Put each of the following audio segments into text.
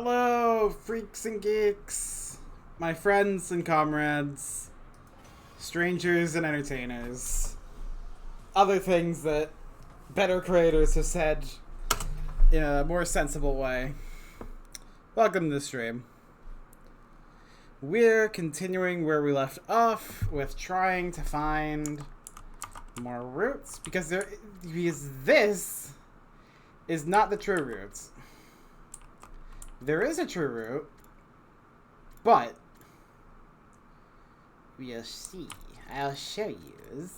Hello, freaks and geeks, my friends and comrades, strangers and entertainers, other things that better creators have said in a more sensible way. Welcome to the stream. We're continuing where we left off with trying to find more routes because this is not the true route. There is a true route, but we'll see. I'll show you.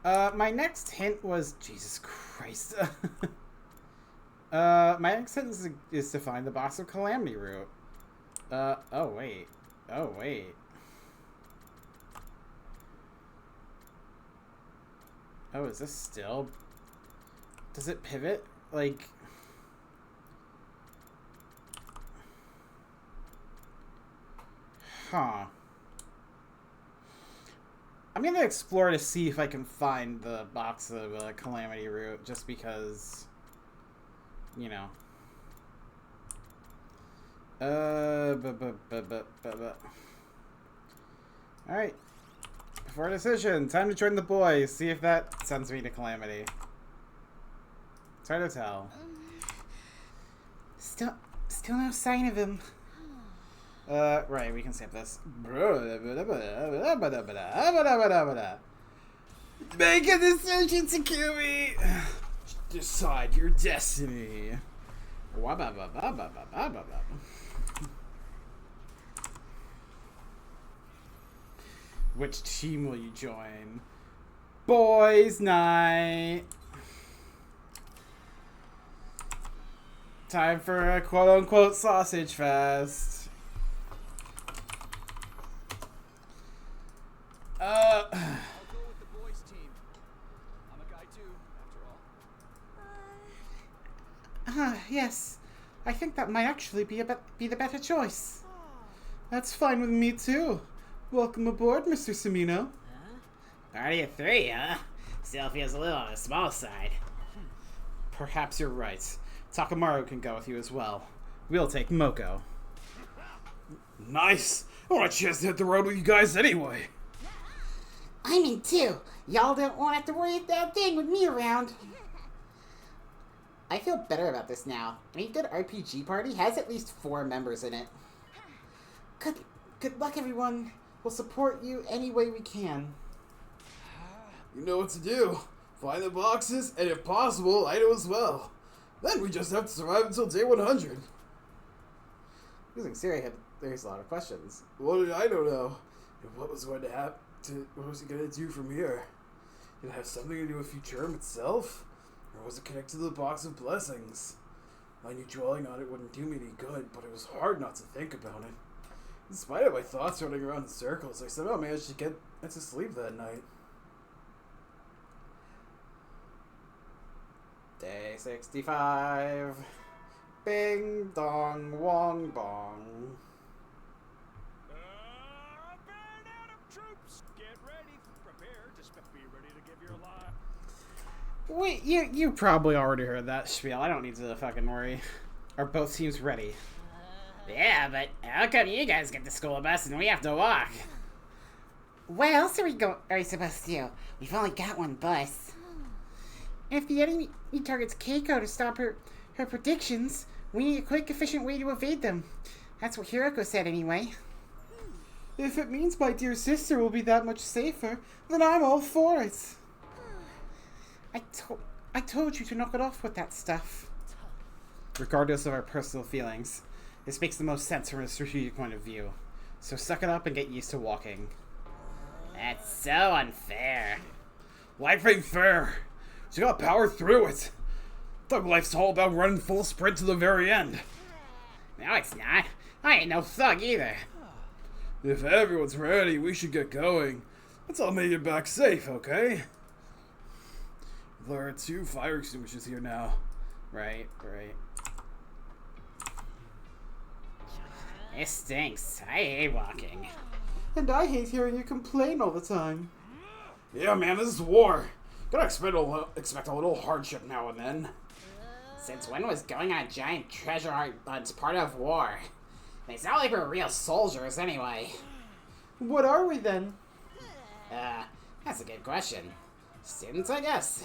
My next hint was Jesus Christ. My next hint is to find the Box of Calamity route. Oh wait. Oh wait. Oh, is this still? Does it pivot? Like. Huh. I'm gonna explore to see if I can find the Box of Calamity route, just because, you know. Alright. Before decision, time to join the boys. See if that sends me to Calamity. It's hard to tell. Still no sign of him. Right, we can skip this. Make a decision, Takumi! Decide your destiny. Which team will you join? Boys' night. Time for a quote-unquote sausage fest. I'll go with the boys' team. I'm a guy too, after all. Yes. I think that might actually be the better choice. That's fine with me too. Welcome aboard, Mr. Samino. Party of three, huh? Still feels a little on the small side. Perhaps you're right. Takamaru can go with you as well. We'll take Moko. Nice! I want a chance to hit the road with you guys anyway. I'm in too. Y'all don't want to have to worry about that thing with me around. I feel better about this now. Any good RPG party has at least 4 members in it. Good luck, everyone. We'll support you any way we can. You know what to do. Find the boxes, and if possible, Ido as well. Then we just have to survive until day 100. Using Siri, there's a lot of questions. What did Ido know? And what was going to happen? What was he going to do from here? Did it have something to do with Futurum itself? Or was it connected to the Box of Blessings? I knew dwelling on it wouldn't do me any good, but it was hard not to think about it. In spite of my thoughts running around in circles, I somehow managed to get to sleep that night. Day 65. Bing dong wong bong. Band out of troops. Get ready. Prepare to be ready to give your life. Wait, you probably already heard that spiel. I don't need to fucking worry. Are both teams ready? Yeah, but how come you guys get the school bus and we have to walk? What else are we supposed to do? We've only got one bus. If the enemy targets Keiko to stop her predictions, we need a quick, efficient way to evade them. That's what Hiroko said anyway. If it means my dear sister will be that much safer, then I'm all for it. I told you to knock it off with that stuff. Regardless of our personal feelings, this makes the most sense from a strategic point of view. So suck it up and get used to walking. That's so unfair. Life ain't fair. So you gotta power through it. Thug life's all about running full sprint to the very end. No, it's not. I ain't no thug either. If everyone's ready, we should get going. Let's all make it back safe, okay? There are 2 fire extinguishers here now. Right. It stinks. I hate walking. And I hate hearing you complain all the time. Yeah, man, this is war. Gotta expect a little hardship now and then. Since when was going on a giant treasure hunt part of war? They sound like we're real soldiers anyway. What are we then? That's a good question. Students, I guess.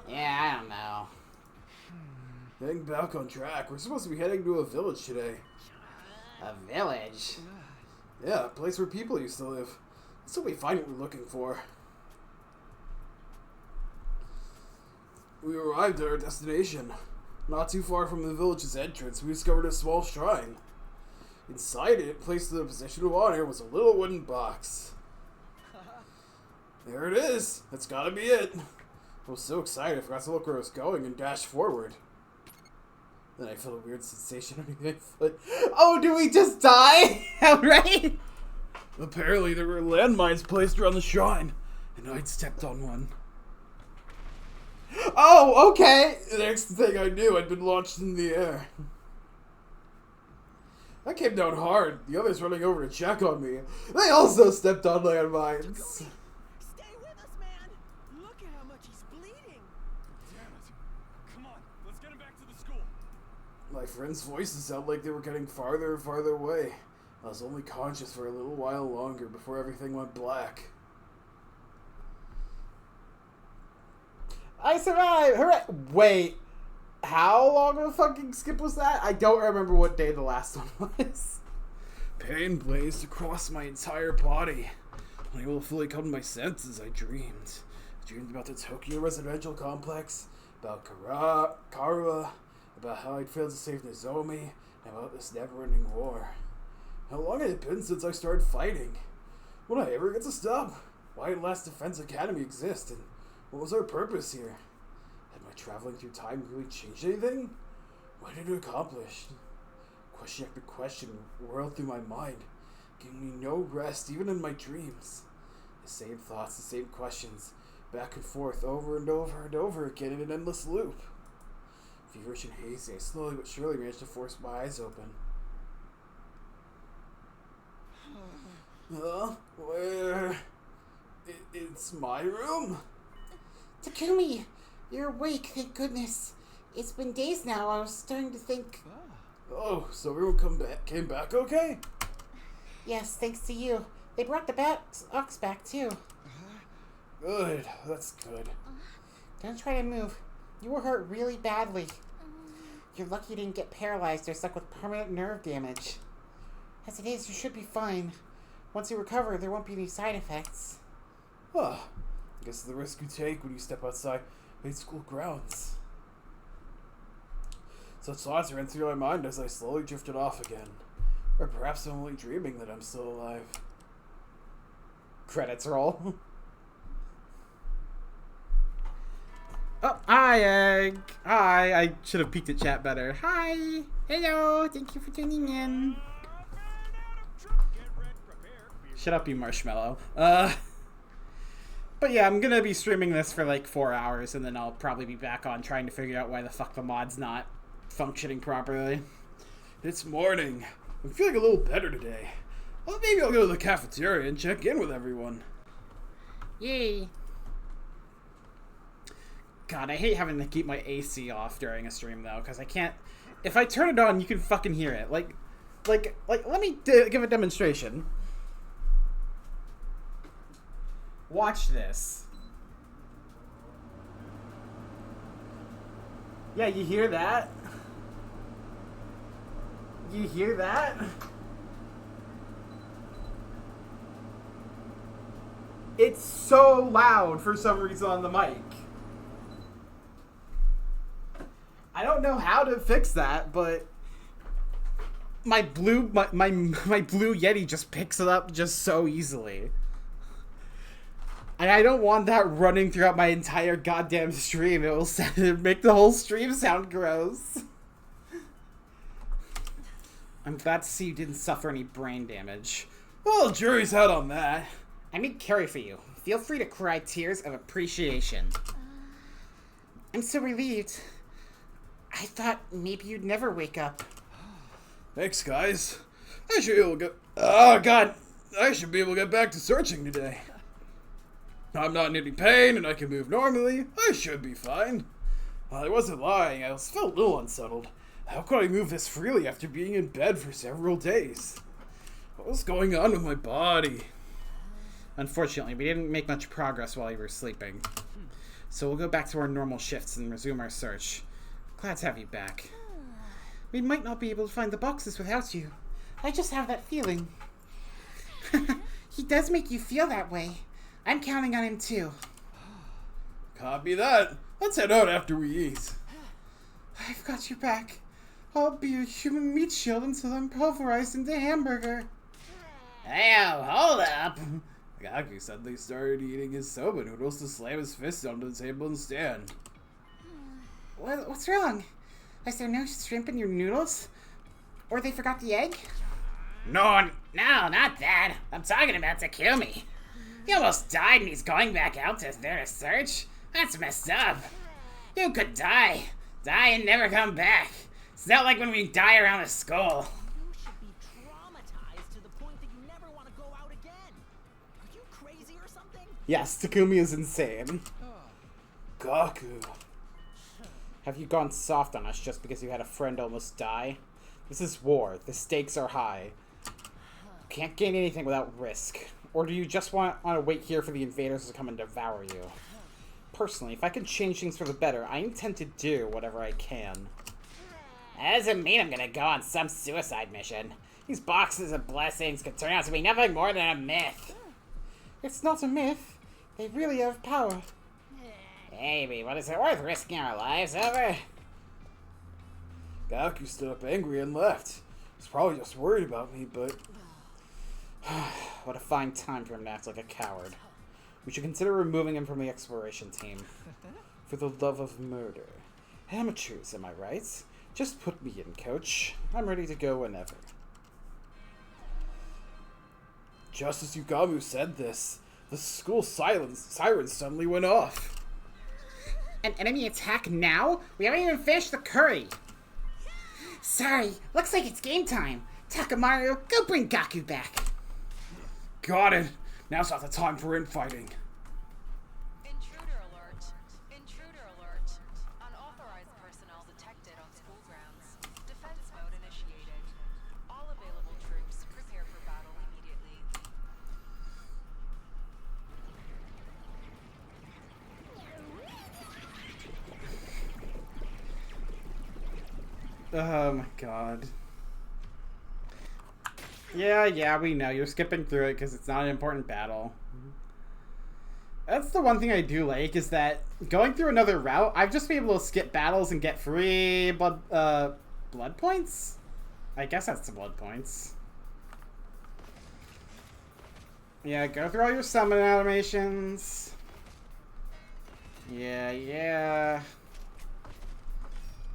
Yeah, I don't know. Getting back on track. We're supposed to be heading to a village today. A village? Yeah, a place where people used to live. Let's hope we find what we're looking for. We arrived at our destination. Not too far from the village's entrance, we discovered a small shrine. Inside it, placed in a position of honor, was a little wooden box. There it is. That's gotta be it. I was so excited I forgot to look where I was going and dashed forward. Then I felt a weird sensation underneath my foot. Oh, do we just die? Right? Apparently there were landmines placed around the shrine, and I'd stepped on one. Oh, okay. The next thing I knew, I'd been launched in the air. I came down hard, the others running over to check on me. They also stepped on landmines. Stay with us, man. Look at how much he's bleeding. Damn it. Come on, let's get him back to the school. My friends' voices sounded like they were getting farther and farther away. I was only conscious for a little while longer before everything went black. I survived! Hooray! Wait, how long of a fucking skip was that? I don't remember what day the last one was. Pain blazed across my entire body. Unable to fully come to my senses, I dreamed. I dreamed about the Tokyo residential complex, about Kara, about how I'd failed to save Nozomi, and about this never-ending war. How long had it been since I started fighting? Would I ever get to stop? Why did Last Defense Academy exist, and what was our purpose here? Had my traveling through time really changed anything? What did it accomplish? Question after question whirled through my mind, giving me no rest even in my dreams. The same thoughts, the same questions, back and forth over and over and over again in an endless loop. Feverish and hazy, I slowly but surely managed to force my eyes open. Where? It's my room? Takumi, you're awake, thank goodness. It's been days now. I was starting to think. Oh, so everyone came back okay? Yes, thanks to you. They brought the ox back too. Good, that's good. Don't try to move. You were hurt really badly. You're lucky you didn't get paralyzed or stuck with permanent nerve damage. As it is, you should be fine. Once you recover, there won't be any side effects. Huh. I guess the risk you take when you step outside high school grounds. Such thoughts ran through my mind as I slowly drifted off again. Or perhaps I'm only dreaming that I'm still alive. Credits roll. Oh, hi, Egg. Hi, I should have peeked at chat better. Hi. Hello. Thank you for tuning in. Shut up, you marshmallow. But yeah, I'm gonna be streaming this for like 4 hours, and then I'll probably be back on trying to figure out why the fuck the mod's not functioning properly. It's morning. I'm feeling a little better today. Well, maybe I'll go to the cafeteria and check in with everyone. Yay. God, I hate having to keep my AC off during a stream, though, because I can't... If I turn it on, you can fucking hear it. Like, let me give a demonstration. Watch this. Yeah, you hear that? You hear that? It's so loud for some reason on the mic. I don't know how to fix that, but my blue Yeti just picks it up just so easily. And I don't want that running throughout my entire goddamn stream. It will make the whole stream sound gross. I'm glad to see you didn't suffer any brain damage. Well, jury's out on that. I made curry for you. Feel free to cry tears of appreciation. I'm so relieved. I thought maybe you'd never wake up. Thanks, guys. I should be able to get... Oh, God. I should be able to get back to searching today. I'm not in any pain, and I can move normally. I should be fine. I wasn't lying. I was still a little unsettled. How could I move this freely after being in bed for several days? What was going on with my body? Unfortunately, we didn't make much progress while you were sleeping. So we'll go back to our normal shifts and resume our search. Glad to have you back. We might not be able to find the boxes without you. I just have that feeling. He does make you feel that way. I'm counting on him too. Copy that. Let's head out after we eat. I've got your back. I'll be your human meat shield until I'm pulverized into hamburger. Hey, hold up. Gaku suddenly started eating his soba noodles to slam his fist onto the table and stand. What's wrong? Is there no shrimp in your noodles? Or they forgot the egg? No, not that. I'm talking about Takumi. He almost died and he's going back out there to search? That's messed up. You could die and never come back. It's not like when we die around a skull. You should be traumatized to the point that you never want to go out again. Are you crazy or something? Yes, Takumi is insane. Gaku. Have you gone soft on us just because you had a friend almost die? This is war. The stakes are high. Can't gain anything without risk. Or do you just want to wait here for the invaders to come and devour you? Personally, if I can change things for the better, I intend to do whatever I can. That doesn't mean I'm gonna go on some suicide mission. These boxes of blessings could turn out to be nothing more than a myth. It's not a myth. They really have power. Maybe, but is it worth risking our lives over? Gaku stood up angry and left. He's probably just worried about me, but... What a fine time for him to act like a coward. We should consider removing him from the exploration team. For the love of murder. Amateurs, am I right? Just put me in, coach. I'm ready to go whenever. Just as Yugamu said this, the school siren suddenly went off. An enemy attack now? We haven't even finished the curry. Sorry, looks like it's game time. Takamaru, go bring Gaku back. Got it. Now's not the time for infighting. Intruder alert. Intruder alert. Unauthorized personnel detected on school grounds. Defense mode initiated. All available troops prepare for battle immediately. Oh my god. Yeah, we know. You're skipping through it because it's not an important battle. That's the one thing I do like, is that going through another route, I've just been able to skip battles and get free blood points? I guess that's the blood points. Yeah, go through all your summon animations. Yeah.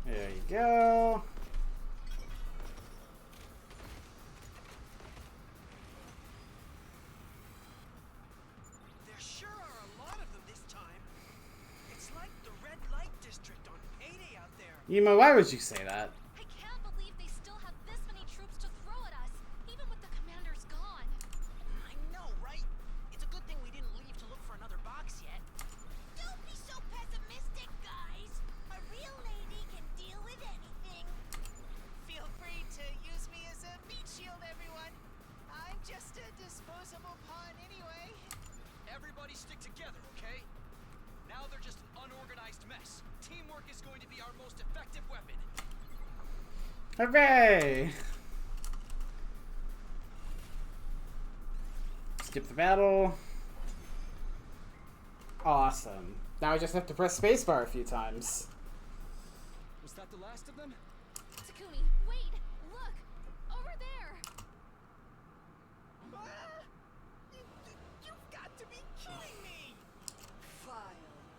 There you go. There sure are a lot of them this time. It's like the red light district on payday out there. Yuma, why would you say that? I can't believe they still have this many troops to throw at us, even with the commanders gone. I know, right? It's a good thing we didn't leave to look for another box yet. Don't be so pessimistic, guys. A real lady can deal with anything. Feel free to use me as a meat shield, everyone. I'm just a disposable pawn anyway. Everybody stick together, okay? Now they're just an unorganized mess. Teamwork is going to be our most effective weapon. Hooray! Skip the battle. Awesome. Now I just have to press spacebar a few times. Was that the last of them? Takumi, wait! Look! Over there! You've got to be kidding me! Vile,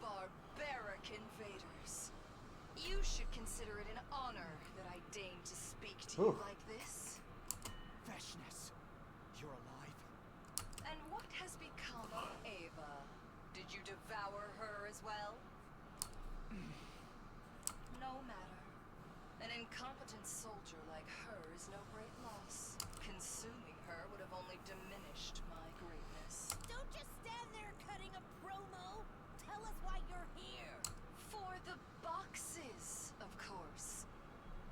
barbaric invaders. You should consider it an honor that I deign to speak to you Ooh. like this. Freshness, you're alive? And what has become of Ava? Did you devour her as well? No matter. An incompetent soldier like her is no great loss. Consuming her would have only diminished my greatness. Don't just stand there cutting a promo! Tell us why you're here! For the boxes.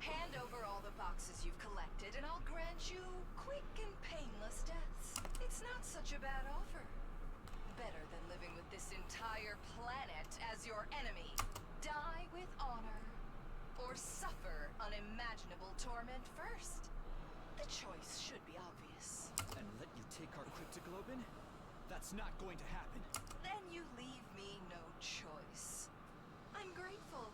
Hand over all the boxes you've collected, and I'll grant you quick and painless deaths. It's not such a bad offer. Better than living with this entire planet as your enemy. Die with honor, or suffer unimaginable torment first. The choice should be obvious. And let you take our cryptoglobin? That's not going to happen. Then you leave me no choice. I'm grateful.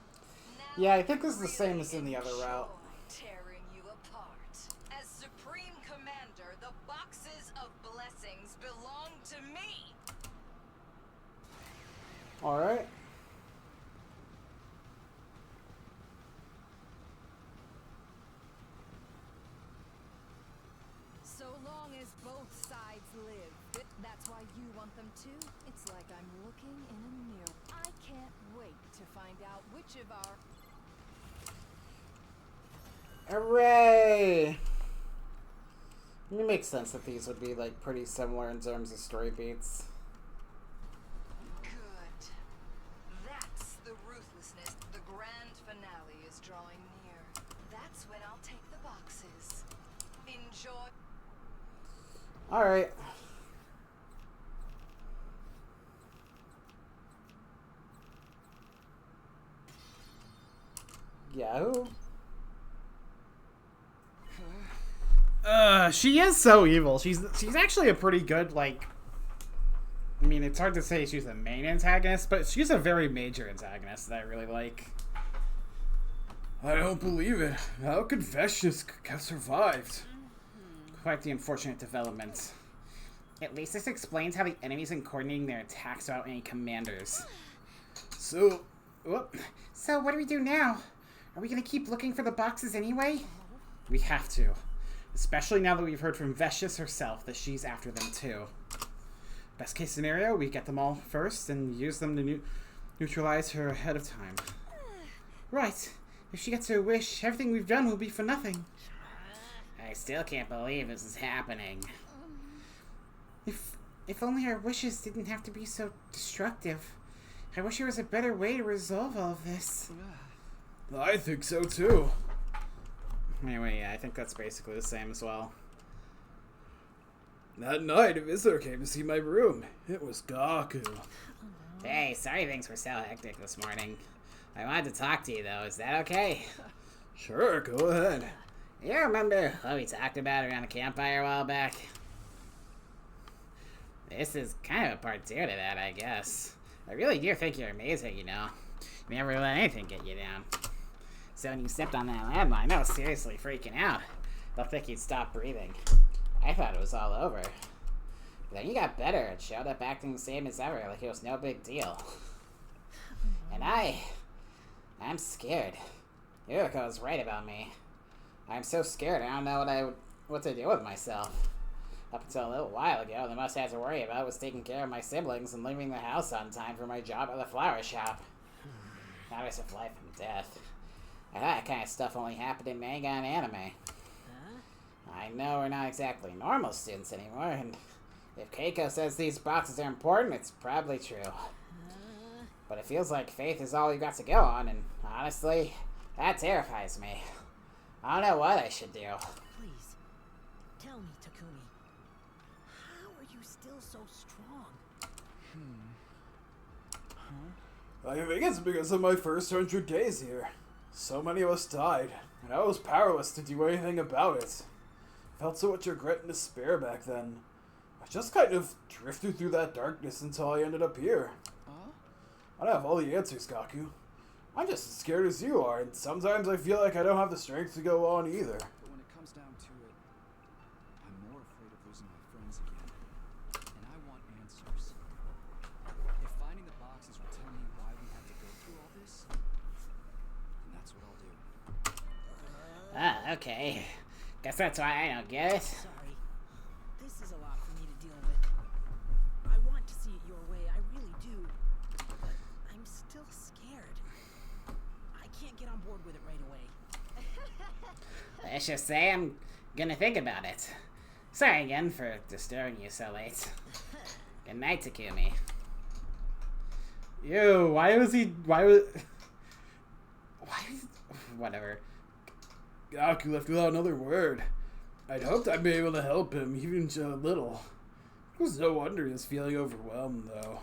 Now Yeah, I think this is the really same as in the other route. enjoy tearing you apart. As Supreme Commander, the boxes of blessings belong to me. Alright. So long as both sides live. That's why you want them too. It's like I'm looking in a mirror. I can't wait to find out which of our... Hooray! It makes sense that these would be like pretty similar in terms of story beats. Good. That's the ruthlessness. The grand finale is drawing near. That's when I'll take the boxes. Enjoy. Alright. Yahoo. She is so evil. She's actually a pretty good, like, I mean, it's hard to say she's the main antagonist, but she's a very major antagonist that I really like. I don't believe it. How could Veshus have survived? Quite the unfortunate development. At least this explains how the enemies are coordinating their attacks without any commanders. So, whoop. So what do we do now? Are we gonna keep looking for the boxes anyway? We have to. Especially now that we've heard from Veshus herself that she's after them too. Best case scenario, we get them all first and use them to neutralize her ahead of time. Right. If she gets her wish, everything we've done will be for nothing. I still can't believe this is happening. If only our wishes didn't have to be so destructive. I wish there was a better way to resolve all of this. I think so too. Anyway, yeah, I think that's basically the same as well. That night, a visitor came to see my room. It was Gaku. Hey, sorry things were so hectic this morning. I wanted to talk to you though, is that okay? Sure, go ahead. You remember what we talked about around the campfire a while back? This is kind of a part 2 to that, I guess. I really do think you're amazing, you know. You never let anything get you down. So when you stepped on that landmine, I was seriously freaking out. Don't think you'd stop breathing. I thought it was all over. But then you got better and showed up acting the same as ever, like it was no big deal. And I'm scared. Yuriko was right about me. I'm so scared I don't know what to do with myself. Up until a little while ago, the most I had to worry about was taking care of my siblings and leaving the house on time for my job at the flower shop. Matters of life and death. I thought that kind of stuff only happened in manga and anime. I know we're not exactly normal students anymore, and if Keiko says these boxes are important, it's probably true. But it feels like faith is all we've got to go on, and honestly, that terrifies me. I don't know what I should do. Please, tell me, Takumi. How are you still so strong? I think it's because of my first 100 days here. So many of us died, and I was powerless to do anything about it. I felt so much regret and despair back then. I just kind of drifted through that darkness until I ended up here. I don't have all the answers, Gaku. I'm just as scared as you are, and sometimes I feel like I don't have the strength to go on either. But when it comes down to it, I'm more afraid of losing my friends again. And I want answers. If finding the boxes will tell me why we had to go through all this, then that's what I'll do. Okay. Guess that's why I don't get it. Sorry. This is a lot for me to deal with. I want to see it your way, I really do. But I'm still scared. I can't get on board with it right away. Let's just say I'm gonna think about it. Sorry again for disturbing you so late. Good night, Takumi. Whatever. Gaku left without another word. I'd hoped I'd be able to help him, even just a little. It was no wonder he was feeling overwhelmed, though.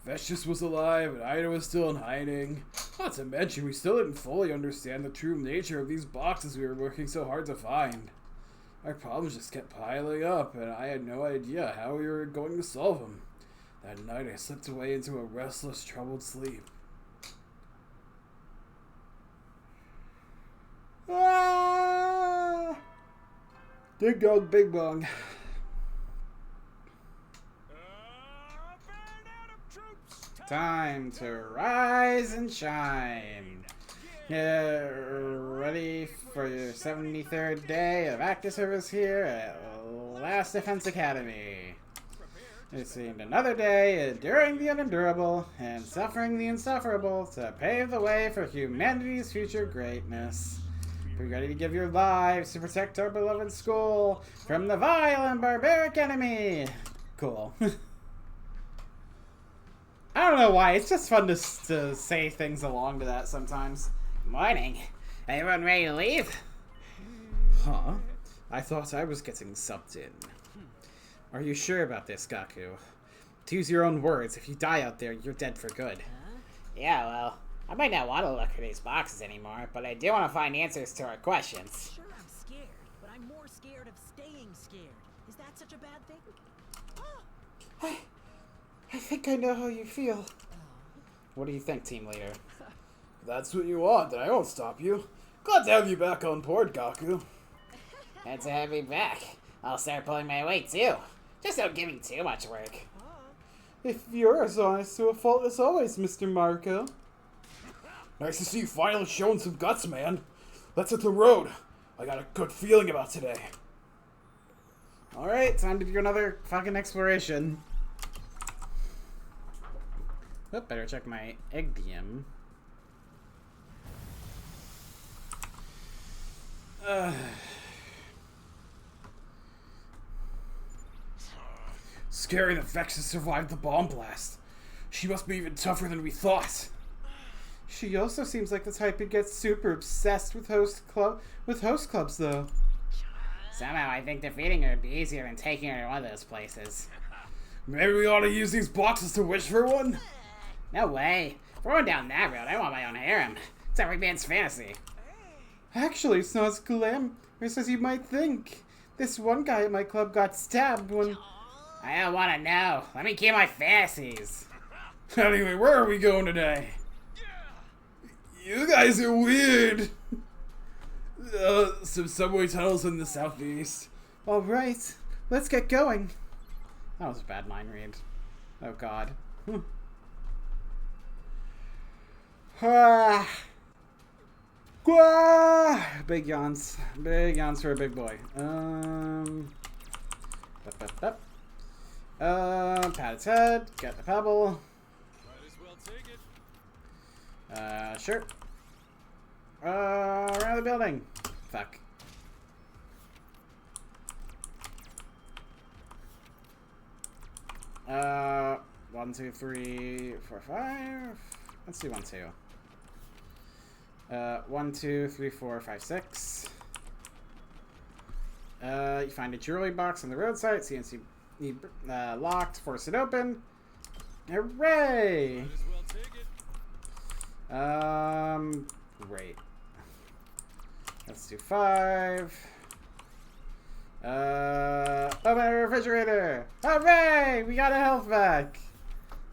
Vestius was alive, and Ida was still in hiding. Not to mention, we still didn't fully understand the true nature of these boxes we were working so hard to find. Our problems just kept piling up, and I had no idea how we were going to solve them. That night, I slipped away into a restless, troubled sleep. Ah! Big dog, big bong. Time to rise and shine. Get ready for your 73rd day of active service here at Last Defense Academy. It seemed another day enduring the unendurable and suffering the insufferable to pave the way for humanity's future greatness. Be ready to give your lives to protect our beloved school from the vile and barbaric enemy. Cool. I don't know why, it's just fun to say things along to that sometimes. Morning. Everyone ready to leave? Huh? I thought I was getting subbed in. Are you sure about this, Gaku? To use your own words, if you die out there, you're dead for good. Yeah, well, I might not want to look for these boxes anymore, but I do want to find answers to our questions. Sure, I'm scared, but I'm more scared of staying scared. Is that such a bad thing? I think I know how you feel. What do you think, team leader? If that's what you want, then I won't stop you. Glad to have you back on board, Gaku. Glad to have me back. I'll start pulling my weight too. Just don't give me too much work. If you're as honest to a fault as always, Mr. Marco. Nice to see you finally showing some guts, man. Let's hit the road. I got a good feeling about today. Alright, time to do another fucking exploration. Oh, better check my egg DM. Scary that Vexus survived the bomb blast. She must be even tougher than we thought. She also seems like the type who gets super obsessed with host clubs, though. Somehow I think defeating her would be easier than taking her to one of those places. Maybe we ought to use these boxes to wish for one? No way. If we're going down that road, I want my own harem. It's every man's fantasy. Actually, it's not as glamorous as you might think. This one guy at my club got stabbed when... I don't want to know. Let me keep my fantasies. Anyway, where are we going today? You guys are weird. Some subway tunnels in the southeast. Alright, let's get going. That was a bad mind read. Oh god. Big yawns. Big yawns for a big boy. Pat its head. Get the pebble. Might as well take it. Sure. Around the building. Fuck. One, two, three, four, five. Let's do 1, 2. 1, 2, 3, 4, 5, 6. You find a jewelry box on the roadside. CNC locked. Force it open. Hooray! Might as well take it. Great. Let's do 5. Open a refrigerator! Hooray! We got a health back!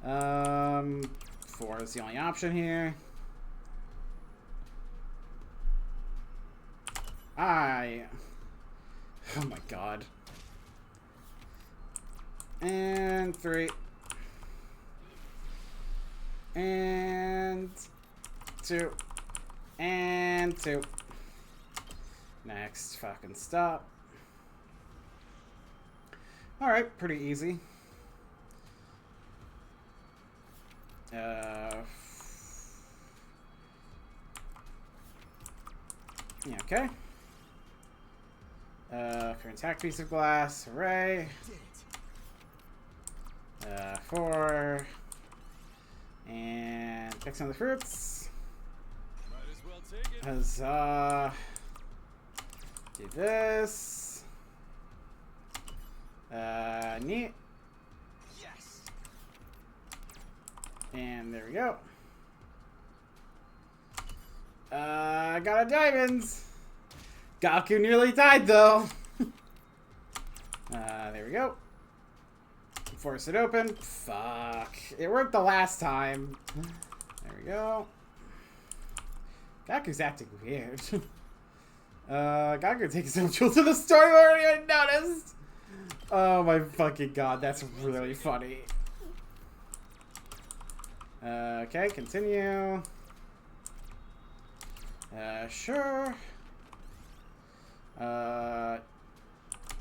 4 is the only option here. Oh my god. And 3. And 2. And 2. Next, fucking stop. Alright, pretty easy. Yeah, okay. For intact piece of glass, hooray. 4. And pick some of the fruits. Might as well take it. Huzzah. Do this. Neat. Yes. And there we go. Got a diamonds. Gaku nearly died though. There we go. Force it open. Fuck. It worked the last time. There we go. Gaku's acting weird. Gaku takes some jewel to the store. You already noticed. Oh my fucking god, that's really funny. Okay, continue. Sure.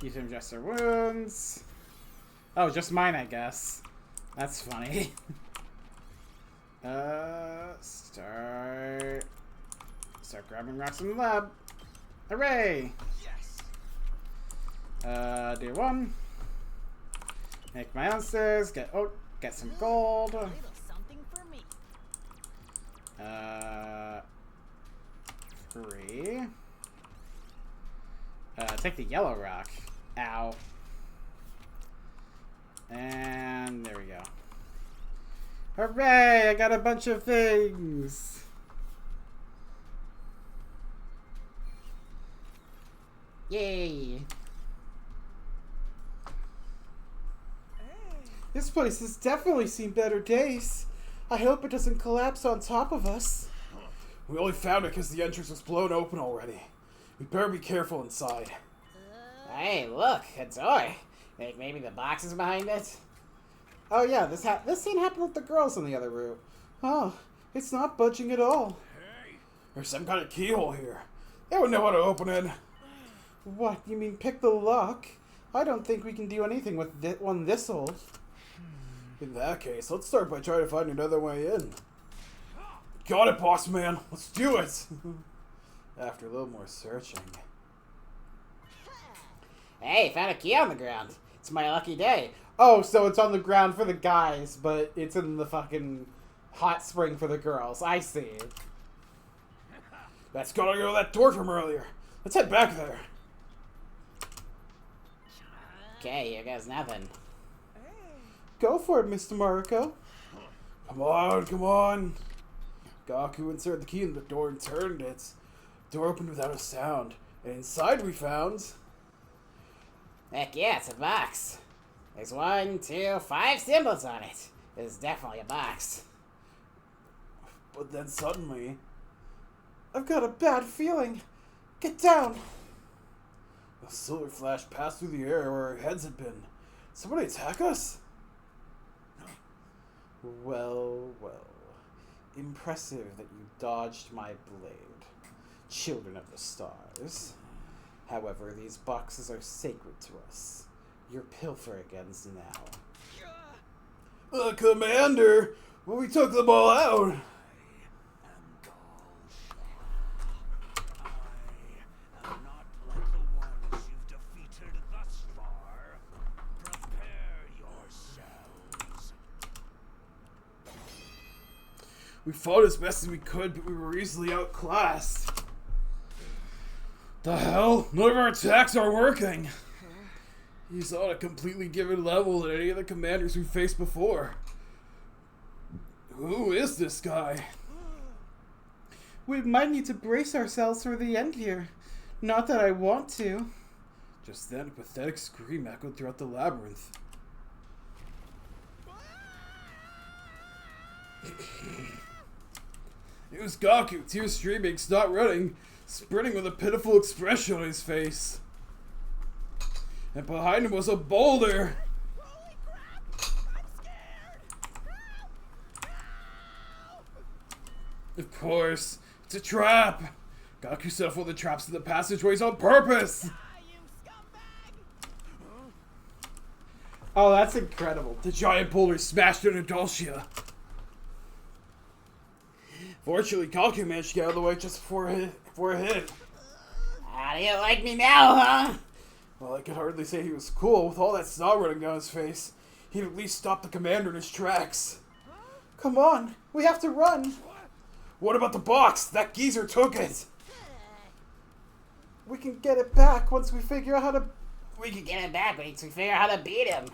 Use him just their wounds. Oh, just mine, I guess. That's funny. Start grabbing rocks in the lab. Hooray! Yes. Do one. Make my own stairs. Get some gold. Little something for me. 3. Take the yellow rock. Ow. And there we go. Hooray! I got a bunch of things. Yay. This place has definitely seen better days. I hope it doesn't collapse on top of us. We only found it because the entrance was blown open already. We better be careful inside. Hey, look, a door. Think maybe the box is behind it? Oh yeah, this scene happened with the girls in the other room. Oh, it's not budging at all. There's some kind of keyhole here. They would know how to open it. What, you mean pick the lock? I don't think we can do anything with one this old. In that case, let's start by trying to find another way in. Got it, boss man. Let's do it. After a little more searching. Hey, found a key on the ground. It's my lucky day. Oh, so it's on the ground for the guys, but it's in the fucking hot spring for the girls. I see. That's gotta go to that door from earlier. Let's head back there. Okay, here goes nothing. Go for it, Mr. Mariko. Come on, come on. Gaku inserted the key in the door and turned it. Door opened without a sound. And inside we found... Heck yeah, it's a box. There's 1, 2, 5 symbols on it. It's definitely a box. But then suddenly... I've got a bad feeling. Get down. a silver flash passed through the air where our heads had been. Somebody attack us? Well, well. Impressive that you dodged my blade, children of the stars. However, these boxes are sacred to us. Your pilferings now. Commander! Well, we took them all out! We fought as best as we could, but we were easily outclassed. The hell? None of our attacks are working. He's on a completely different level than any of the commanders we faced before. Who is this guy? We might need to brace ourselves for the end here. Not that I want to. Just then, a pathetic scream echoed throughout the labyrinth. It was Gaku, tears streaming, not running, sprinting with a pitiful expression on his face. And behind him was a boulder. Holy crap! I'm scared! Help! Of course, it's a trap. Gaku set off all the traps in the passageways on purpose. You scumbag! Oh, that's incredible. The giant boulder smashed into Dulcia. Fortunately, Gaku managed to get out of the way just before a hit. How do you like me now, huh? Well, I could hardly say he was cool. With all that snot running down his face, he'd at least stop the commander in his tracks. Come on, we have to run. What about the box? That geezer took it. We can get it back once we figure out how to... We can get it back once we figure out how to beat him.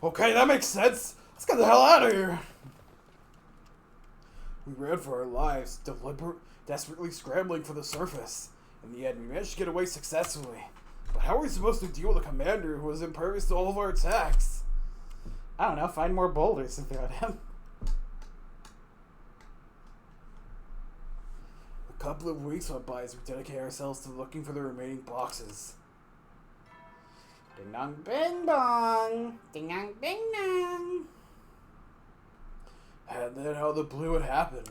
Okay, that makes sense. Let's get the hell out of here. We ran for our lives, desperately scrambling for the surface. In the end, we managed to get away successfully. But how are we supposed to deal with a commander who was impervious to all of our attacks? I don't know, find more boulders to throw at him. A couple of weeks went by as we dedicated ourselves to looking for the remaining boxes. Ding dong, bing bong. Ding dong, bing dong. And then out of the blue it happened.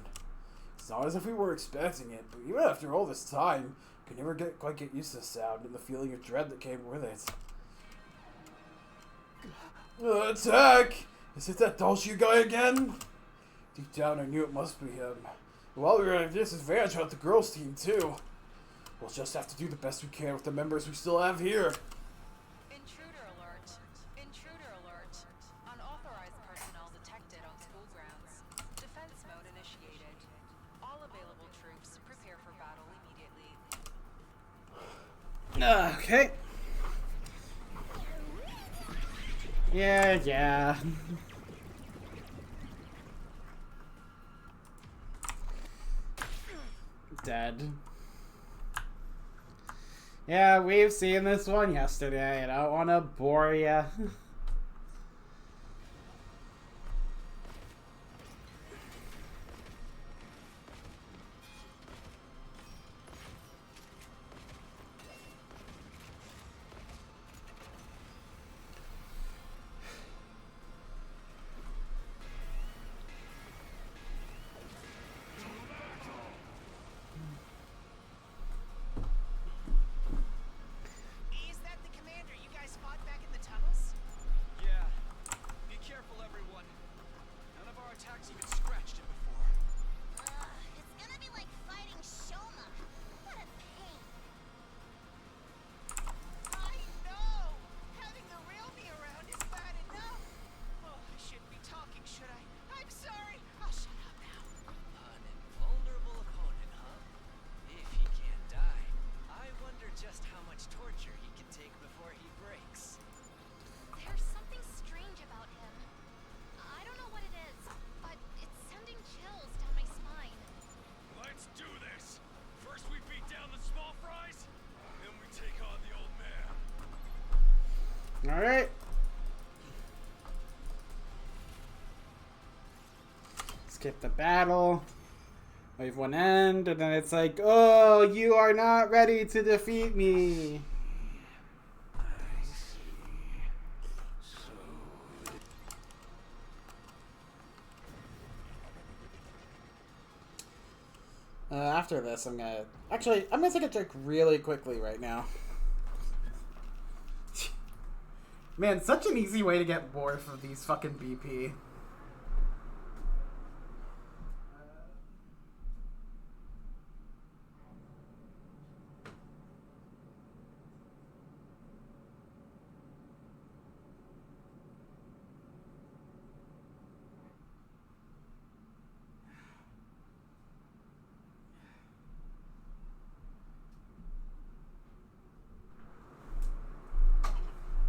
It's not as if we were expecting it, but even after all this time, I could never quite get used to the sound and the feeling of dread that came with it. Attack! Is it that Dolce guy again? Deep down I knew it must be him. Well, we were at a disadvantage without the girls' team too. We'll just have to do the best we can with the members we still have here. Intruder alert. Intruder alert. Unauthorized personnel detected on school grounds. Defense mode initiated. All available troops prepare for battle immediately. Okay. Yeah. Dead. Yeah, we've seen this one yesterday. I don't want to bore ya. Is that the commander you guys fought back in the tunnels? Yeah. Be careful, everyone. None of our attacks even scratched him before. It's gonna be like fighting Shoma. What a pain. I know! Having the real me around is bad enough. Oh, I shouldn't be talking, should I? I'm sorry. I'll shut up now. An invulnerable opponent, huh? If he can't die, I wonder just how much torture he can take before he breaks. There's something strange about him. I don't know what it is, but it's sending chills down my spine. Let's do this! First we beat down the small fries, then we take on the old man. Alright. Skip the battle. Wave one end, and then it's like, oh, you are not ready to defeat me. After this, I'm gonna take a drink really quickly right now. Man, such an easy way to get bored from these fucking BP.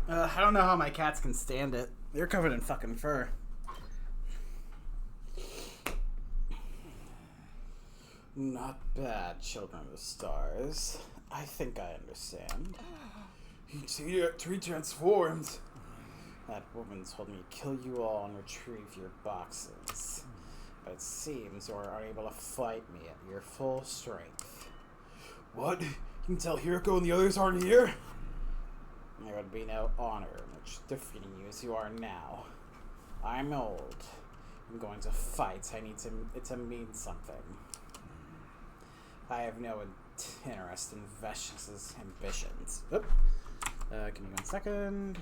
I don't know how my cats can stand it. They're covered in fucking fur. Not bad, Children of the Stars. I think I understand. He transformed. That woman told me to kill you all and retrieve your boxes. But it seems you are unable to fight me at your full strength. What? You can tell Hiroko and the others aren't here? There would be no honor in which defeating you as you are now. I'm old. I'm going to fight. I need it to mean something. I have no interest in Vesh's ambitions. Oop. Give me 1 second.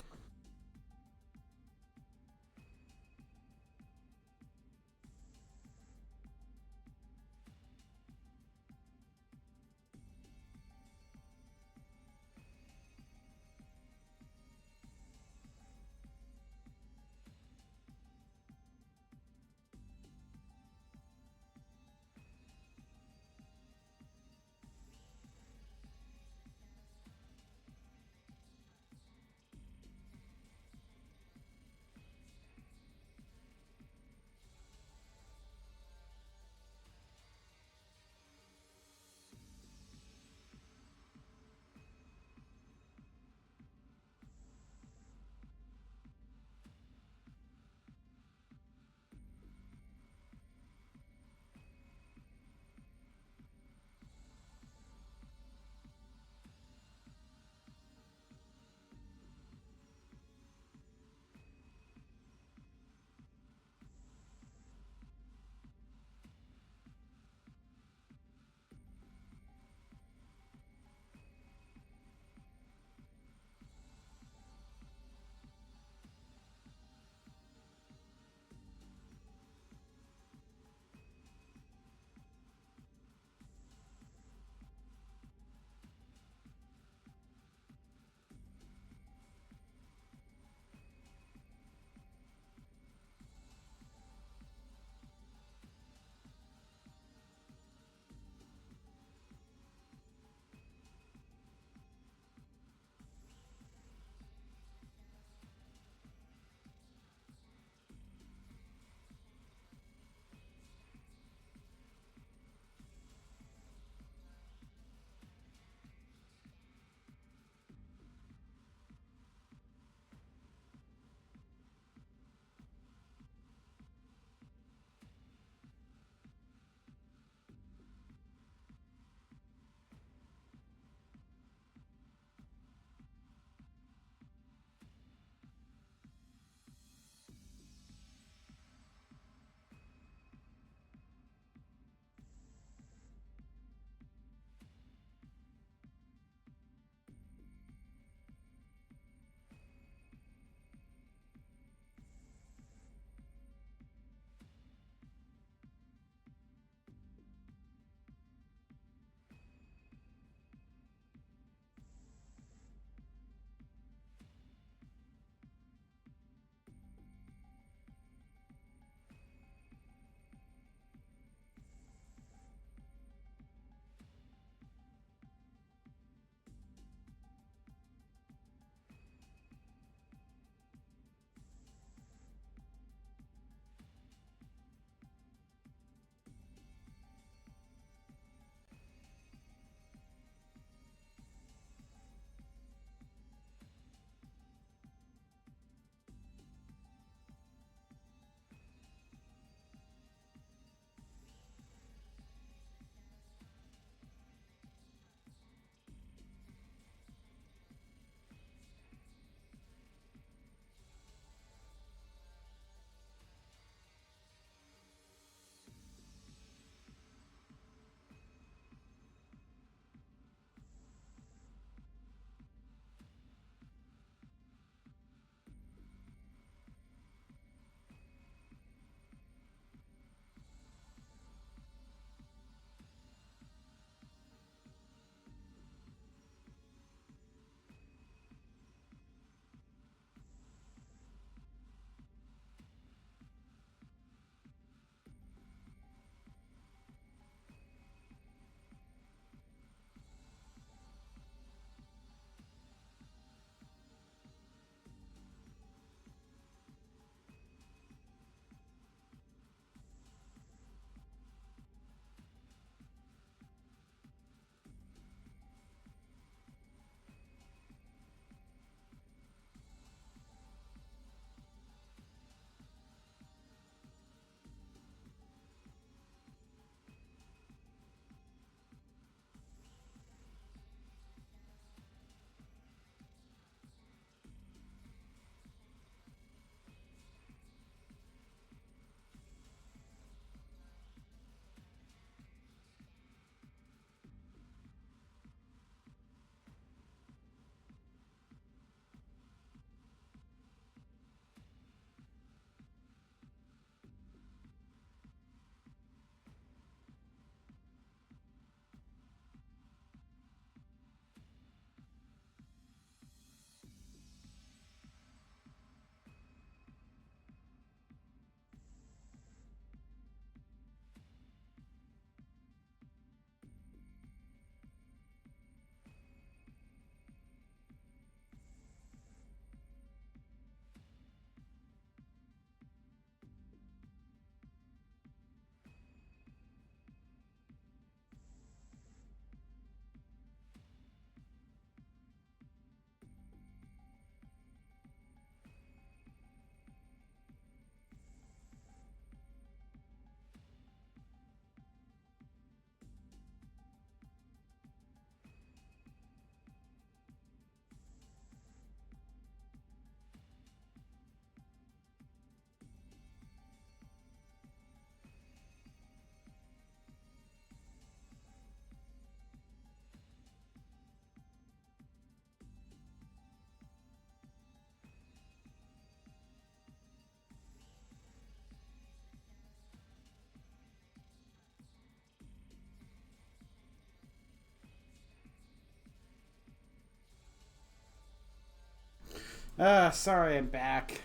Sorry I'm back.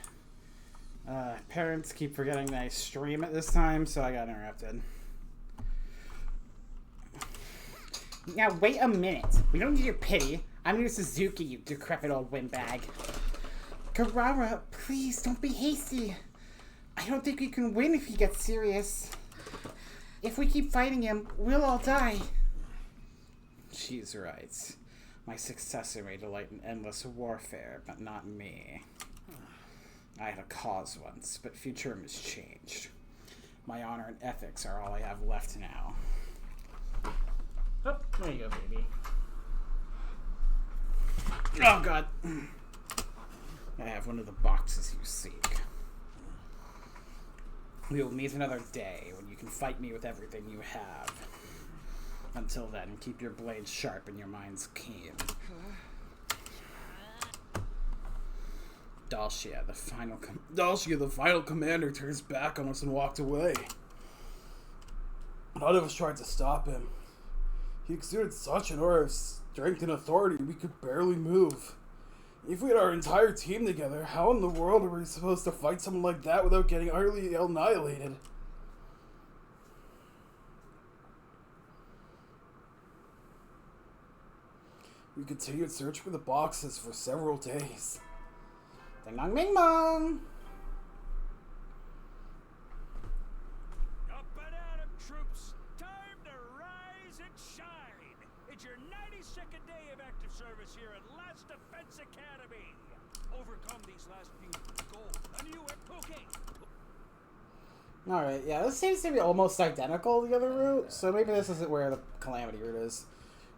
Parents keep forgetting that I stream at this time, so I got interrupted. Now, wait a minute. We don't need your pity. I'm new Suzuki, you decrepit old windbag. Carrara, please don't be hasty. I don't think we can win if he gets serious. If we keep fighting him, we'll all die. She's right. My successor may delight in endless warfare, but not me. I had a cause once, but Futurum has changed. My honor and ethics are all I have left now. Oh, there you go, baby. Oh, God. I have one of the boxes you seek. We will meet another day when you can fight me with everything you have. Until then, keep your blades sharp and your minds keen. Dalshia, the final commander, turns back on us and walked away. None of us tried to stop him. He exuded such an aura of strength and authority we could barely move. If we had our entire team together, how in the world are we supposed to fight someone like that without getting utterly annihilated? We continued search for the boxes for several days. Ding dong bing bong! Up and at 'em, troops! Time to rise and shine! It's your 92nd day of active service here at Last Defense Academy! Overcome these last few goals, and you are okay! Alright, yeah, this seems to be almost identical to the other route, so maybe this isn't where the Calamity route is.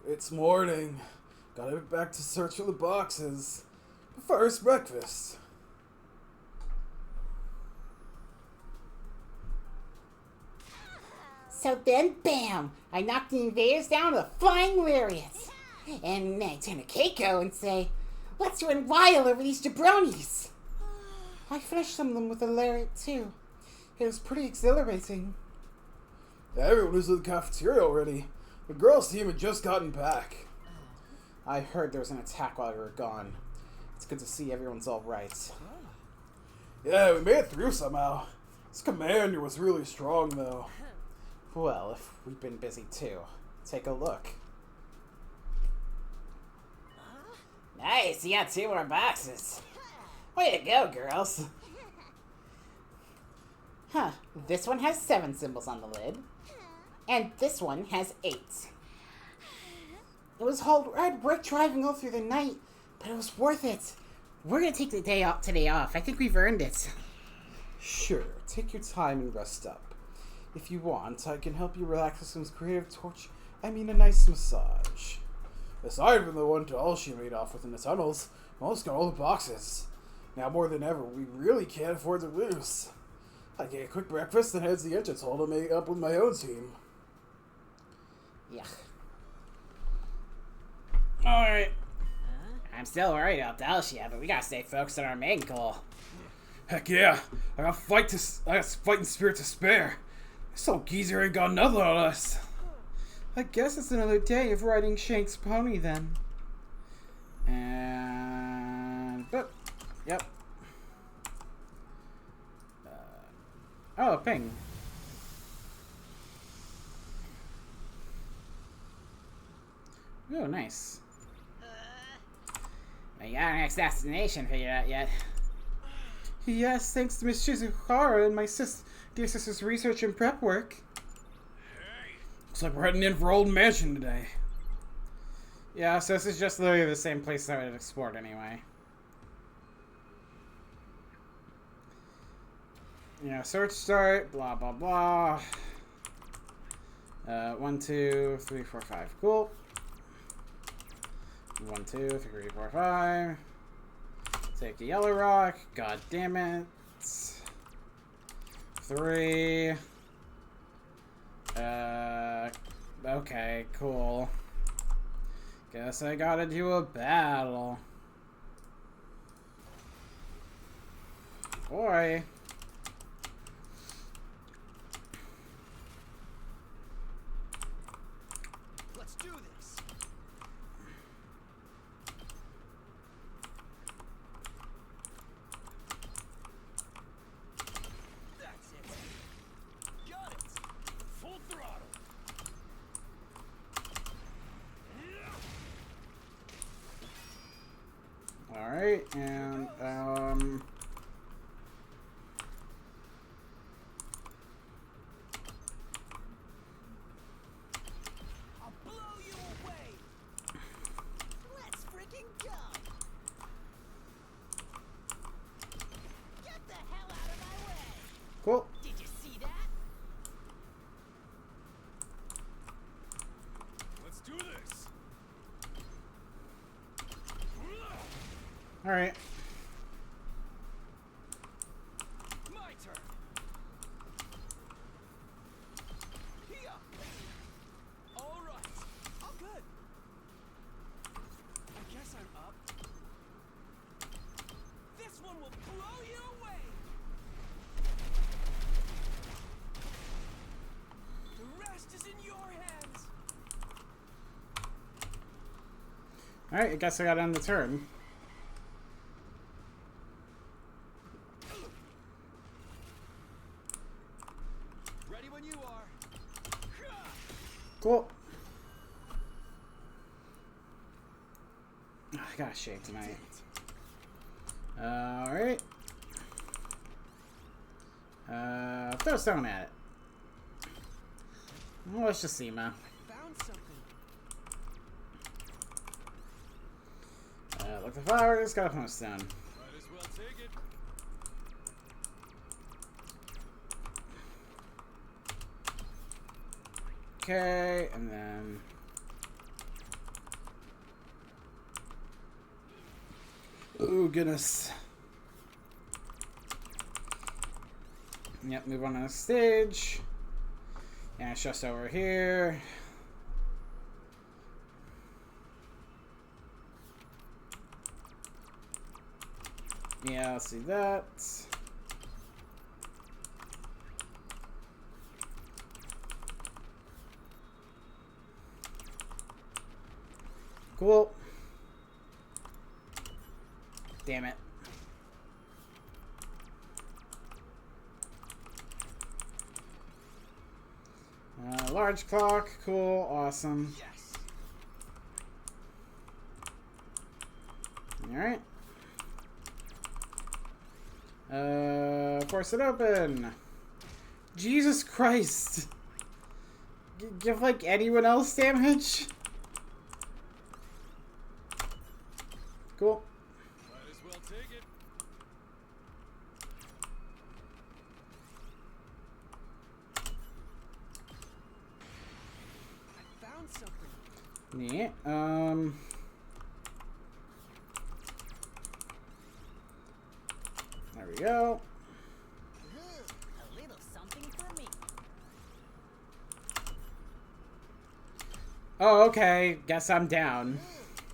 It's morning. Gotta get back to search for the boxes. But first, breakfast. So then, bam! I knocked the invaders down with a flying lariat. And then I turn to Keiko and say, let's run wild over these jabronis. I finished some of them with a lariat too. It was pretty exhilarating. Everyone was in the cafeteria already. The girls' team had just gotten back. I heard there was an attack while we were gone. It's good to see everyone's all right. Yeah, we made it through somehow. This commander was really strong, though. Well, if we've been busy too. Take a look. Nice, you got 2 more boxes. Way to go, girls. Huh, this one has 7 symbols on the lid. And this one has 8. It was hard work driving all through the night, but it was worth it. We're gonna take the day off today off. I think we've earned it. Sure, take your time and rest up. If you want, I can help you relax with some creative a nice massage. Aside from the one doll she made off with in the tunnels, most got all the boxes. Now more than ever, we really can't afford to lose. I get a quick breakfast and head to the entrance hall to make up with my own team. Yeah. Alright. I'm still worried about Dalshia, but we gotta stay focused on our main goal. Heck yeah, I got fighting spirit to spare. This old geezer ain't got nothing on us. I guess it's another day of riding Shank's pony then. And... boop. Yep. Oh, ping. Oh, nice. We got our next destination figured out yet. Yes, thanks to Miss Shizuhara and my dear sister's research and prep work. Looks like we're heading in for Old Mansion today. Yeah, so this is just literally the same place that we'd explored anyway. Yeah, search start, blah, blah, blah. 1, 2, 3, 4, 5. Cool. 1, 2, 3, 4, 5. Take the yellow rock. God damn it. 3. Okay, cool. Guess I gotta do a battle. Boy. Let's do this! Alright, and, I'll blow you away. Let's freaking go. Get the hell out of my way. cool. Did you see that? Let's do this. Alright. My turn. Here. All right. Oh, good. I guess I'm up. This one will blow you away. The rest is in your hands. Alright, I guess I gotta end the turn. Ready when you are. Cool. I gotta shave tonight. Alright. Throw a stone at it. Well, let's just see, man. Found something. Look, the flowers, got a phone stone. Might as well take it. Okay, and then... Oh, goodness. Yep, move on to the stage. And it's just over here. Yeah, let's see that. Cool. Damn it. Large clock. Cool. Awesome. Yes. Alright. Force it open. Jesus Christ. Give, like, anyone else damage? Cool. Might as well take it. I found something. Yeah. There we go. A little something for me. Oh, okay. Guess I'm down.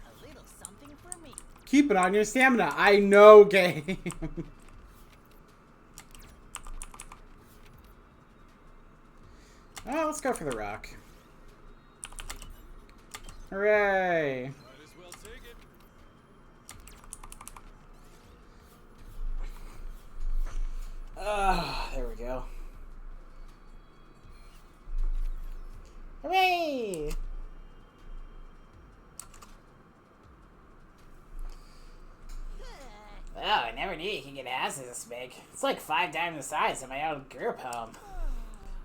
A little something for me. Keep it on your stamina. I know, game. Oh, let's go for the rock. Hooray! Might as well take it. There we go. Hooray! Oh, I never knew you could get houses this big. It's like 5 times the size of my old group home.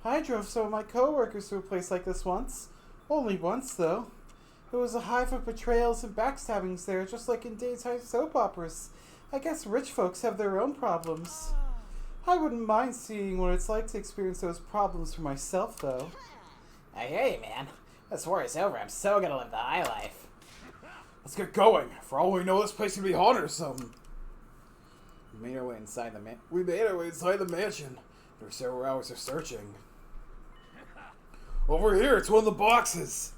I drove some of my coworkers to a place like this once. Only once, though. It was a hive of betrayals and backstabbings there, just like in daytime soap operas. I guess rich folks have their own problems. I wouldn't mind seeing what it's like to experience those problems for myself, though. I hear you, man. This war is over. I'm so gonna live the high life. Let's get going. For all we know, this place could be haunted or something. We made our way inside the We made our way inside the mansion. There were several hours of searching. Over here, it's one of the boxes.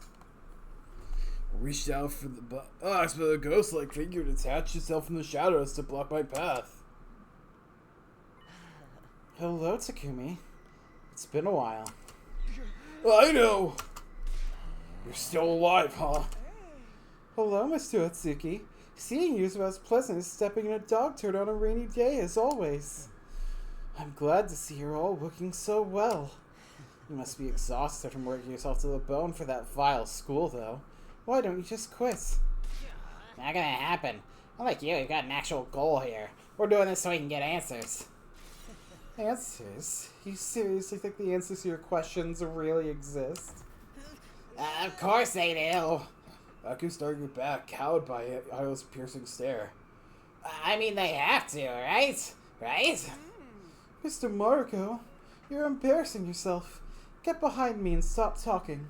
I reached out for the box, but a ghost-like figure detached itself from the shadows to block my path. Hello, Takumi. It's been a while. I know. You're still alive, huh? Hello, Mr. Otsuki. Seeing you is about as pleasant as stepping in a dog turd on a rainy day, as always. I'm glad to see you're all looking so well. You must be exhausted from working yourself to the bone for that vile school, though. Why don't you just quit? Not gonna happen. Unlike you, we've got an actual goal here. We're doing this so we can get answers. Answers? You seriously think the answers to your questions really exist? Of course they do. Aku started back, cowed by Ido's piercing stare. I mean, they have to, right? Right? Mr. Marco, you're embarrassing yourself. Get behind me and stop talking.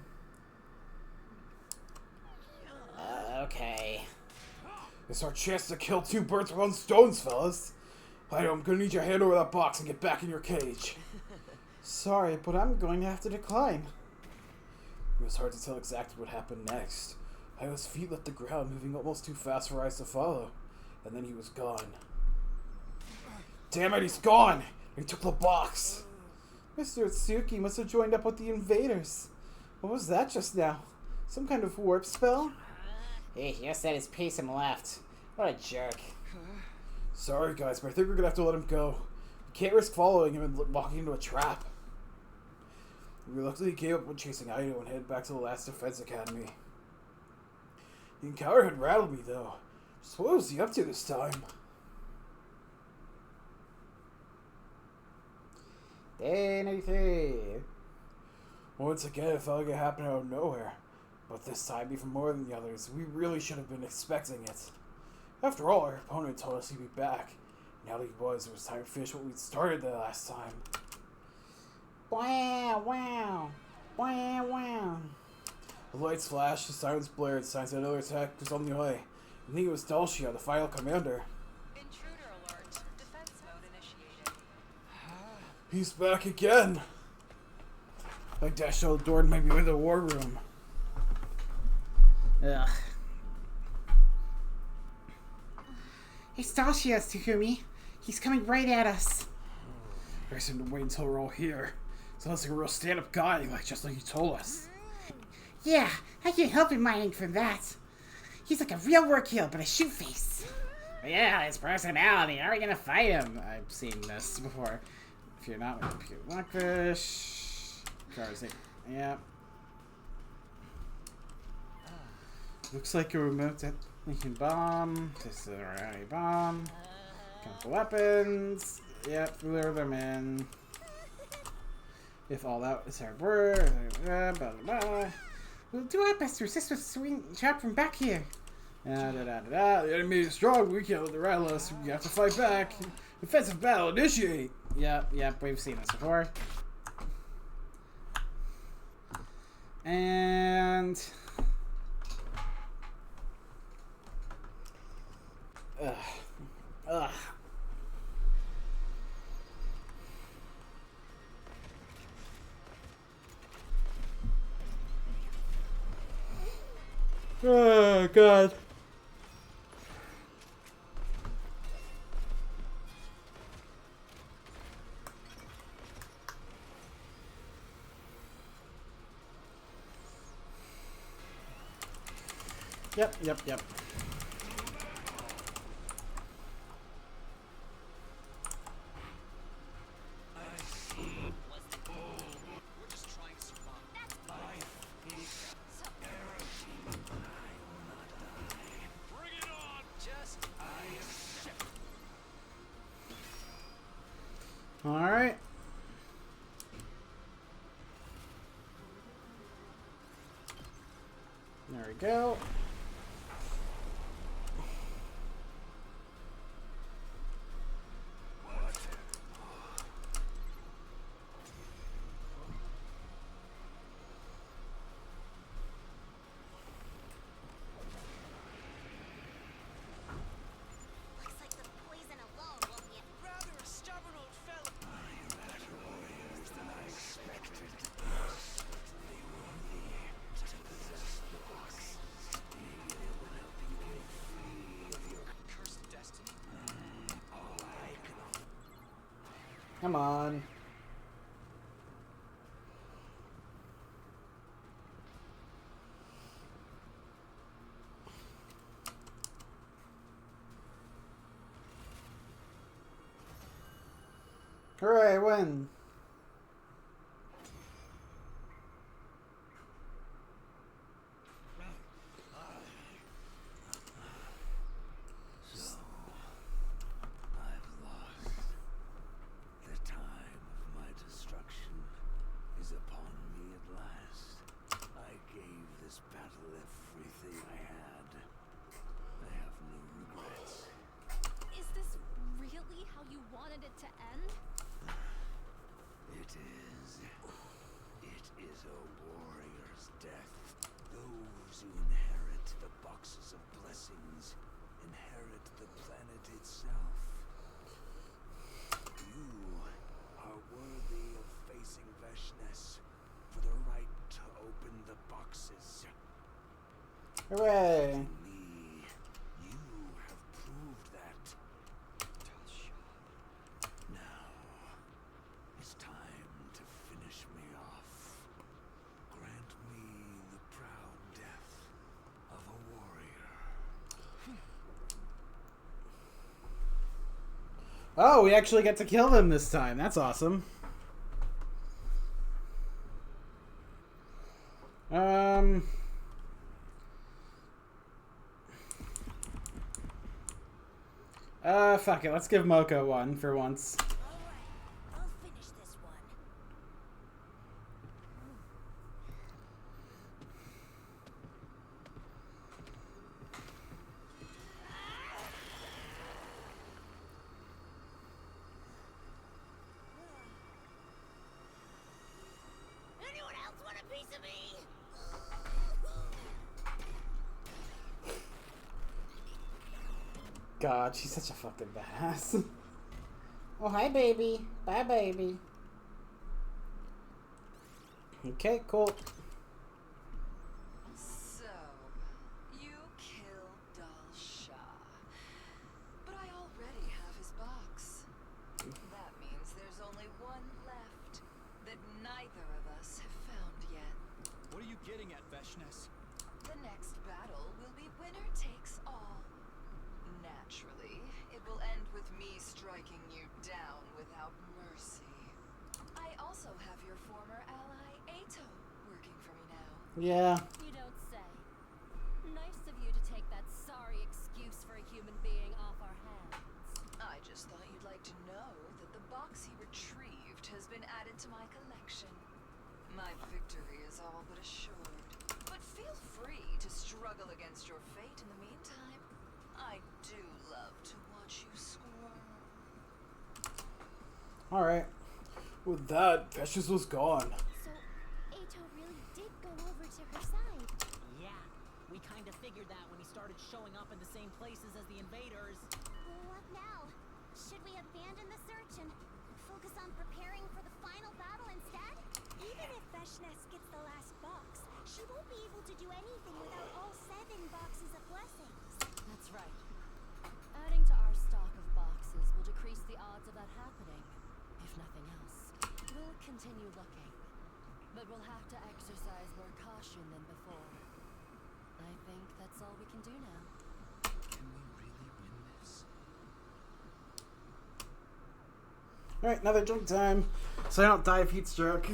Okay. It's our chance to kill 2 birds with 1 stone, fellas. I'm gonna need you to hand over that box and get back in your cage. Sorry, but I'm going to have to decline. It was hard to tell exactly what happened next. Ido's feet left the ground, moving almost too fast for eyes to follow. And then he was gone. Damn it, he's gone! He took the box! Mr. Itsuki must have joined up with the invaders. What was that just now? Some kind of warp spell? He just said his piece and left. What a jerk. Sorry guys, but I think we're gonna have to let him go. We can't risk following him and walking into a trap. We reluctantly gave up on chasing Ido and headed back to the last defense academy. The encounter had rattled me though. Just what was he up to this time? Day 93. Once again, it felt like it happened out of nowhere. But this time, even more than the others, we really should have been expecting it. After all, our opponent told us he'd be back. Now that he was, it was time to finish what we'd started the last time. Wow, wow. Wow, wow. The lights flashed, the sirens blared, signs that another attack was on the way. I think it was Dalshia, the final commander. Intruder alert. Defense mode initiated. He's back again! I dashed out the door and made me way to the war room. Ugh. It's Dalshias, Takumi. He's coming right at us. I seem to wait until we're all here. Sounds like a real stand-up guy, just like you told us. Yeah, I can't help admiring for that. He's like a real work heel, but a shoe face. Yeah, his personality. How are we gonna fight him? I've seen this before. If you're not with computer blackfish. Cars, yeah. Looks like a remote Lincoln bomb. This is a rowdy bomb. Chemical weapons. Yep, lure them in. If all that is our word. Blah, blah, blah. We'll do our best to resist with swing trap from back here. The enemy is strong, we can't let them rattle us. We have to fight back. Defensive battle, initiate! Yep, we've seen this before. And... Ugh. Oh, God. Yep. We're just trying to survive. Bring it on! Just Alright. There we go. Looks like the poison alone won't be Rather a stubborn old fella. cursed destiny. Come on. Hooray, win. Hooray! Me, you have proved that. Now, it's time to finish me off. Grant me the proud death of a warrior. Oh, we actually get to kill them this time. That's awesome. Fuck it. Let's give Moko one for once. Alright, I'll finish this one. Anyone else want a piece of me? God, she's such a fucking badass. Oh, hi, baby. Bye, baby. Okay, cool. So, you killed Dalsha. But I already have his box. That means there's only one left that neither of us have found yet. What are you getting at, Veshness? The next battle will be winner takes all. Naturally, it will end with me striking you down without mercy. I also have your former ally, Ato, working for me now. Yeah. You don't say. Nice of you to take that sorry excuse for a human being off our hands. I just thought you'd like to know that the box he retrieved has been added to my collection. My victory is all but assured. But feel free to struggle against your fate in the meantime. I do love to watch you squirm. Alright. With that, Vesh's was gone. So, Ato really did go over to her side. Yeah, we kind of figured that when he started showing up in the same places as the invaders. What now? Should we abandon the search and focus on preparing for the final battle instead? Even if Veshness gets the last box, she won't be able to do anything without all 7 boxes of blessings. That's right. Adding to our stock of boxes will decrease the odds of that happening, if nothing else. We'll continue looking, but we'll have to exercise more caution than before. I think that's all we can do now. Can we really win this? Alright, another drink time. So I don't die of heat stroke.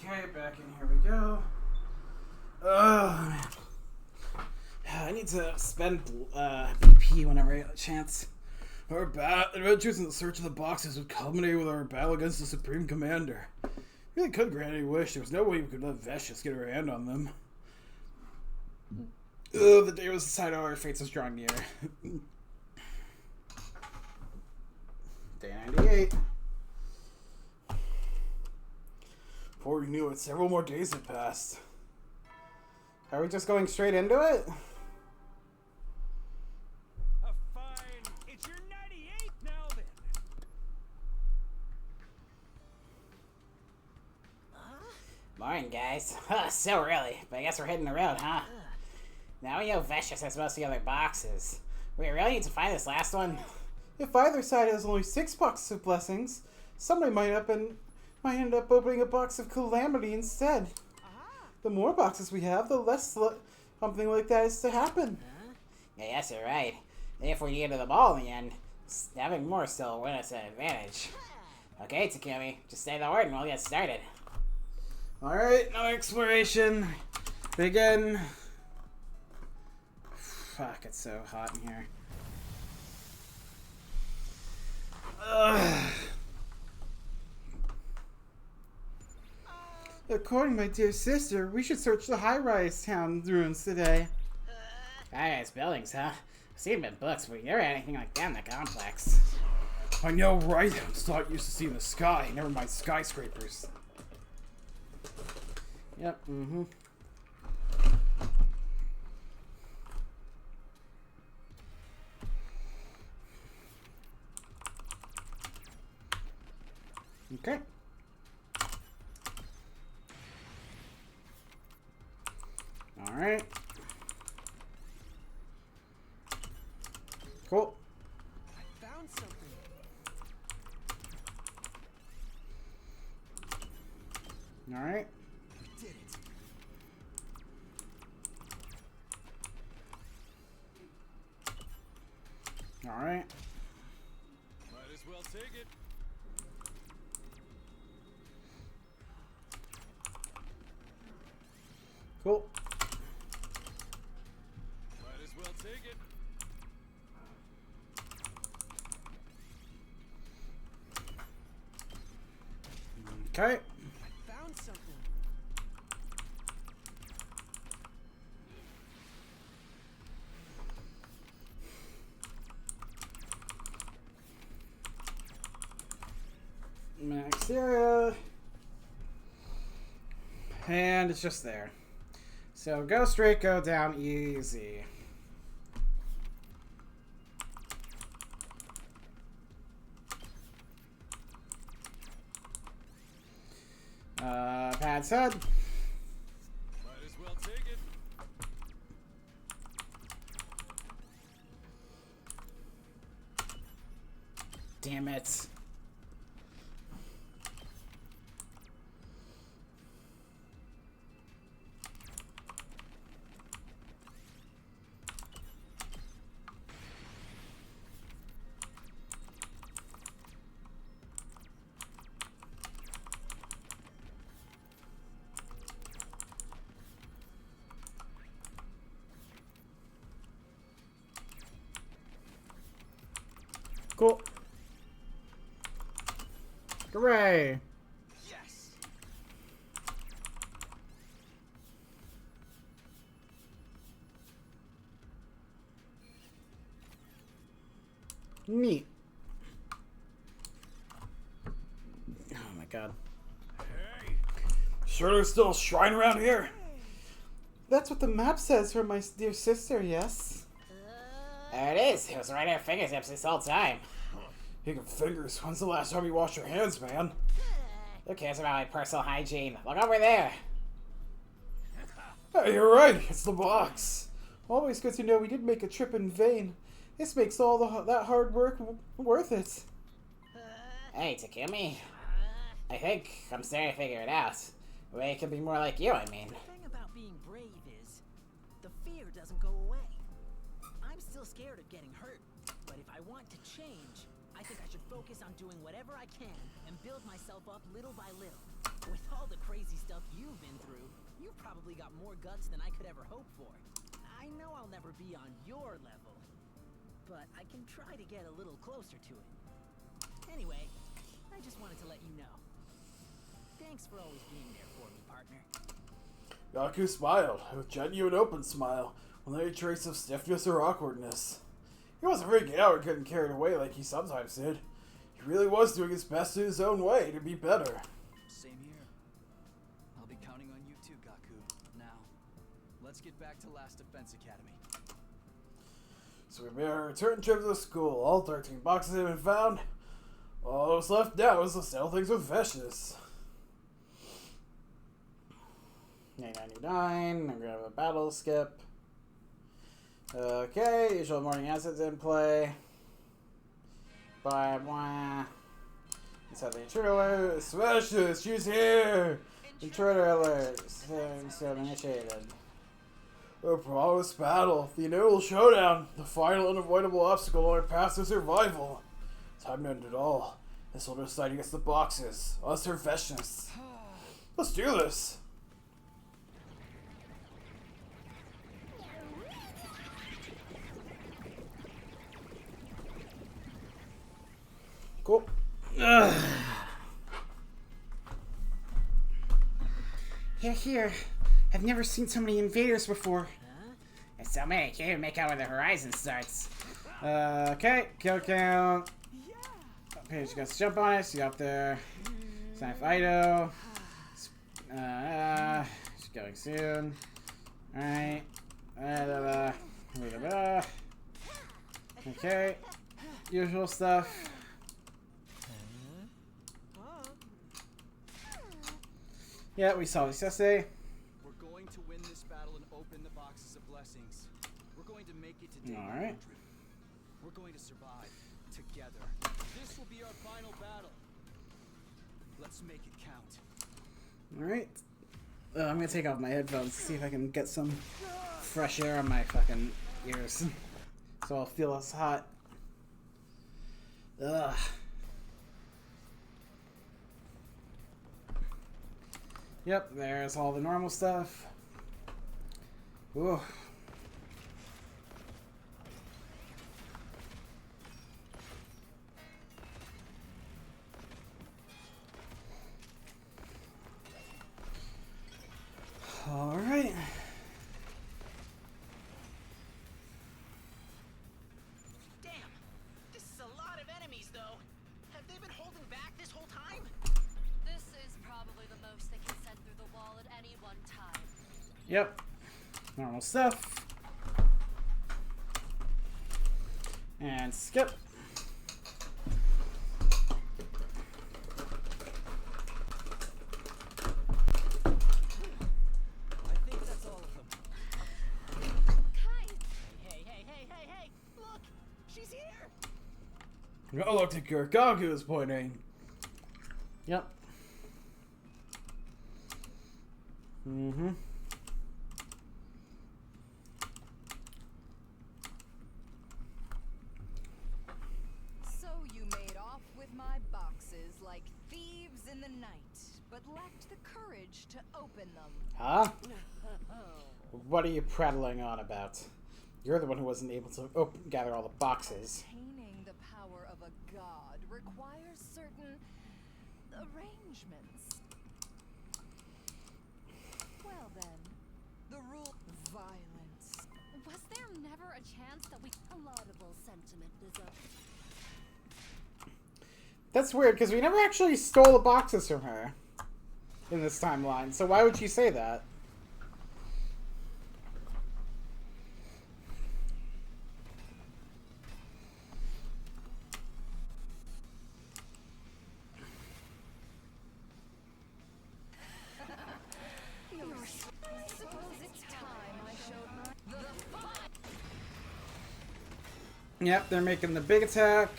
Okay, back in here we go. Oh, man. I need to spend BP whenever I get a chance. Our adventures in the search of the boxes would culminate with our battle against the Supreme Commander. We really could grant any wish. There was no way we could let Veshus get her hand on them. The day was decided, our fates was drawing near. Day 98. Before we knew it, several more days had passed. Are we just going straight into it? Fine. It's your 98 now then. Morning, guys. So early, but I guess we're hitting the road, huh? Now we know Veshus has most of the other boxes. We really need to find this last one. If either side has only 6 boxes of blessings, somebody might end up opening a box of calamity instead. The more boxes we have, the less something like that is to happen. Yeah, yes, you're right. If we get to the ball in the end, having more still win us an advantage. Okay, Takumi, just say the word and we'll get started. Alright, no exploration. Begin. Fuck, it's so hot in here. Ugh. According to my dear sister, we should search the high-rise town ruins today. High-rise buildings, huh? I've seen them in books, but we never had anything like that in the complex. I know, right? I'm just not used to seeing the sky. Never mind skyscrapers. Yep, mm-hmm. Okay. Alright. Cool. I found something. Alright. We did it. Alright. Might as well take it. Cool. Might as well take it. Okay. I found something. Max area. And it's just there. So go straight, go down easy. Pad's head. Might as well take it. Damn it. Cool. Hooray! Yes. Neat. Oh my god. Hey. Sure there's still a shrine around here? That's what the map says for my dear sister, yes? There it is. It was right at our fingertips this whole time. Speaking of fingers, when's the last time you washed your hands, man? Who cares about my personal hygiene? Look over there. Hey, you're right. It's the box. Always good to know we didn't make a trip in vain. This makes all that hard work worth it. Hey, Takumi. I think I'm starting to figure it out. A way it can be more like you, I mean. The thing about being brave is, the fear doesn't go away. I'm still scared of getting hurt, but if I want to change, I think I should focus on doing whatever I can and build myself up little by little. With all the crazy stuff you've been through, you've probably got more guts than I could ever hope for. I know I'll never be on your level, but I can try to get a little closer to it. Anyway, I just wanted to let you know. Thanks for always being there for me, partner. Yaku smiled, a genuine open smile, without any trace of stiffness or awkwardness. He wasn't freaking out or getting carried away like he sometimes did. He really was doing his best in his own way to be better. Same here. I'll be counting on you too, Gaku. Now, let's get back to Last Defense Academy. So we made our return trip to the school. All 13 boxes had been found. All that was left now was to settle things with Vicious. 999, I'm gonna have a battle skip. Okay, usual morning assets in play. Bye, blah. Let's have the intruder alert. Vicious, she's here! Intruder alert. System initiated. A promised battle, the inevitable showdown, the final unavoidable obstacle on our path to survival. Time to end it all. This will decide against the boxes, us or Vicious. Let's do this! Cool. Here. I've never seen so many invaders before. Huh? So many. Can't even make out where the horizon starts. Okay. Kill count. Okay, she got to jump on it. She got up there. Sign Fido. She's going soon. Alright. Okay. Usual stuff. Yeah, we saw this yesterday. We're going to win this battle and open the boxes of blessings. We're going to make it to day 100. We're going to survive together. This will be our final battle. Let's make it count. Alright. I'm gonna take off my headphones to see if I can get some fresh air on my fucking ears. So I'll feel less hot. Ugh. Yep, there's all the normal stuff. Ooh. All right. Damn! This is a lot of enemies, though. Have they been holding back this whole time? This is probably the most they can send through the wall at any one time. Yep. Normal stuff. And skip. I think that's all of them. Kai! Hey! Look! She's here! Oh, look at Kodaka is pointing. Yep. Mm-hmm. So you made off with my boxes like thieves in the night, but lacked the courage to open them. Huh? What are you prattling on about? You're the one who wasn't able to gather all the boxes. Attaining the power of a god requires certain arrangements. Well then, the rule violence. Was there never a chance that we... A laudable sentiment, Lizzo. That's weird, because we never actually stole the boxes from her in this timeline, so why would she say that? Suppose it's time I showed my... Yep, they're making the big attack.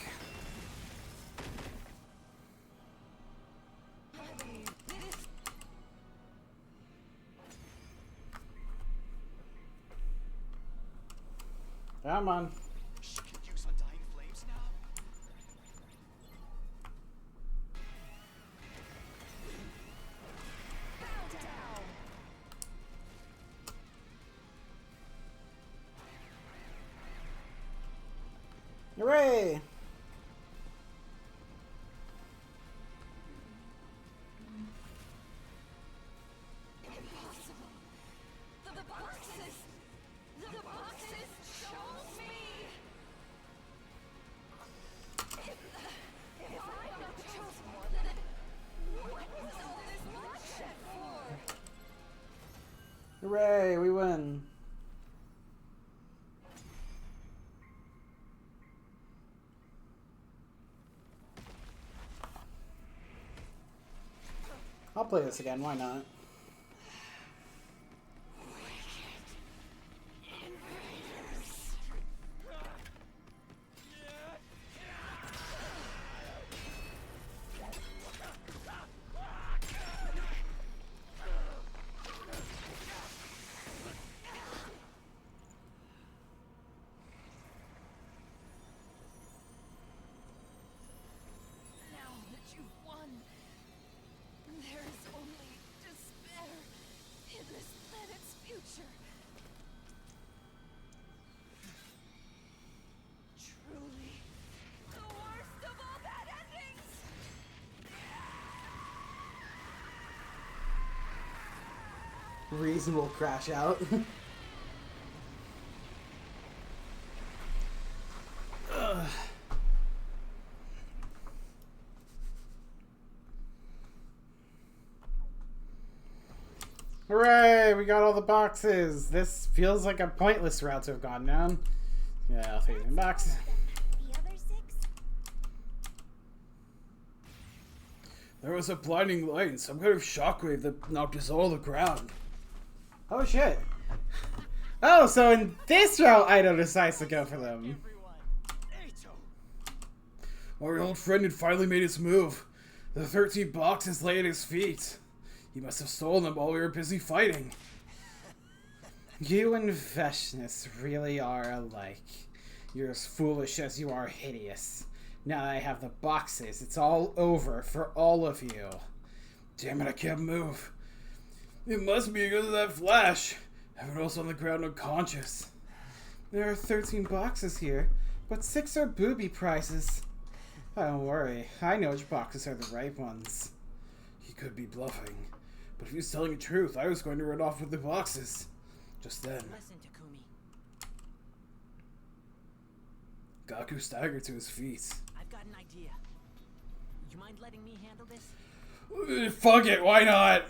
Come on. She can use Undying Flames now? Hooray! The boxes show me! If I not chosen one, then what was all this bloodshed for? Hooray, we win. I'll play this again, why not? Now that you've won, there is only despair in this planet's future. Truly, the worst of all bad endings! Reasonable crash out. Hooray! We got all the boxes. This feels like a pointless route to have gone down. Yeah, I'll take the boxes. The other 6? There was a blinding light and some kind of shockwave that knocked us all to the ground. Oh shit. Oh, so in this route, Ido decides to go for them. Our old friend had finally made his move. The 13 boxes lay at his feet. He must have stolen them while we were busy fighting. You and Veshness really are alike. You're as foolish as you are hideous. Now that I have the boxes, it's all over for all of you. Damn it, I can't move. It must be because of that flash. Everyone else on the ground unconscious. There are 13 boxes here, but 6 are booby prizes. Don't worry, I know which boxes are the right ones. He could be bluffing. But if he was telling the truth, I was going to run off with the boxes. Just then. Listen, Takumi. Gaku staggered to his feet. I've got an idea. You mind letting me handle this? Fuck it, why not?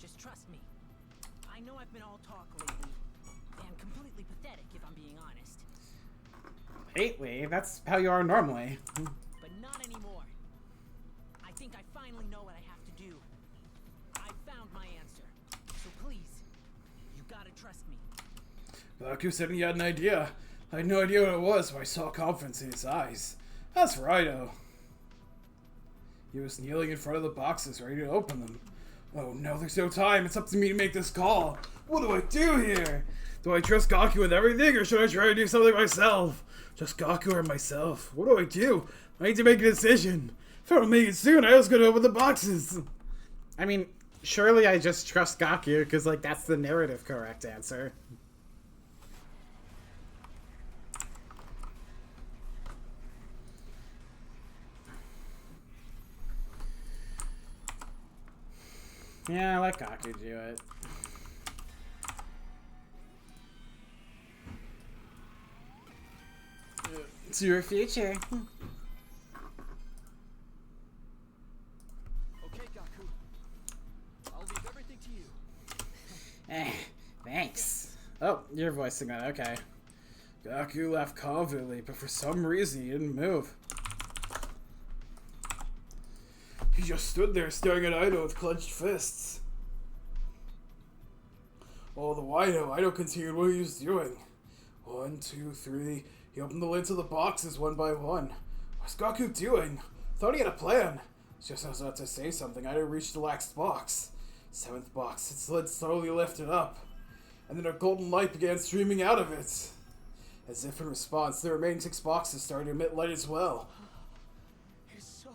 Just trust me. I know I've been all talk lately, and completely pathetic if I'm being honest. Lately? That's how you are normally. But not anymore. I think I finally know what I have to do. I found my answer. So please, you gotta trust me. Gaku said he had an idea. I had no idea what it was, but I saw confidence in his eyes. That's for Ido. He was kneeling in front of the boxes, ready to open them. Oh no, there's no time. It's up to me to make this call. What do I do here? Do I trust Gaku with everything, or should I try to do something myself? Just Gaku or myself? What do I do? I need to make a decision. If I don't make it soon, I was gonna open the boxes. I mean, surely I just trust Gaku, because, like, that's the narrative correct answer. Yeah, let Gaku do it. It's your future. Okay, Gaku. I'll leave everything to you. Thanks. Oh, you're voicing that, okay. Gaku laughed confidently, but for some reason he didn't move. He just stood there staring at Ido with clenched fists. All the while, Ido continued what he was doing. 1, 2, 3. He opened the lids of the boxes one by one. What's Gaku doing? Thought he had a plan. Just as I was about to say something, Ido reached the last box. 7th box. Its lid slowly lifted up, and then a golden light began streaming out of it. As if in response, the remaining 6 boxes started to emit light as well. It's so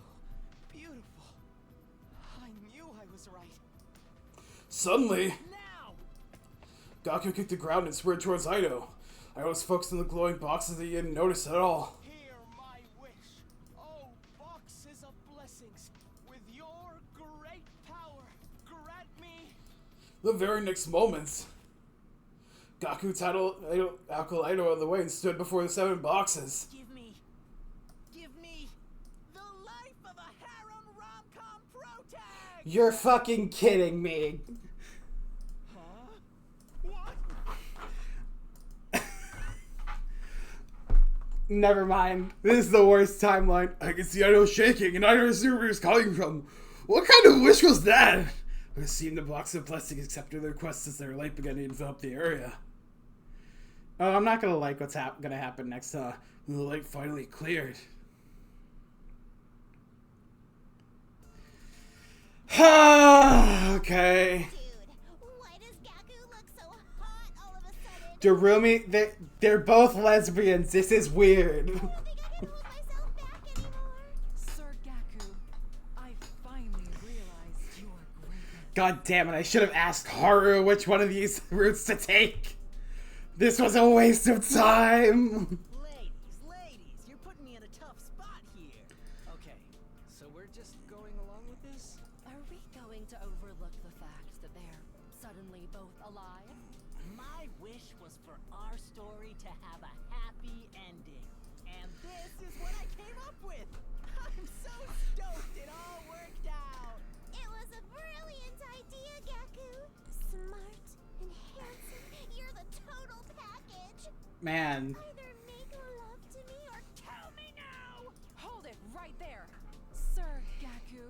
beautiful. I knew I was right. Suddenly, Now! Gaku kicked the ground and sprinted towards Ido. I was focused on the glowing boxes that he hadn't noticed at all. Hear my wish. Oh, boxes of blessings. With your great power, grant me. The very next moment, Gaku tackled Ido out of the way and stood before the 7 boxes. Give me the life of a harem rom-com protag! You're fucking kidding me. Never mind. This is the worst timeline. I could see Ido shaking, and I don't know where he was coming from. What kind of wish was that? I was seeing the box of blessings accepted their requests as their light began to envelop the area. Oh, I'm not gonna like what's gonna happen next. When the light finally cleared. Okay. Dude, why does Gaku look so hot all of a sudden? Darumi, they're both lesbians. This is weird. I don't think I can hold myself back anymore. Sir Gaku, I finally realized your greatness. God damn it, I should have asked Haru which one of these routes to take. This was a waste of time. Ladies, you're putting me in a tough spot here. Okay, so we're just going along with this? Are we going to overlook the fact that they're suddenly both alive? My wish was for our story to have a happy ending. And this is what I came up with. I'm so stoked it all worked out. It was a brilliant idea, Gaku. Man. Either make love to me or kill me now! Hold it right there! Sir Gaku,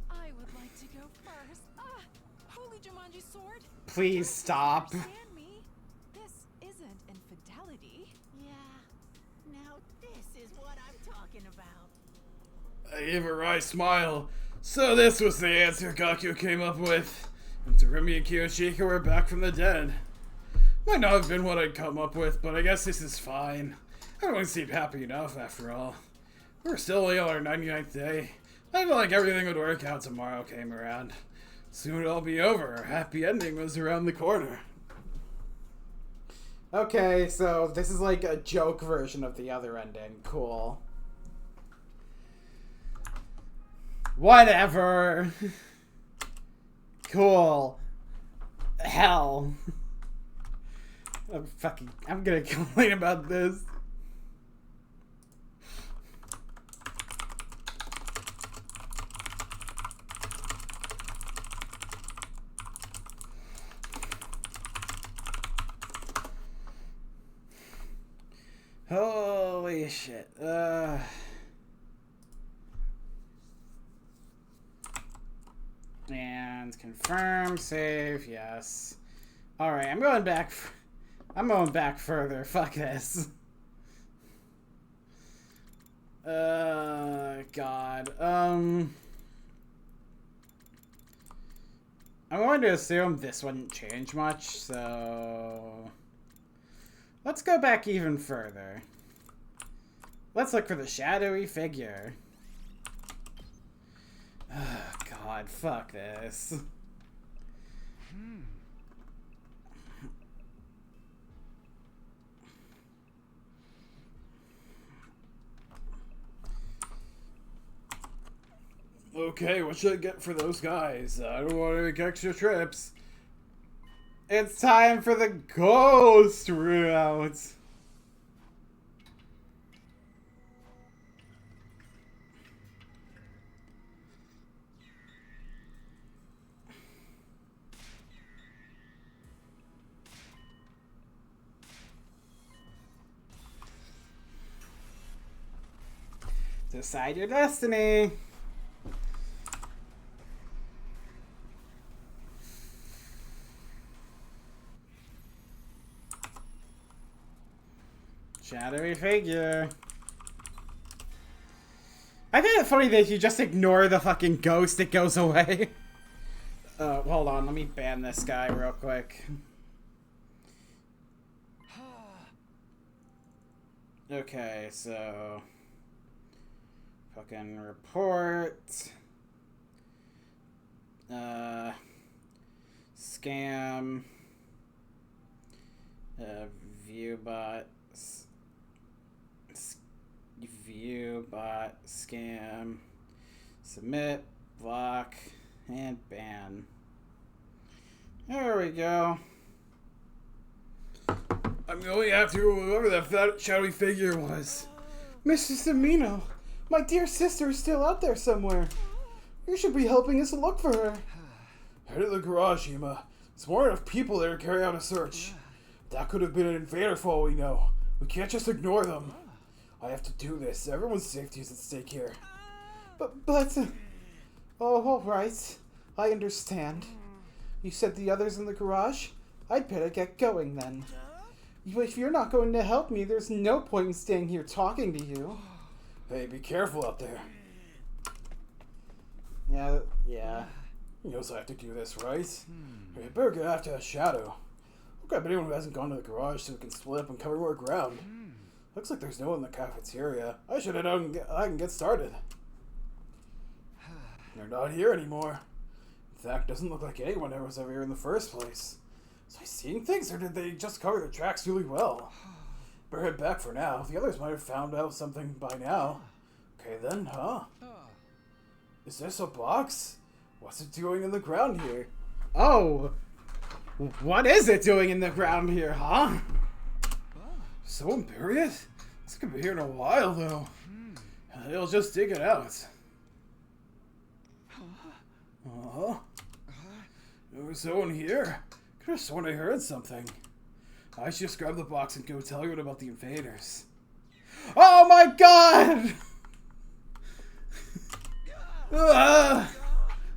I would like to go first. Ah! Holy Jumanji sword? Please stop. Understand me? This isn't infidelity. Yeah. Now this is what I'm talking about. I gave a wry smile. So this was the answer Gaku came up with. And Terumi and Kiyoshika were back from the dead. Might not have been what I'd come up with, but I guess this is fine. Everyone seemed happy enough after all. We're still only on our 99th day. I felt like everything would work out tomorrow came around. Soon it'll be over. Our happy ending was around the corner. Okay, so this is like a joke version of the other ending. Cool. Whatever. Cool. Hell. I'm gonna complain about this. Holy shit. And confirm, save, yes. Alright, I'm going back. I'm going back further. Fuck this. God. I'm going to assume this wouldn't change much, so... Let's go back even further. Let's look for the shadowy figure. Oh, God, fuck this. Okay, what should I get for those guys? I don't want to make extra trips. It's time for the ghost route. Decide your destiny. Shadowy figure. I find it funny that if you just ignore the fucking ghost, it goes away. Hold on, let me ban this guy real quick. Okay, so... Fucking report. Scam. Viewbot. Viewbot. Scam. Submit. Block. And ban. There we go. I'm going after whoever that fat shadowy figure was. Mrs. Amino, my dear sister is still out there somewhere. You should be helping us look for her. Head to the garage, Ima. There's more enough people there to carry out a search. That could have been an invader for all we know. We can't just ignore them. I have to do this. Everyone's safety is at stake here. But, oh, all right. I understand. You said the others in the garage? I'd better get going then. If you're not going to help me, there's no point in staying here talking to you. Hey, be careful out there. Yeah. He knows I have to do this, right? Hey, I better get after that shadow. Look up anyone who hasn't gone to the garage so we can split up and cover more ground. Looks like there's no one in the cafeteria. I should head out and I can get started. They're not here anymore. In fact, doesn't look like anyone ever was ever here in the first place. Was I seeing things, or did they just cover their tracks really well? Better head back for now. The others might have found out something by now. Okay then, huh? Is this a box? What's it doing in the ground here? Oh! What is it doing in the ground here, huh? Someone bury it? It's gonna be here in a while, though. They'll just dig it out. There was someone here. Could have sworn I heard something. I should just grab the box and go tell everyone about the invaders. Oh my god!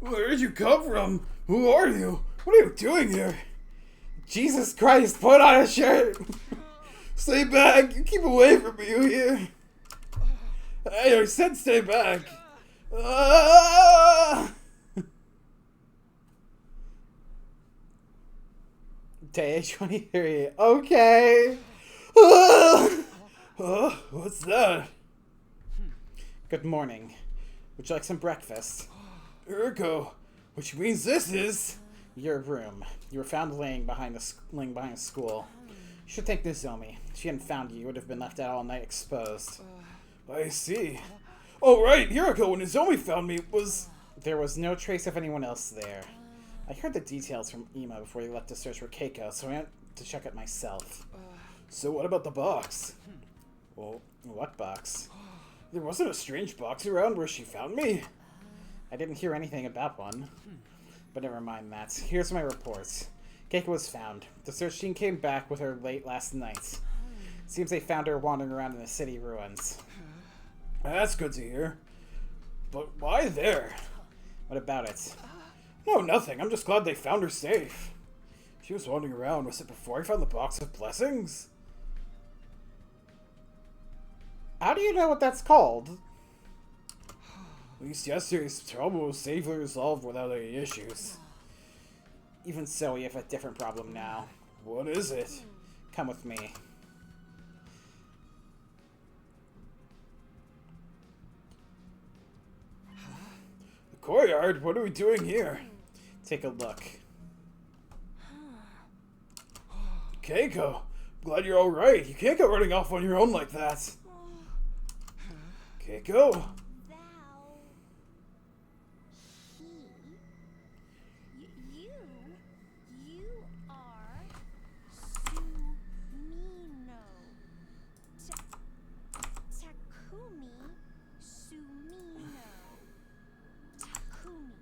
Where did you come from? Who are you? What are you doing here? Jesus Christ, put on a shirt! Stay back! You keep away from me, you hear? Hey, I said stay back! Day 23. Okay. What's that? Good morning. Would you like some breakfast? Urko, which means this is... Your room. You were found laying behind a school. You should thank Nozomi. If she hadn't found you, you would have been left out all night exposed. I see. Oh right, Hiroko, when Nozomi found me, There was no trace of anyone else there. I heard the details from Ima before you left to search for Keiko, so I went to check it myself. So what about the box? Well, what box? There wasn't a strange box around where she found me? I didn't hear anything about one. But never mind that. Here's my report. Keiko was found. The search team came back with her late last night. Seems they found her wandering around in the city ruins. That's good to hear. But why there? What about it? No, nothing. I'm just glad they found her safe. She was wandering around. Was it before I found the box of blessings? How do you know what that's called? At least yesterday's trouble was safely resolved without any issues. Even so, we have a different problem now. What is it? Come with me. The courtyard? What are we doing here? Take a look. Keiko, glad you're alright. You can't go running off on your own like that. Keiko? You are Sumino. Takumi Sumino. Takumi.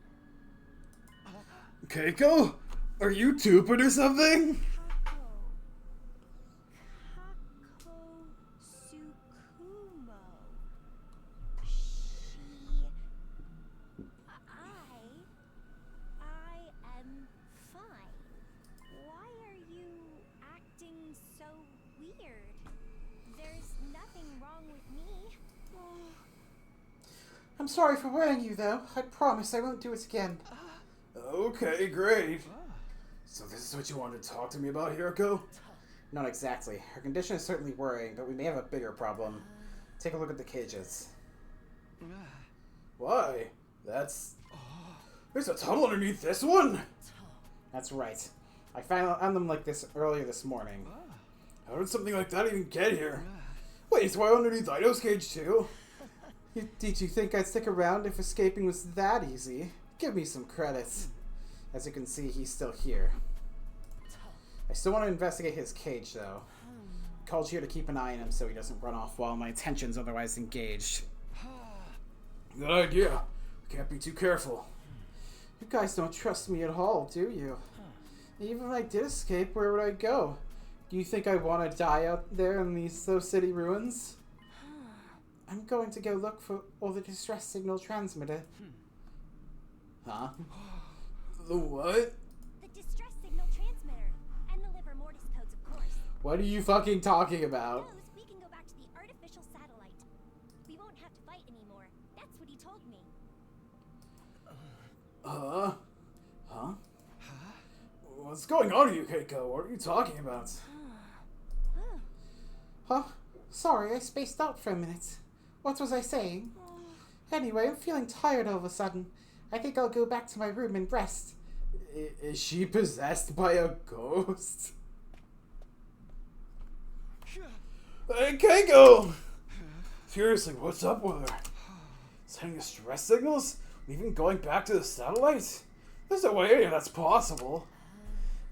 Keiko? Are you stupid or something? I'm sorry for worrying you, though. I promise I won't do it again. Okay, great. So this is what you wanted to talk to me about, Hiroko? Not exactly. Her condition is certainly worrying, but we may have a bigger problem. Take a look at the cages. Why? There's a tunnel underneath this one? That's right. I found them like this earlier this morning. How did something like that even get here? Wait, is why underneath Ido's cage too? Did you think I'd stick around if escaping was that easy? Give me some credit. As you can see, he's still here. I still want to investigate his cage, though. I called here to keep an eye on him so he doesn't run off while my attention's otherwise engaged. Good idea. Can't be too careful. You guys don't trust me at all, do you? Even if I did escape, where would I go? Do you think I want to die out there in these slow city ruins? I'm going to go look for all the distress signal transmitter. Huh? The what? The distress signal transmitter. And the liver mortis codes, of course. What are you fucking talking about? Knows we can go back to the artificial satellite. We won't have to fight anymore. That's what he told me. Huh? What's going on with you, Keiko? What are you talking about? Huh? Sorry, I spaced out for a minute. What was I saying? Anyway, I'm feeling tired all of a sudden. I think I'll go back to my room and rest. Is she possessed by a ghost? Hey, Keiko! Seriously, what's up with her? Sending distress signals? Even going back to the satellite? There's no way any of that's possible.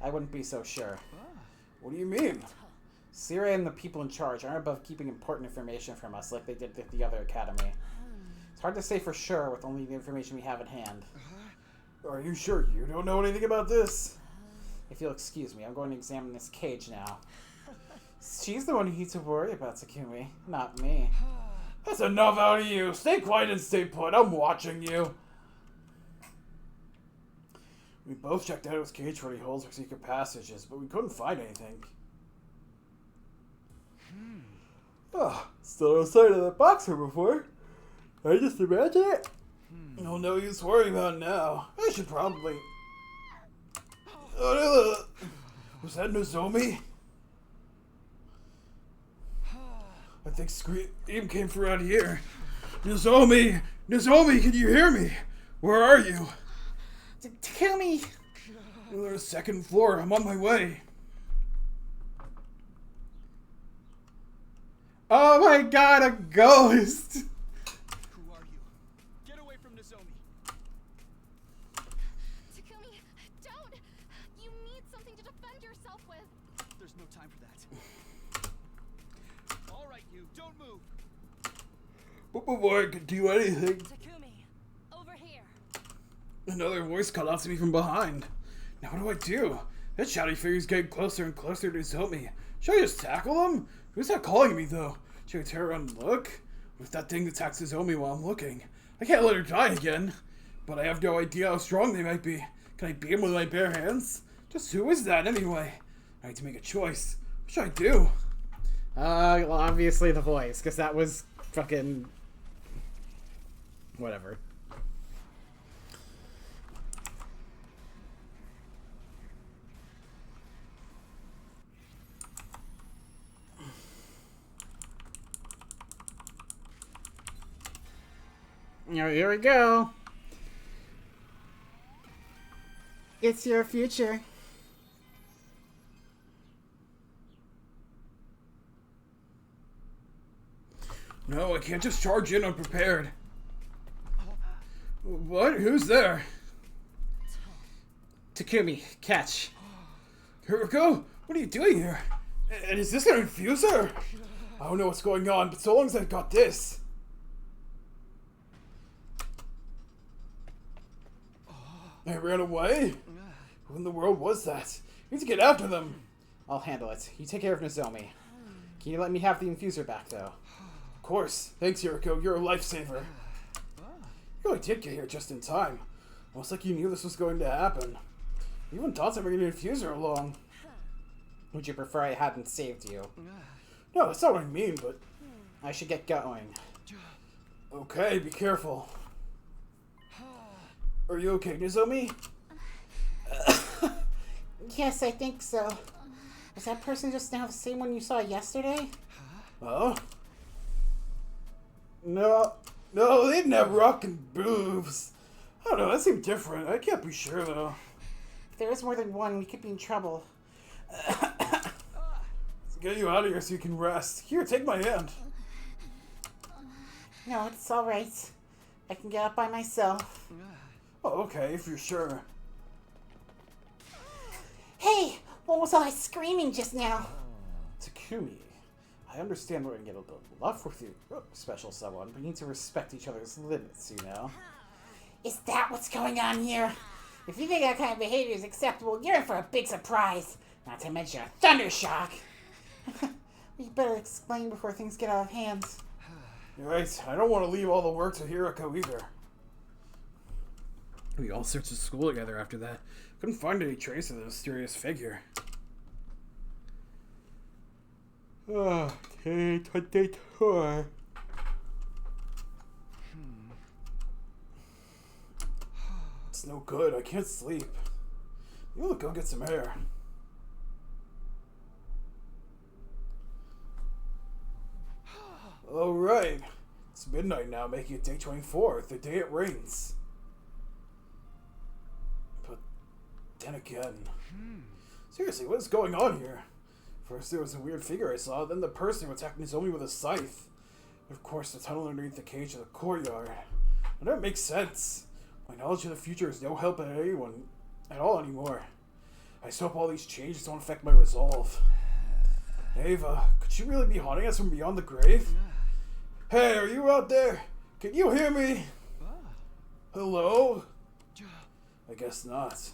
I wouldn't be so sure. What do you mean? Siri and the people in charge aren't above keeping important information from us like they did with the other academy. It's hard to say for sure with only the information we have at hand. Are you sure you don't know anything about this? If you'll excuse me, I'm going to examine this cage now. She's the one you need to worry about, Takumi, not me. That's enough out of you. Stay quiet and stay put. I'm watching you. We both checked out his cage for any holes or secret passages, but we couldn't find anything. Still no sign of that boxer before. I just imagine it. No use worrying about it now. I should probably... Was that Nozomi? I think Scream came from around here. Nozomi! Nozomi, can you hear me? Where are you? Takumi! You're on the second floor. I'm on my way. Oh my god, a ghost! Who are you? Get away from Nozomi. Takumi, don't! You need something to defend yourself with. There's no time for that. All right, you. Don't move. But before I could do anything, Takumi, over here. another voice called out to me from behind. Now what do? That shouty figure's getting closer and closer to Nozomi. Should I just tackle him? Who's that calling me, though? Should I turn around and look? What if that thing attacks Nozomi while I'm looking? I can't let her die again. But I have no idea how strong they might be. Can I beat him with my bare hands? Just who is that, anyway? I need to make a choice. What should I do? Well, obviously the voice, because that was fucking... whatever. Here we go. It's your future. No, I can't just charge in unprepared. What? Who's there? Takumi, catch. Hiroko? What are you doing here? And is this gonna infuse her? I don't know what's going on, but so long as I've got this. I ran away? Who in the world was that? I need to get after them. I'll handle it. You take care of Nozomi. Can you let me have the infuser back, though? Of course. Thanks, Hiroko. You're a lifesaver. You really did get here just in time. Almost like you knew this was going to happen. You even thought to bring an infuser along. Would you prefer I hadn't saved you? No, that's not what I mean, but... I should get going. Okay, be careful. Are you okay, Nozomi? Yes, I think so. Was that person just now the same one you saw yesterday? Huh? No, they didn't have rockin' boobs. I don't know, that seemed different. I can't be sure, though. If there is more than one, we could be in trouble. Let's get you out of here so you can rest. Here, take my hand. No, it's alright. I can get up by myself. Oh, okay, if you're sure. Hey! What was all that screaming just now? Takumi, I understand we're gonna get a little rough with you, special someone, but you need to respect each other's limits, you know? Is that what's going on here? If you think that kind of behavior is acceptable, you're in for a big surprise. Not to mention a thunder shock. We better explain before things get out of hand. You're right, I don't want to leave all the work to Hiroko either. We all searched the school together after that. Couldn't find any trace of the mysterious figure. Okay, 24. It's no good, I can't sleep. You want to go get some air. Alright. It's midnight now, making it day 24, the day it rains. But then again... Seriously, what is going on here? First there was a weird figure I saw, then the person who attacked Nozomi with a scythe. And of course, the tunnel underneath the cage of the courtyard. And that makes sense. My knowledge of the future is no help at anyone at all anymore. I just hope all these changes don't affect my resolve. Ava, could she really be haunting us from beyond the grave? Hey, are you out there? Can you hear me? Hello? I guess not.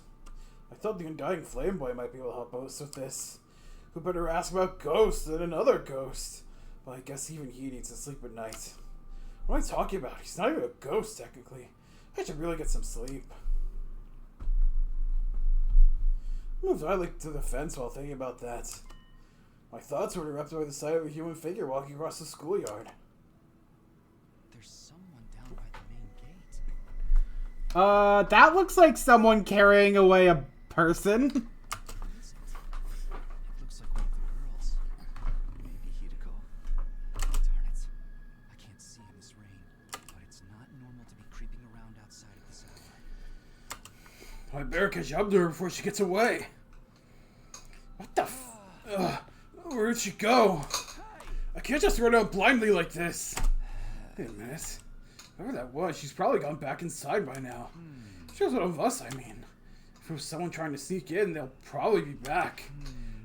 I thought the Undying Flame Boy might be able to help us with this. Who better ask about ghosts than another ghost? Well, I guess even he needs to sleep at night. What am I talking about? He's not even a ghost, technically. I should really get some sleep. I moved idly to the fence while thinking about that. My thoughts were interrupted by the sight of a human figure walking across the schoolyard. There's someone down by the main gate. That looks like someone carrying away a person. It looks like one of the girls. Maybe Hideko. Darn it. I can't see in this rain, but it's not normal to be creeping around outside of this hour. I better catch up to her before she gets away. What the Where'd she go? I can't just run out blindly like this. Wait a minute. Whoever that was, she's probably gone back inside by now. She was one of us, I mean. If it was someone trying to sneak in, they'll probably be back.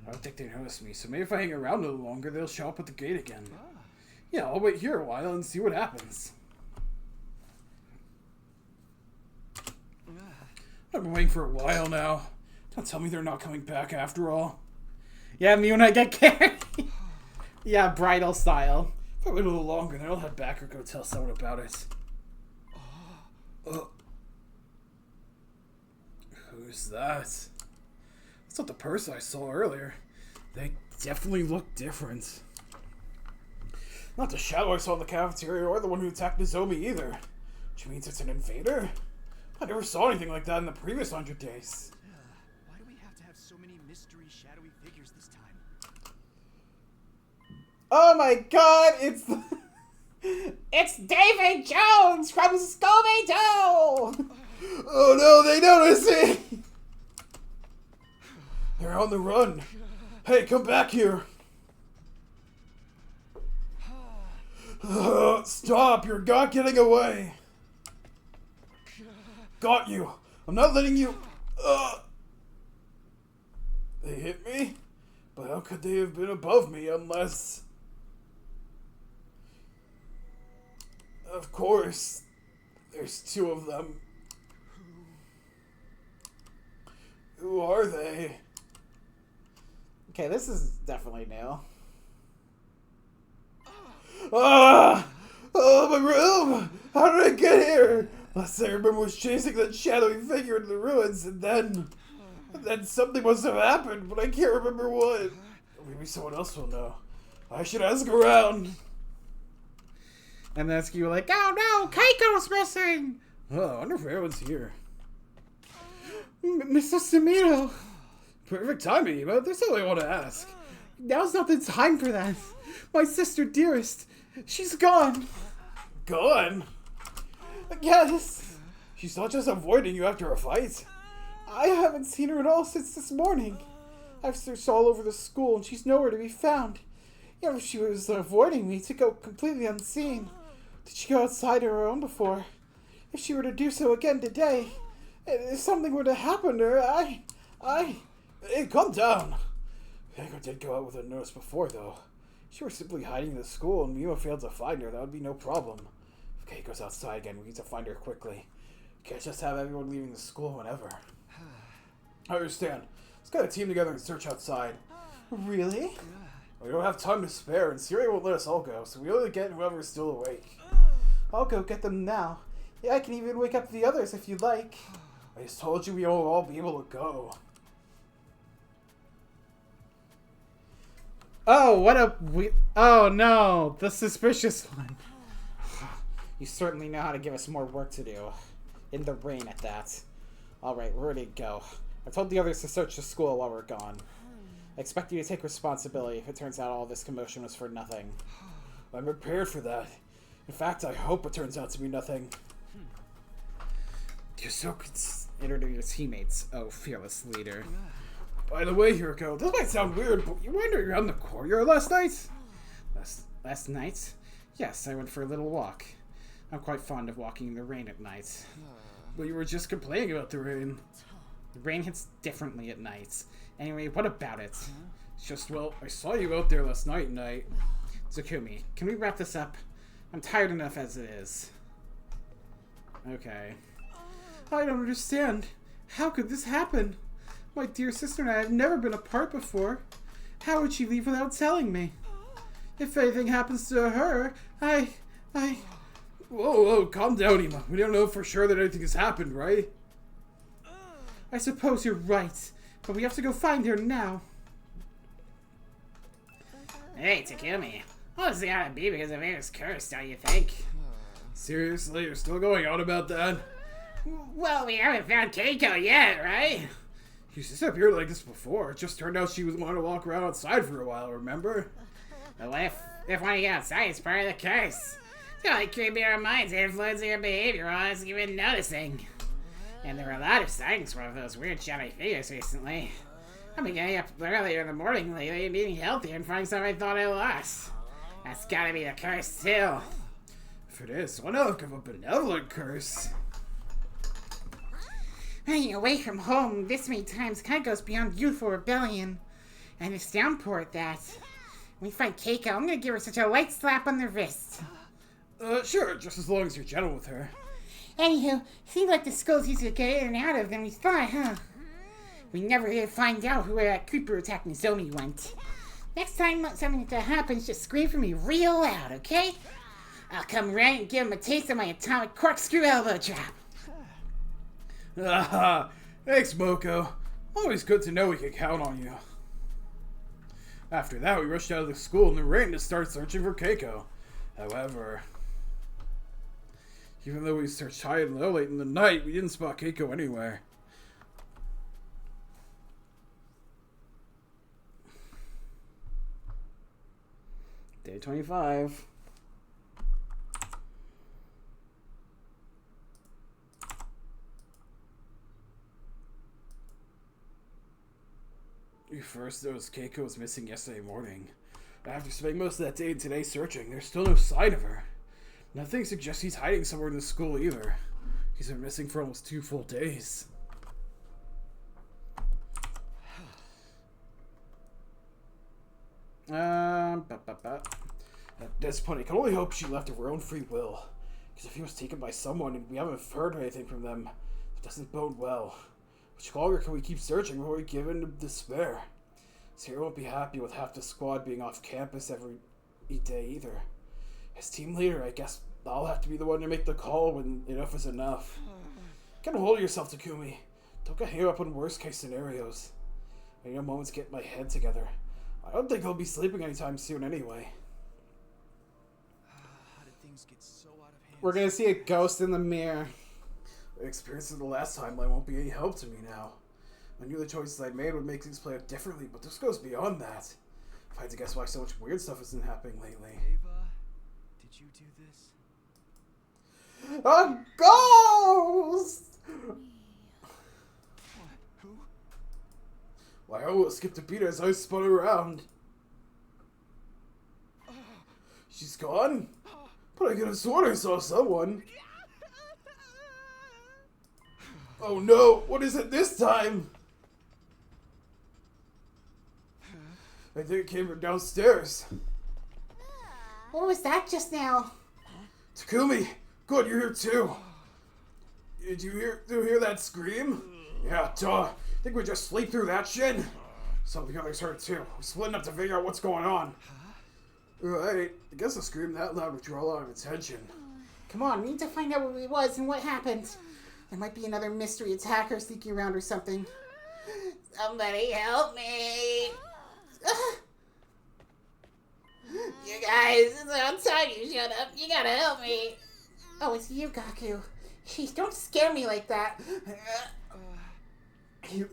I don't think they noticed me, so maybe if I hang around a little longer, they'll show up at the gate again. Yeah, I'll wait here a while and see what happens. I've been waiting for a while now. Don't tell me they're not coming back after all. Yeah, me when I get carried. Yeah, bridal style. If I wait a little longer, then I'll head back or go tell someone about it. Who's that? That's not the person I saw earlier. They definitely look different. Not the shadow I saw in the cafeteria or the one who attacked Nozomi either. Which means it's an invader? I never saw anything like that in the previous 100 days. Why do we have to have so many mystery, shadowy figures this time? Oh my god, it's David Jones from Scooby-Doo! Oh no, they noticed me! They're on the run. Hey, come back here. Stop, you're not getting away. Got you. I'm not letting you. They hit me? But how could they have been above me unless... Of course, there's two of them. Who are they? Okay, this is definitely new. Ah! Oh, my room! How did I get here? Last I remember was chasing that shadowy figure into the ruins, and then something must have happened, but I can't remember what. Maybe someone else will know. I should ask around. And then you were like, oh no, Keiko's missing! Oh, I wonder if everyone's here. Mr. Sumito! Perfect timing, but there's something I want to ask. Now's not the time for that. My sister dearest, she's gone. Gone? Yes. She's not just avoiding you after a fight. I haven't seen her at all since this morning. I've searched all over the school and she's nowhere to be found. You know, if she was avoiding me to go completely unseen. Did she go outside on her own before? If she were to do so again today, if something were to happen to her, Hey, calm down. Keiko did go out with a nurse before, though. If she were simply hiding in the school and Mima failed to find her, that would be no problem. If Keiko's outside again, we need to find her quickly. Can't just have everyone leaving the school whenever. I understand. Let's get a team together and search outside. Really? We don't have time to spare, and Siri won't let us all go, so we only get whoever's still awake. I'll go get them now. Yeah, I can even wake up the others if you'd like. I just told you we won't all be able to go. Oh, oh no, the suspicious one. You certainly know how to give us more work to do. In the rain at that. Alright, we're ready to go. I told the others to search the school while we're gone. I expect you to take responsibility if it turns out all this commotion was for nothing. I'm prepared for that. In fact, I hope it turns out to be nothing. You're so considerate of your teammates, oh fearless leader. By the way, Hiroko, this might sound weird, but you wandered around the courtyard last night? Last night? Yes, I went for a little walk. I'm quite fond of walking in the rain at night. But you were just complaining about the rain. The rain hits differently at night. Anyway, what about it? It's just, well, I saw you out there last night, Tsukumi, can we wrap this up? I'm tired enough as it is. Okay. I don't understand. How could this happen? My dear sister and I have never been apart before. How would she leave without telling me? If anything happens to her, Whoa, whoa, calm down, Ema. We don't know for sure that anything has happened, right? I suppose you're right, but we have to go find her now. Hey, Takumi. What was it gotta be because of Ava's curse, don't you think? Seriously, you're still going on about that? Well, we haven't found Keiko yet, right? She's disappeared like this before. It just turned out she was wanting to walk around outside for a while, remember? But what if when you get outside, it's part of the curse? It's got like creeping our minds and influencing your behavior without us even noticing. And there were a lot of sightings from those weird shadowy figures recently. I've been getting up earlier in the morning lately and eating healthier and finding something I thought I lost. That's gotta be the curse too. If it is, one hell of a benevolent curse. Running away from home this many times kind of goes beyond youthful rebellion. And it's downpour at that. When we find Keiko, I'm gonna give her such a light slap on the wrist. Sure, just as long as you're gentle with her. Anywho, seems like the school's easier to get in and out of than we thought, huh? We never did find out who that creeper attacking Zomi went. Next time something like that happens, just scream for me real loud, okay? I'll come right and give him a taste of my atomic corkscrew elbow drop. Thanks, Moko. Always good to know we can count on you. After that, we rushed out of the school in the rain to start searching for Keiko. However, even though we searched high and low late in the night, we didn't spot Keiko anywhere. Day 25. We first noticed Keiko was missing yesterday morning. After spending most of that day and today searching, there's still no sign of her. Nothing suggests he's hiding somewhere in the school either. He's been missing for almost 2 full days. At this point, I can only hope she left of her own free will. Because if he was taken by someone and we haven't heard anything from them, it doesn't bode well. Much longer can we keep searching before we give in to despair? Sarah won't be happy with half the squad being off campus every day either. As team leader, I guess I'll have to be the one to make the call when enough is enough. Get a hold of yourself, Takumi. Don't get hung up on worst case scenarios. I need a moment to get my head together. I don't think I'll be sleeping anytime soon anyway. How did things get so out of hand? We're gonna see a ghost in the mirror. The experience of the last timeline won't be any help to me now. I knew the choices I made would make things play out differently, but this goes beyond that. If I had to guess why so much weird stuff isn't happening lately. Ava, did you do this? A ghost! What? Who? Why, I almost skipped a beat as I spun around. She's gone? But I could have sworn I saw someone. Oh no, what is it this time? I think it came from downstairs. What was that just now? Takumi, good, you're here too. Did you hear that scream? Yeah, duh. Think we just sleep through that shit? Some of the others heard too. We're splitting up to figure out what's going on. Right, I guess a scream that loud would draw a lot of attention. Come on, we need to find out what it was and what happened. There might be another mystery attacker sneaking around or something. Somebody help me! You guys, it's about time you shut up. You gotta help me. Oh, it's you, Gaku. Jeez, don't scare me like that.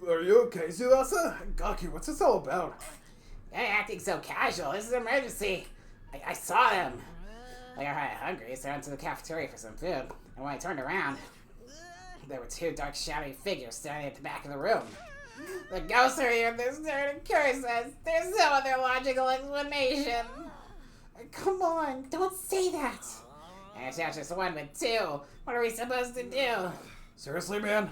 Are you okay, Tsubasa? Gaku, what's this all about? They're acting so casual. This is an emergency. I saw them. They got hungry, so I went to the cafeteria for some food. And when I turned around, there were 2 dark, shadowy figures standing at the back of the room. The ghosts are here. They're starting to curse us. There's no other logical explanation. Come on, don't say that. And it's not just 1 but 2. What are we supposed to do? Seriously, man?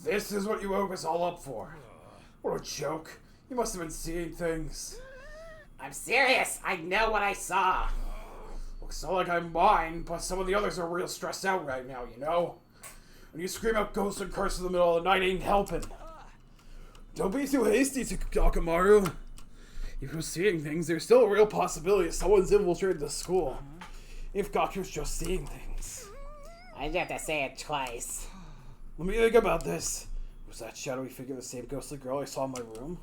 This is what you woke us all up for? What a joke. You must have been seeing things. I'm serious. I know what I saw. Looks so like I'm mine, but some of the others are real stressed out right now, you know? When you scream out ghosts and curse in the middle of the night ain't helping. Don't be too hasty, Takamaru. If you're seeing things, there's still a real possibility someone's infiltrated the school. If Gaku's just seeing things. I'd have to say it twice. Let me think about this. Was that shadowy figure the same ghostly girl I saw in my room?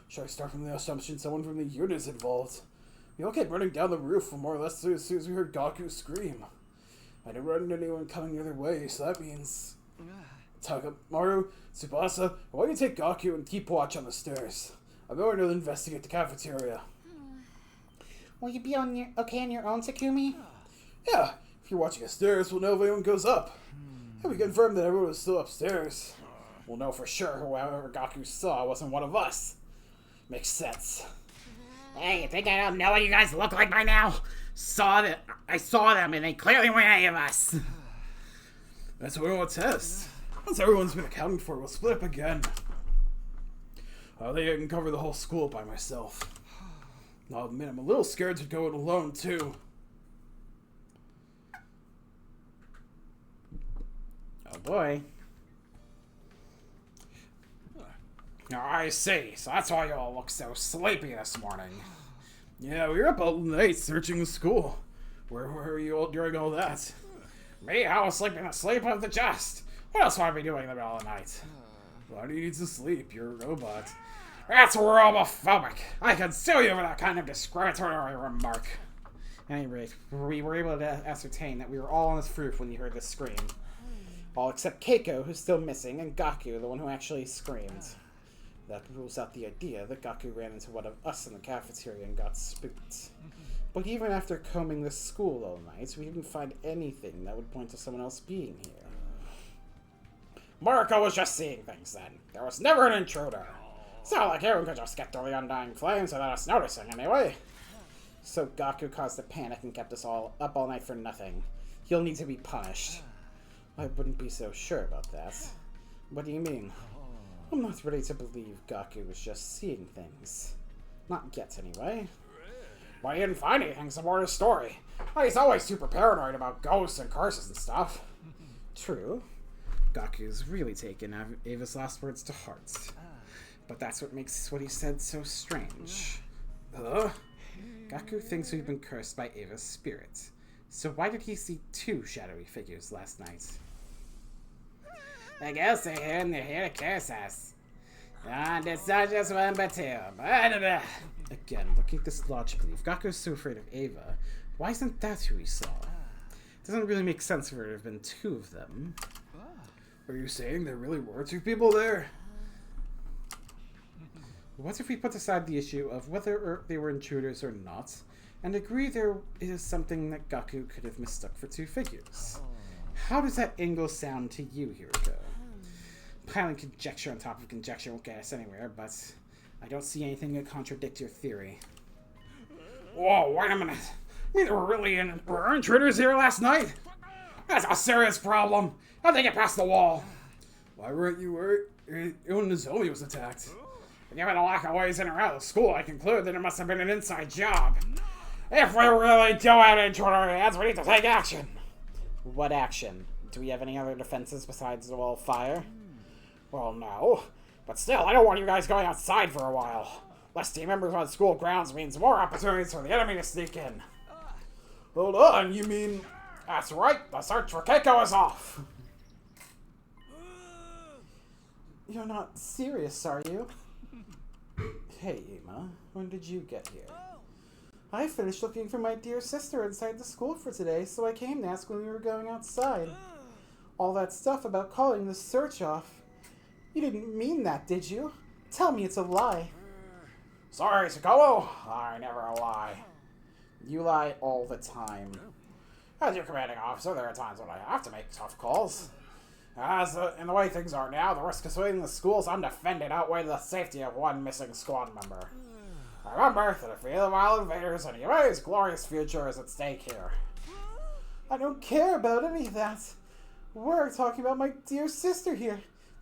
Should I start from the assumption someone from the unit is involved? We all kept running down the roof for more or less as soon as we heard Gaku scream. I didn't run into anyone coming the other way, so that means... Takamaru, Tsubasa, why don't you take Gaku and keep watch on the stairs? I'm going to investigate the cafeteria. Will you be okay on your own, Takumi? Yeah, if you're watching the stairs, we'll know if anyone goes up. Have we confirmed that everyone was still upstairs? We'll know for sure whoever Gaku saw wasn't one of us. Makes sense. Hey, you think I don't know what you guys look like by now? I saw them and they clearly weren't any of us. That's what we want to test. Once everyone's been accounted for, we'll split up again. I think I can cover the whole school by myself. I'll admit I'm a little scared to go it alone, too. Oh boy. I see. So that's why you all look so sleepy this morning. Yeah, we were up all night searching the school. Where were you all during all that? Me? I was sleeping the sleep of the just. What else would I be doing in the middle of the night? Why do you need to sleep? You're a robot. That's robophobic. I can sue you for that kind of discriminatory remark. At any rate, we were able to ascertain that we were all on this roof when you heard this scream. All except Keiko, who's still missing, and Gaku, the one who actually screamed. That rules out the idea that Gaku ran into one of us in the cafeteria and got spooked. But even after combing the school all night, we didn't find anything that would point to someone else being here. Mariko was just seeing things then. There was never an intruder. It's not like everyone could just get through the undying flames without us noticing anyway. So Gaku caused a panic and kept us all up all night for nothing. He'll need to be punished. I wouldn't be so sure about that. What do you mean? I'm not ready to believe Gaku was just seeing things. Not yet, anyway. Well, he didn't find anything, so more to the story. Well, he's always super paranoid about ghosts and curses and stuff. True. Gaku's really taken Ava's last words to heart. But that's what makes what he said so strange. Gaku thinks we've been cursed by Ava's spirit. So why did he see two shadowy figures last night? The ghosts are here and they're here to curse us. And it's not just one but two. Again, looking at this logically, if Gaku's so afraid of Ava, why isn't that who he saw? It doesn't really make sense for there to have been two of them. Are you saying there really were two people there? What if we put aside the issue of whether they were intruders or not, and agree there is something that Gaku could have mistook for two figures? How does that angle sound to you, Hiroko? Piling conjecture on top of conjecture won't get us anywhere, but I don't see anything to contradict your theory. Whoa, wait a minute. You mean there were intruders here last night? That's a serious problem. How'd they get past the wall? Why weren't you worried when Nozomi was attacked? Given the lack of ways in and out of school, I conclude that it must have been an inside job. If we really do have intruder hands, we need to take action. What action? Do we have any other defenses besides the wall of fire? Well, no. But still, I don't want you guys going outside for a while. Less team members on school grounds means more opportunities for the enemy to sneak in. Hold on, you mean... That's right, the search for Keiko is off. You're not serious, are you? Hey, Emma, when did you get here? I finished looking for my dear sister inside the school for today, so I came to ask when we were going outside. All that stuff about calling the search off. You didn't mean that, did you? Tell me it's a lie. Sorry, Tsukumo. I never lie. You lie all the time. As your commanding officer, there are times when I have to make tough calls. In the way things are now, the risk of swinging the schools undefended outweigh the safety of one missing squad member. Remember that if we the wild invaders and UA's glorious future is at stake here. I don't care about any of that. We're talking about my dear sister here.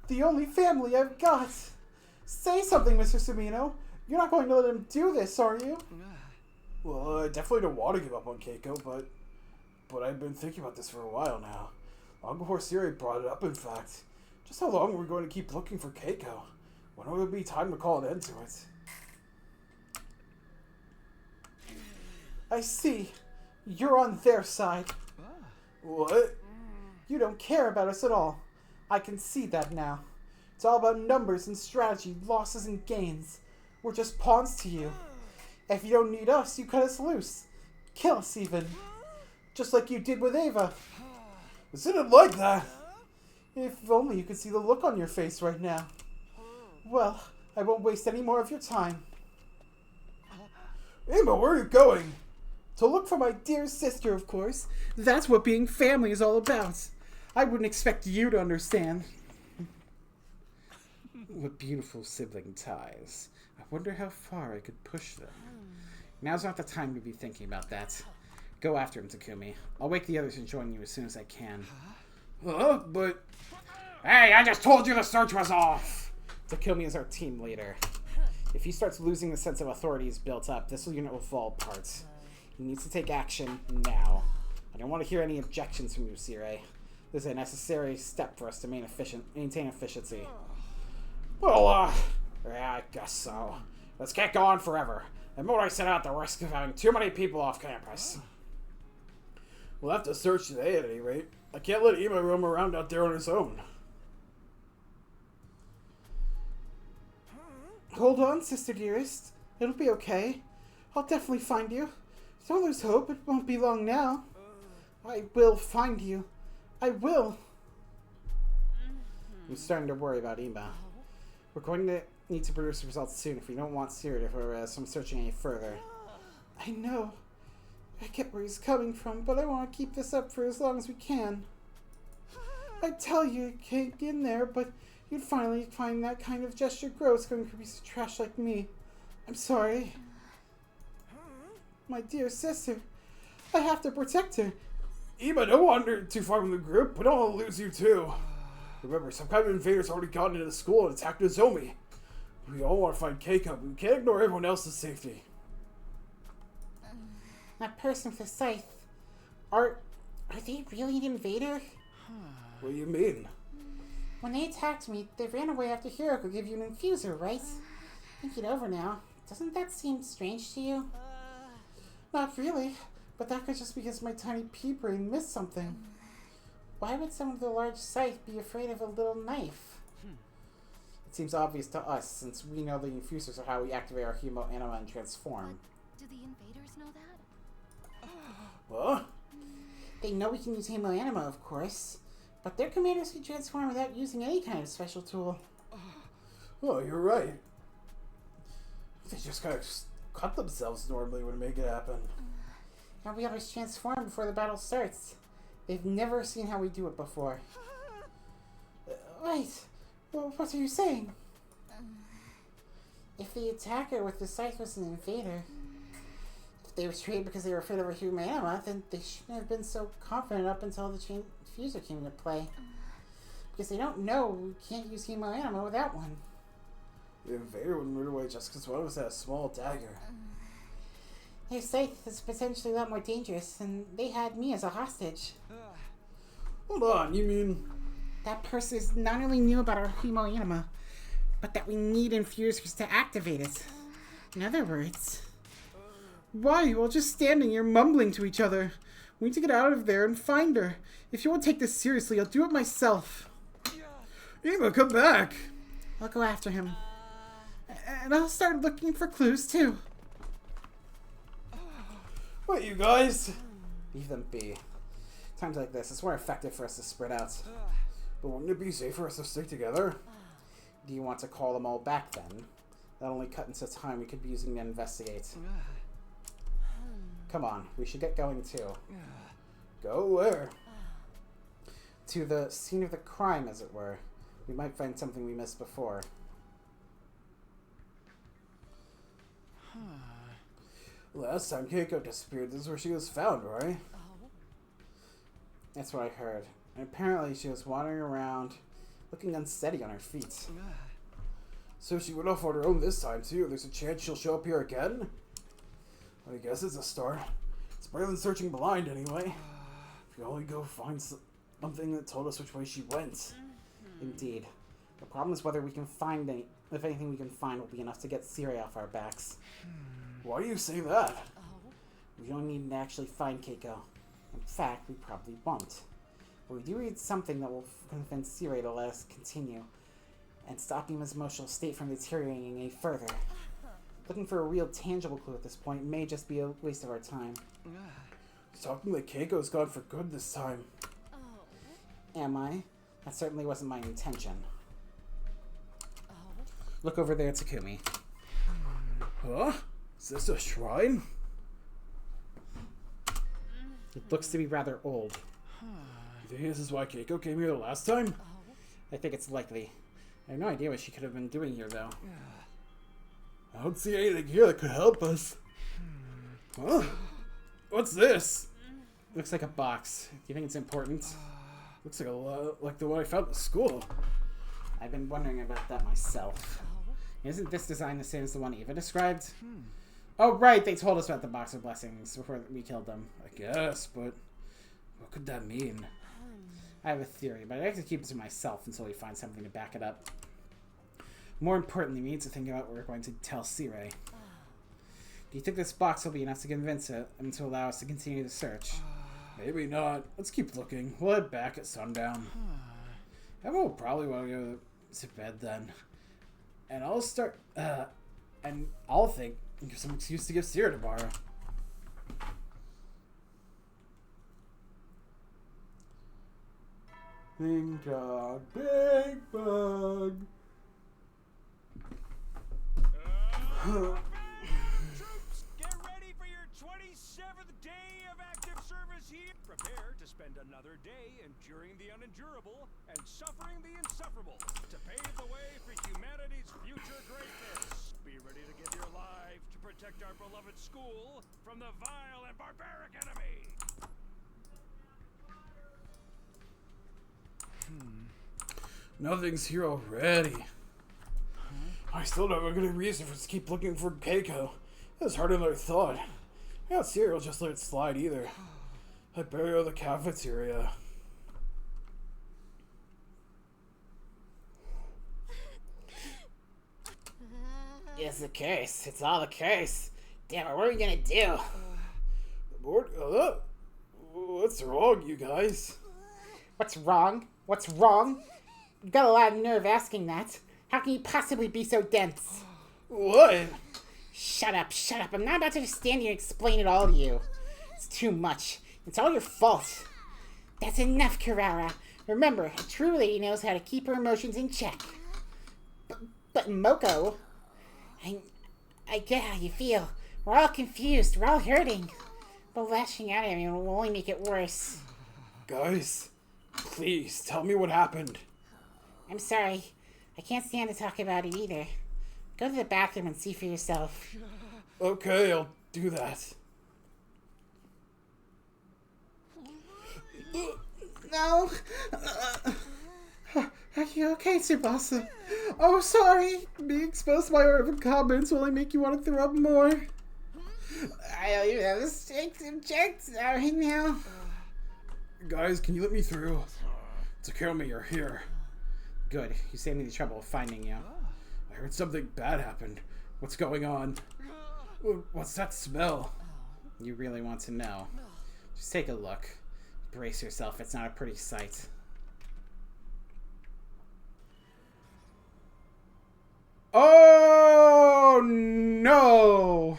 The only family I've got. Say something, Mr. Sumino. You're not going to let him do this, are you? Well, I definitely don't want to give up on Keiko, but I've been thinking about this for a while now. Long before Siri brought it up, in fact. Just how long are we going to keep looking for Keiko? When will it be time to call an end to it? I see. You're on their side. What? You don't care about us at all. I can see that now. It's all about numbers and strategy, losses and gains. We're just pawns to you. If you don't need us, you cut us loose. Kill us even. Just like you did with Ava. Isn't it like that? If only you could see the look on your face right now. Well, I won't waste any more of your time. Emma, where are you going? To look for my dear sister, of course. That's what being family is all about. I wouldn't expect you to understand. What beautiful sibling ties. I wonder how far I could push them. Now's not the time to be thinking about that. Go after him, Takumi. I'll wake the others and join you as soon as I can. Huh? But... Hey, I just told you the search was off! Takumi is our team leader. If he starts losing the sense of authority he's built up, this unit will fall apart. He needs to take action now. I don't want to hear any objections from you, Sire. This is a necessary step for us to maintain efficiency. Well, yeah, I guess so. This can't go on forever. And more I set out the risk of having too many people off campus. we'll have to search today at any rate. I can't let Ema roam around out there on his own. Hold on, sister dearest. It'll be okay. I'll definitely find you. Don't lose hope. It won't be long now. I will find you. I will. I'm starting to worry about Ema. We're going to need to produce the results soon if we don't want Siri to harass from searching any further. I know. I get where he's coming from, but I want to keep this up for as long as we can. I tell you, it can't get in there, but you'd finally find that kind of gesture gross going for a piece of trash like me. I'm sorry. My dear sister. I have to protect her. Ema, don't wander too far from the group. We don't want to lose you too. Remember, some kind of invader's already gotten into the school and attacked Nozomi. We all want to find Keiko, but we can't ignore everyone else's safety. That person with the scythe. Are they really an invader? What do you mean? When they attacked me, they ran away after Hiroko gave you an infuser, right? Think it over now. Doesn't that seem strange to you? Not really, but that could just because my tiny pea brain missed something. Why would someone with a large scythe be afraid of a little knife? It seems obvious to us, since we know the infusers are how we activate our hemo anima and transform. Do the invaders know that? What? They know we can use hemo anima, of course. But their commanders can transform without using any kind of special tool. Oh, you're right. They just kind of cut themselves normally when make it happen. And we always transform before the battle starts. They've never seen how we do it before. Wait, well, what are you saying? If the attacker with the scythe was an invader, if they retreated because they were afraid of a human anima, then they shouldn't have been so confident up until the fuser came into play. Because they don't know we can't use hemo anima without one. The invader wouldn't run away just because one of us had a small dagger. Their scythe is potentially a lot more dangerous, and they had me as a hostage. Hold on, you mean... That person not only knew about our hemo anima, but that we need infusers to activate it. In other words... Why are you all just standing here mumbling to each other? We need to get out of there and find her. If you won't take this seriously, I'll do it myself. Ema, come back! I'll go after him. And I'll start looking for clues, too. What, you guys? Leave them be. Times like this, it's more effective for us to spread out. But wouldn't it be safer for us to stick together? Do you want to call them all back, then? That'll only cut into time we could be using to investigate. Come on, we should get going, too. Go where? To the scene of the crime, as it were. We might find something we missed before. Last time Keiko disappeared, this is where she was found, right? That's what I heard. And apparently she was wandering around, looking unsteady on her feet. So she went off on her own this time, too. There's a chance she'll show up here again? I guess it's a start. It's better than searching blind, anyway. If we only go find something that told us which way she went. Indeed. The problem is whether we can find any... If anything we can find will be enough to get Siri off our backs. Why do you say that? We don't need to actually find Keiko. In fact, we probably won't. But we do need something that will convince Sirei to let us continue and stop his emotional state from deteriorating any further. Looking for a real tangible clue at this point may just be a waste of our time. It's talking like Keiko's gone for good this time. Am I? That certainly wasn't my intention. Look over there, Takumi. Huh? Is this a shrine? It looks to be rather old. You think this is why Keiko came here the last time? I think it's likely. I have no idea what she could have been doing here, though. I don't see anything here that could help us. Huh? What's this? Looks like a box. Do you think it's important? Looks like a lot like the one I found at school. I've been wondering about that myself. Isn't this design the same as the one Eva described? Oh, right, they told us about the box of blessings before we killed them. I guess, but what could that mean? I have a theory, but I have to keep it to myself until we find something to back it up. More importantly, we need to think about what we're going to tell Sirei. Do you think this box will be enough to convince it and to allow us to continue the search? Maybe not. Let's keep looking. We'll head back at sundown. Everyone will probably want to go to bed then. And I'll start, and I'll think of some excuse to give Sierra to borrow. Ding dong, big bug. Troops, get ready for your 27th day of active service here. Prepare to spend another day enduring the unendurable and suffering the insufferable to pave the way for humanity's future greatness. Be ready to give your lives to protect our beloved school from the vile and barbaric enemy. Nothing's here already. I still don't have a good reason for us to keep looking for Keiko. That's harder than I thought. I got cereal, just let it slide either. I better go to the cafeteria. It's the case. It's all the case. Damn it, what are we gonna do? What's wrong, you guys? What's wrong? What's wrong? You've got a lot of nerve asking that. How can you possibly be so dense? What? Shut up, shut up. I'm not about to just stand here and explain it all to you. It's too much. It's all your fault. That's enough, Kirara. Remember, a true lady knows how to keep her emotions in check. But Moko, I get how you feel. We're all confused. We're all hurting. But lashing out at everyone will only make it worse. Guys, please tell me what happened. I'm sorry. I can't stand to talk about it either. Go to the bathroom and see for yourself. Okay, I'll do that. No. Are you okay, Tsubasa? Oh, sorry. Being exposed to my urban comments will only make you want to throw up more. I don't even have the strength to object right now. Guys, can you let me through? Takumi, you're here. Good. You saved me the trouble of finding you. I heard something bad happened. What's going on? What's that smell? You really want to know? Just take a look. Brace yourself. It's not a pretty sight. Oh no!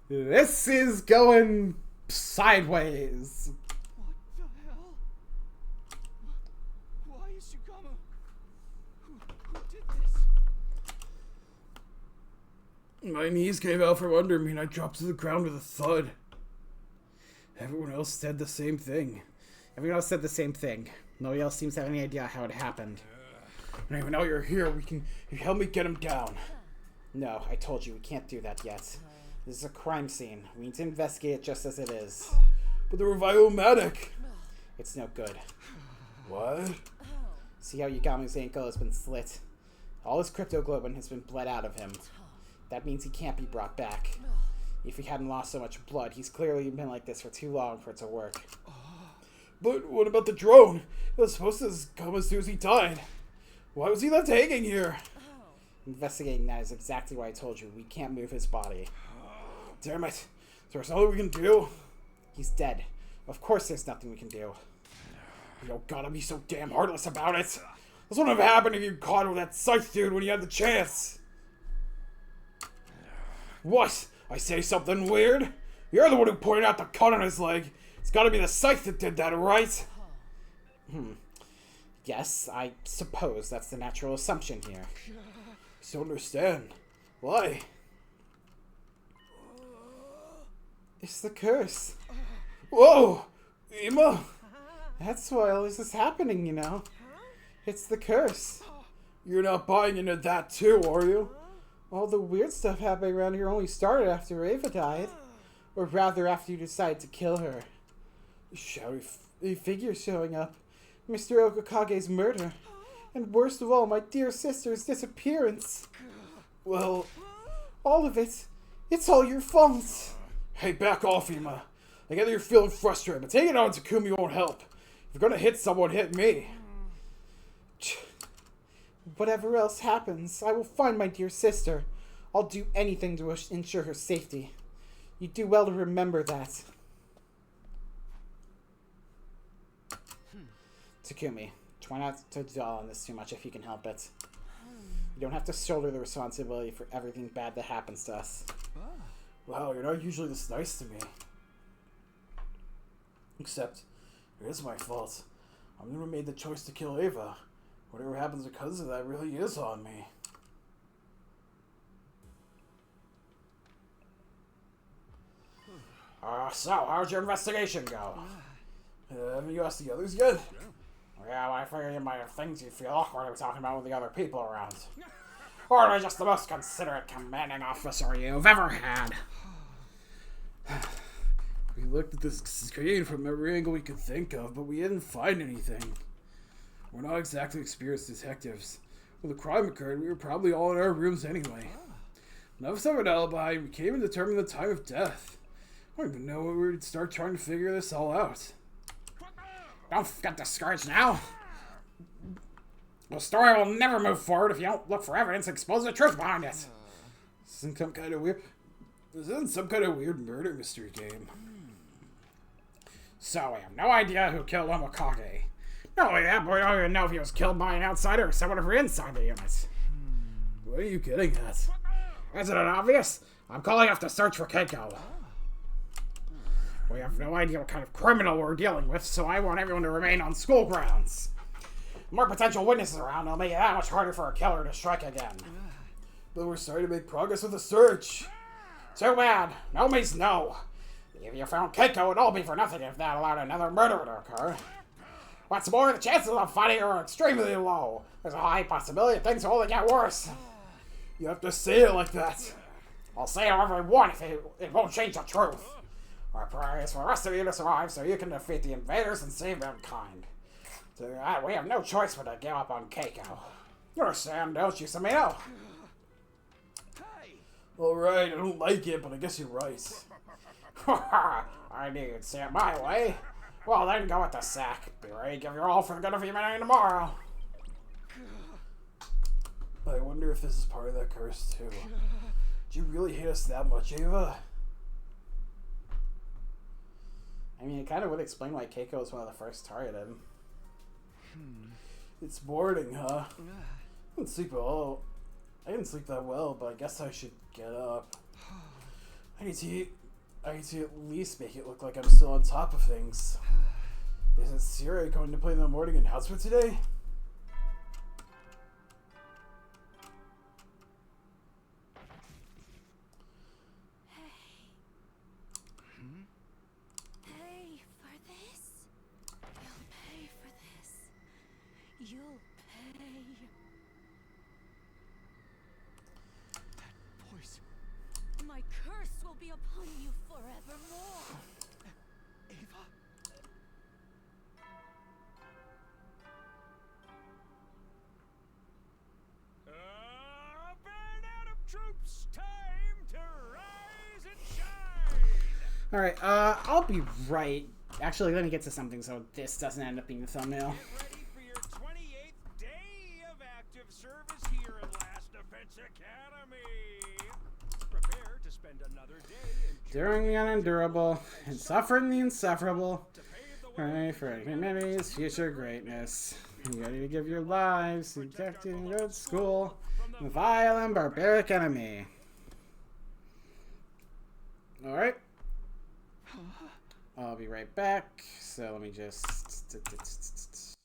This is going sideways. What the hell? Why is Shigama? Who did this? My knees gave out from under me and I dropped to the ground with a thud. Everyone else said the same thing. Everyone else said the same thing. Nobody else seems to have any idea how it happened. And even now you're here, you help me get him down. No, I told you we can't do that yet. This is a crime scene. We need to investigate it just as it is. But the revival medic. It's no good. What? See how Yagami's ankle has been slit? All his cryptoglobin has been bled out of him. That means he can't be brought back. If he hadn't lost so much blood, he's clearly been like this for too long for it to work. But what about the drone? It was supposed to come as soon as he died. Why was he left hanging here? Investigating that is exactly why I told you we can't move his body. Damn it. Is there something we can do? He's dead. Of course there's nothing we can do. You don't gotta be so damn heartless about it. This wouldn't have happened if you caught with that scythe dude when you had the chance. What? I say something weird? You're the one who pointed out the cut on his leg. It's gotta be the scythe that did that, right? Yes, I suppose that's the natural assumption here. I don't understand. Why? It's the curse. Whoa! Emma! That's why all this is happening, you know. It's the curse. You're not buying into that too, are you? All the weird stuff happening around here only started after Ava died. Or rather, after you decided to kill her. Shadowy figures showing up. Mr. Okakage's murder. And worst of all, my dear sister's disappearance. Well, all of it. It's all your fault. Hey, back off, Emma. I get that you're feeling frustrated, but taking on Takumi won't help. If you're gonna hit someone, hit me. Whatever else happens, I will find my dear sister. I'll do anything to ensure her safety. You do well to remember that. Takumi, try not to dwell on this too much if you can help it. You don't have to shoulder the responsibility for everything bad that happens to us. Wow, you're not usually this nice to me. Except, it is my fault. I'm the one who made the choice to kill Ava. Whatever happens because of that really is on me. So, how'd your investigation go? Haven't you asked the others yet? Yeah, well, I figure you might have things you feel awkward talking about with the other people around. Or am I just the most considerate commanding officer you've ever had? We looked at this screen from every angle we could think of, but we didn't find anything. We're not exactly experienced detectives. When the crime occurred, we were probably all in our rooms anyway. None of us have an alibi. We can't even determine the time of death. I don't even know when we would start trying to figure this all out. Don't get discouraged now. The story will never move forward if you don't look for evidence and expose the truth behind it. This isn't some kind of weird murder mystery game. So we have no idea who killed Omokage. Not only that, but we don't even know if he was killed by an outsider or someone from inside the unit. What are you getting at? Isn't it obvious? I'm calling off the search for Keiko. We have no idea what kind of criminal we're dealing with, so I want everyone to remain on school grounds. More potential witnesses around will make it that much harder for a killer to strike again. But we're starting to make progress with the search. Too bad. No means no. If you found Keiko, it'd all be for nothing if that allowed another murder to occur. What's more, the chances of finding her are extremely low. There's a high possibility things will only get worse. You have to say it like that. I'll say it however I want if it won't change the truth. Our prayer is for the rest of you to survive so you can defeat the invaders and save mankind. To do that, we have no choice but to give up on Keiko. You understand, don't you, Samino? Alright, I don't like it, but I guess you're right. I knew you'd see it my way. Well, then go with the sack. Be ready to give your all for the good of humanity tomorrow. I wonder if this is part of that curse, too. Do you really hate us that much, Ava? I mean, it kind of would explain why Keiko was one of the first targeted. It's boring, huh? I didn't sleep at all. I didn't sleep that well, but I guess I should get up. I need to at least make it look like I'm still on top of things. Isn't Sierra going to play in the morning announcement today? Pay for this? You'll pay for this. You'll pay. Voice. My curse will be upon you forevermore. Ava? Burn out of troops! Time to rise and shine! Alright, I'll be right. Actually, let me get to something so this doesn't end up being the thumbnail. Get ready for your 28th day of active service here at Last Defense Academy. prepare to spend another day in During the unendurable and suffering the insufferable. to pave the way Pray for humanity's future greatness. You ready to give your lives to protecting good school from the vile and barbaric enemy. Alright. I'll be right back. So let me just...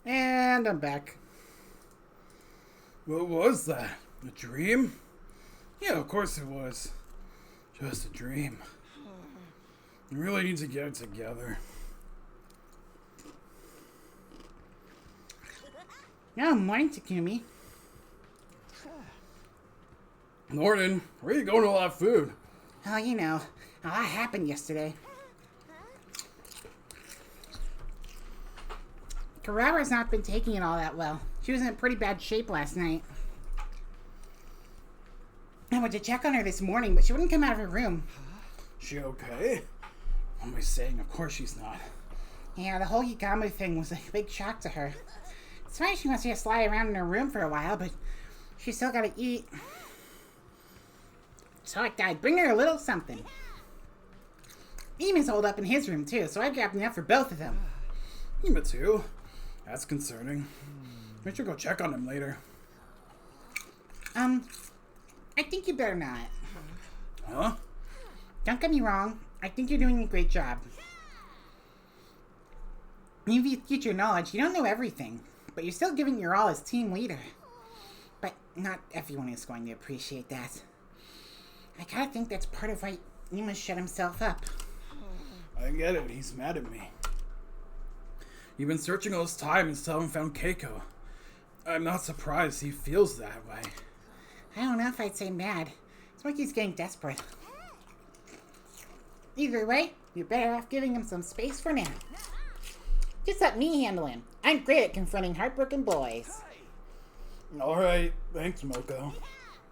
And I'm back. What was that? A dream? Yeah, of course it was. Just a dream. You really need to get it together. Oh, morning, Takumi. Morning. Where are you going with all that food? Oh, you know, a lot happened yesterday. Carrera's not been taking it all that well. She was in pretty bad shape last night. I went to check on her this morning, but she wouldn't come out of her room. She okay? What am I saying? Of course she's not. Yeah, the whole Higamu thing was a big shock to her. It's fine she wants to just lie around in her room for a while, but she's still gotta eat. So I thought I'd bring her a little something. Eamon's holed up in his room too, so I grabbed enough for both of them. Ema too? That's concerning. We should go check on him later. I think you better not. Huh? Don't get me wrong, I think you're doing a great job. You've used your knowledge, you don't know everything, but you're still giving your all as team leader. But not everyone is going to appreciate that. I kinda think that's part of why Ema shut himself up. I get it. He's mad at me. You've been searching all this time and still haven't found Keiko. I'm not surprised he feels that way. I don't know if I'd say mad. It's like he's getting desperate. Either way, you're better off giving him some space for now. Just let me handle him. I'm great at confronting heartbroken boys. Alright, thanks, Moko.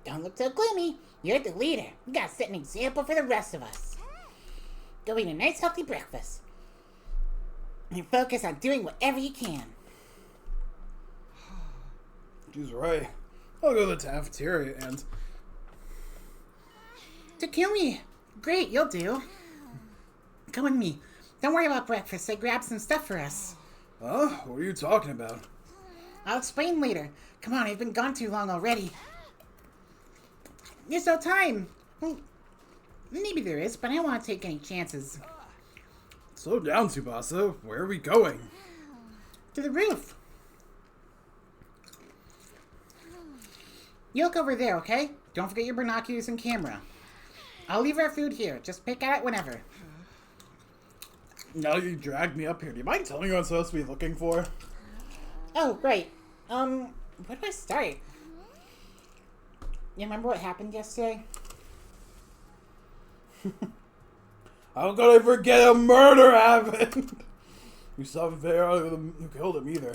Don't look so gloomy. You're the leader. You gotta set an example for the rest of us. Go eat a nice healthy breakfast. And focus on doing whatever you can. She's right. I'll go to the cafeteria and... Takumi! Great, you'll do. Come with me. Don't worry about breakfast. I grabbed some stuff for us. Huh? What are you talking about? I'll explain later. Come on, I've been gone too long already. There's no time. Well, maybe there is, but I don't want to take any chances. Slow down, Tsubasa. Where are we going? To the roof. You look over there, okay? Don't forget your binoculars and camera. I'll leave our food here. Just pick at it whenever. Now you dragged me up here. Do you mind telling me what I'm supposed to be looking for? Oh, right. Where do I start? You remember what happened yesterday? How could I forget a murder happened? You saw Vera who killed him either.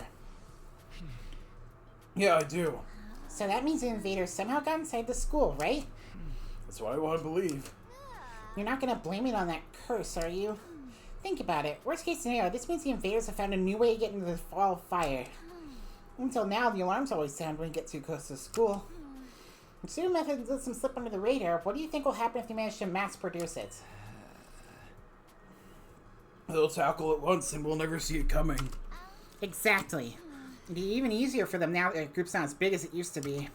Yeah, I do. So that means the invaders somehow got inside the school, right? That's what I want to believe. You're not gonna blame it on that curse, are you? Think about it. Worst case scenario, this means the invaders have found a new way to get into the fall of fire. Until now, the alarms always sound when you get too close to school. If pseudo method lets them slip under the radar, what do you think will happen if they manage to mass produce it? They'll tackle it once and we'll never see it coming. Exactly. It'd be even easier for them now that their group's not as big as it used to be.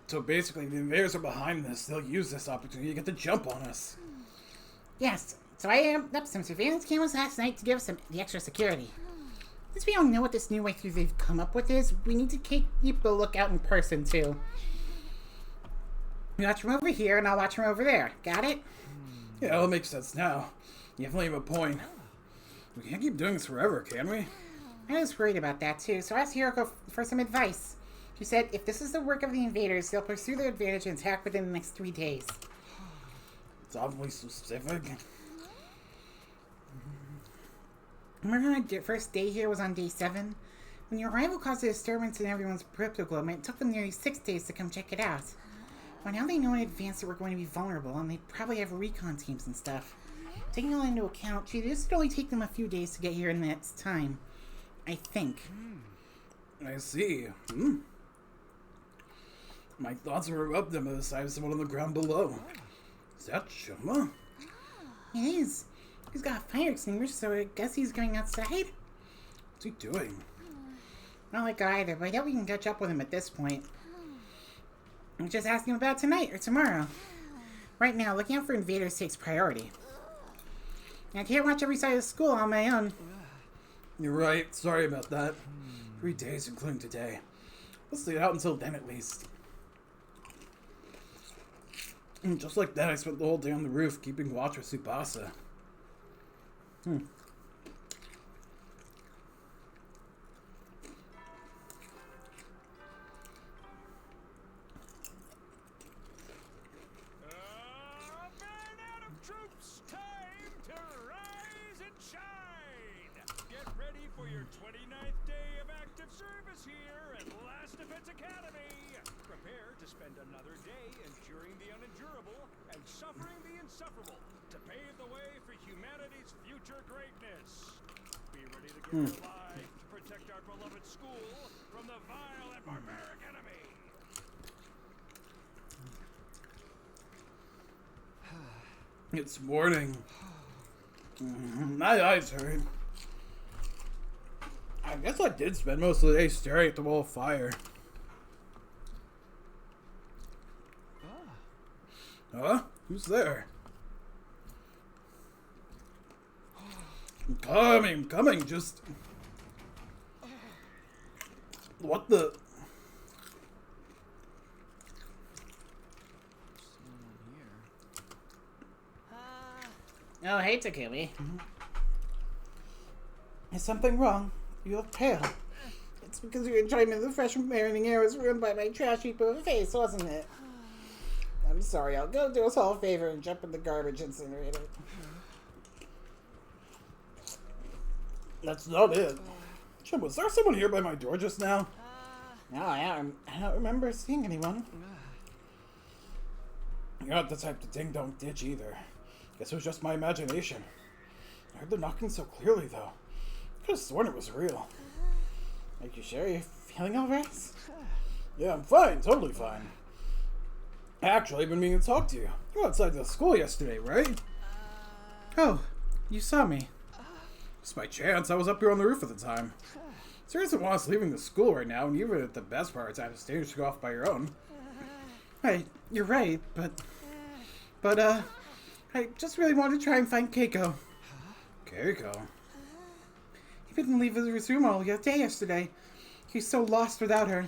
So basically, the invaders are behind this. They'll use this opportunity to get the jump on us. Yes, so I amped up some surveillance cameras last night to give us the extra security. Since we don't know what this new way through they've come up with is, we need to keep the lookout in person too. You watch from over here and I'll watch from over there. Got it? Yeah, that makes sense now. You definitely have a point. We can't keep doing this forever, can we? I was worried about that too, so I asked Hiroko for some advice. She said if this is the work of the invaders, they'll pursue their advantage and attack within the next 3 days. It's awfully specific. Remember when my first day here was on day 7? When your arrival caused a disturbance in everyone's cryptoglobe, it took them nearly 6 days to come check it out. By now they know in advance that we're going to be vulnerable, and they probably have recon teams and stuff. Taking all into account, this would only take them a few days to get here in that time. I think. I see. My thoughts were about them at the sight of someone on the ground below. Is that Shuma? It is. He's got a fire extinguisher, so I guess he's going outside? What's he doing? I don't like it either, but I doubt we can catch up with him at this point. I'm just asking him about tonight or tomorrow. Right now, looking out for invaders takes priority. I can't watch every side of the school on my own. You're right. Sorry about that. 3 days, including today. Let's stay out until then, at least. And just like that, I spent the whole day on the roof, keeping watch with Tsubasa. Man out of troops, time to rise and shine! Get ready for your 29th day of active service here at Last Defense Academy! Prepare to spend another day enduring the unendurable and suffering the insufferable to pave the way for humanity's future greatness. Be ready to give your life to protect our beloved school from the vile and barbaric enemy! It's morning. My eyes hurt. I guess I did spend most of the day staring at the wall of fire. Huh? Who's there? I'm coming, just... What the... Oh, hey, Takumi. Is something wrong? You look pale. It's because your enjoyment of the fresh marinating air was ruined by my trash heap of a face, wasn't it? I'm sorry, I'll go do us all a favor and jump in the garbage incinerator. That's not it. Chum, was there someone here by my door just now? No, I don't remember seeing anyone. You're not the type to ding-dong ditch either. Guess it was just my imagination. I heard the knocking so clearly, though. I could have sworn it was real. Are you sure you're feeling alright? Yeah, I'm fine. Totally fine. Actually, I've been meaning to talk to you. You were outside the school yesterday, right? Oh, you saw me. Just by chance, I was up here on the roof at the time. Seriously want us leaving the school right now, and even at the best parts, I have a stage to go off by your own. Right, you're right, but I just really wanted to try and find Keiko. Keiko? He didn't leave his room all day yesterday. He's so lost without her.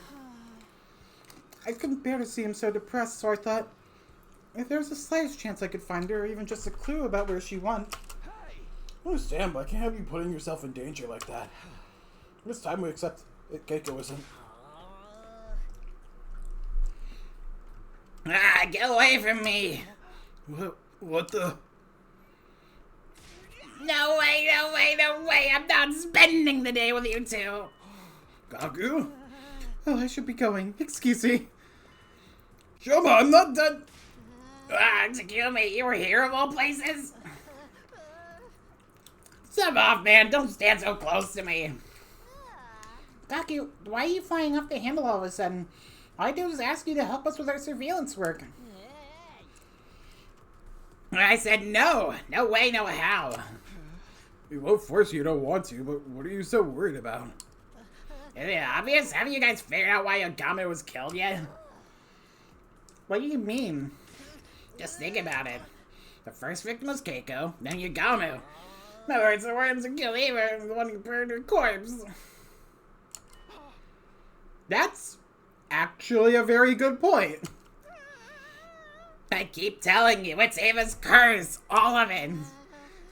I couldn't bear to see him so depressed, so I thought, if there was the slightest chance I could find her, or even just a clue about where she went. I understand, but I can't have you putting yourself in danger like that. This time we accept that Keiko isn't. Ah, get away from me! What the? No way, no way, no way! I'm not spending the day with you two! Gaku? Oh, I should be going. Excuse me. Shoma, I'm not done. Ah, Takumi, you were here of all places? Step off, man. Don't stand so close to me. Gaku, why are you flying off the handle all of a sudden? All I do is ask you to help us with our surveillance work. I said no. No way, no how. We won't force you to want to, but what are you so worried about? Is it obvious? Haven't you guys figured out why Yagami was killed yet? What do you mean? Just think about it. The first victim was Keiko, then Yagami. In other words, the ones who killed Eva and the one who burned her corpse. That's actually a very good point. I keep telling you, it's Eva's curse. All of it.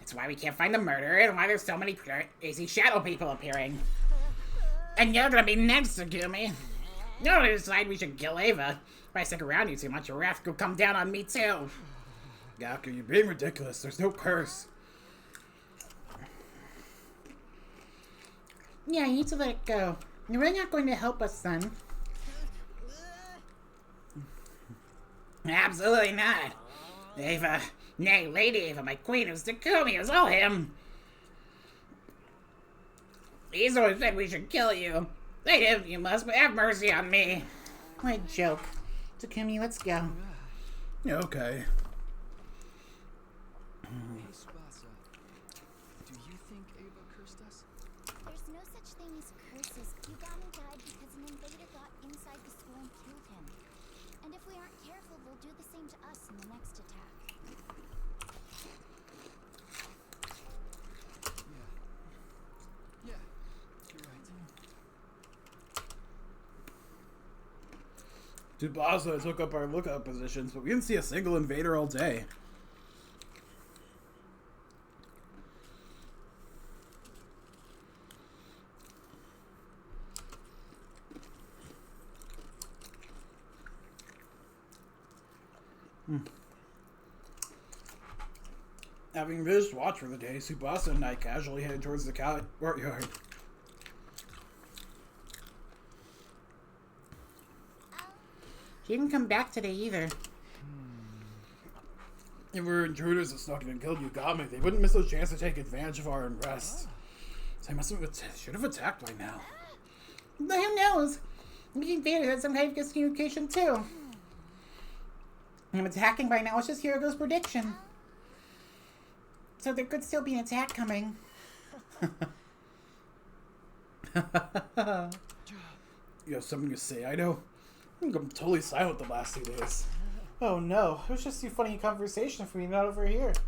It's why we can't find the murderer and why there's so many crazy shadow people appearing. And you're gonna be next, Takumi. You're gonna decide we should kill Eva. If I stick around you too much, your wrath could come down on me too. Gaku, you're being ridiculous. There's no curse. Yeah, you need to let it go. You're really not going to help us, then. Absolutely not. Eva, nay, Lady Eva, my queen, it was Takumi, it was all him. He's always said we should kill you. Lady, you must have mercy on me. My joke. Takumi, let's go. Okay. Hey, Tsubasa. Do you think Ava cursed us? There's no such thing as curses. Yugami died because an invader got inside the school and killed him. And if we aren't careful, they'll do the same to us in the next attack. Yeah. Tsubasa took up our lookout positions, but we didn't see a single invader all day. Having finished watch for the day, Tsubasa and I casually headed towards the courtyard. He didn't come back today either. If we were intruders that snuck in and killed Yugami, they wouldn't miss a chance to take advantage of our unrest. So they must have should have attacked by now. Who knows? Maybe invaders had some kind of miscommunication too. I'm attacking by now. It's just Hirogo's prediction. So there could still be an attack coming. You have something to say, I know. I'm totally silent the last 2 days. Oh no, it was just too funny a conversation for me not over here. If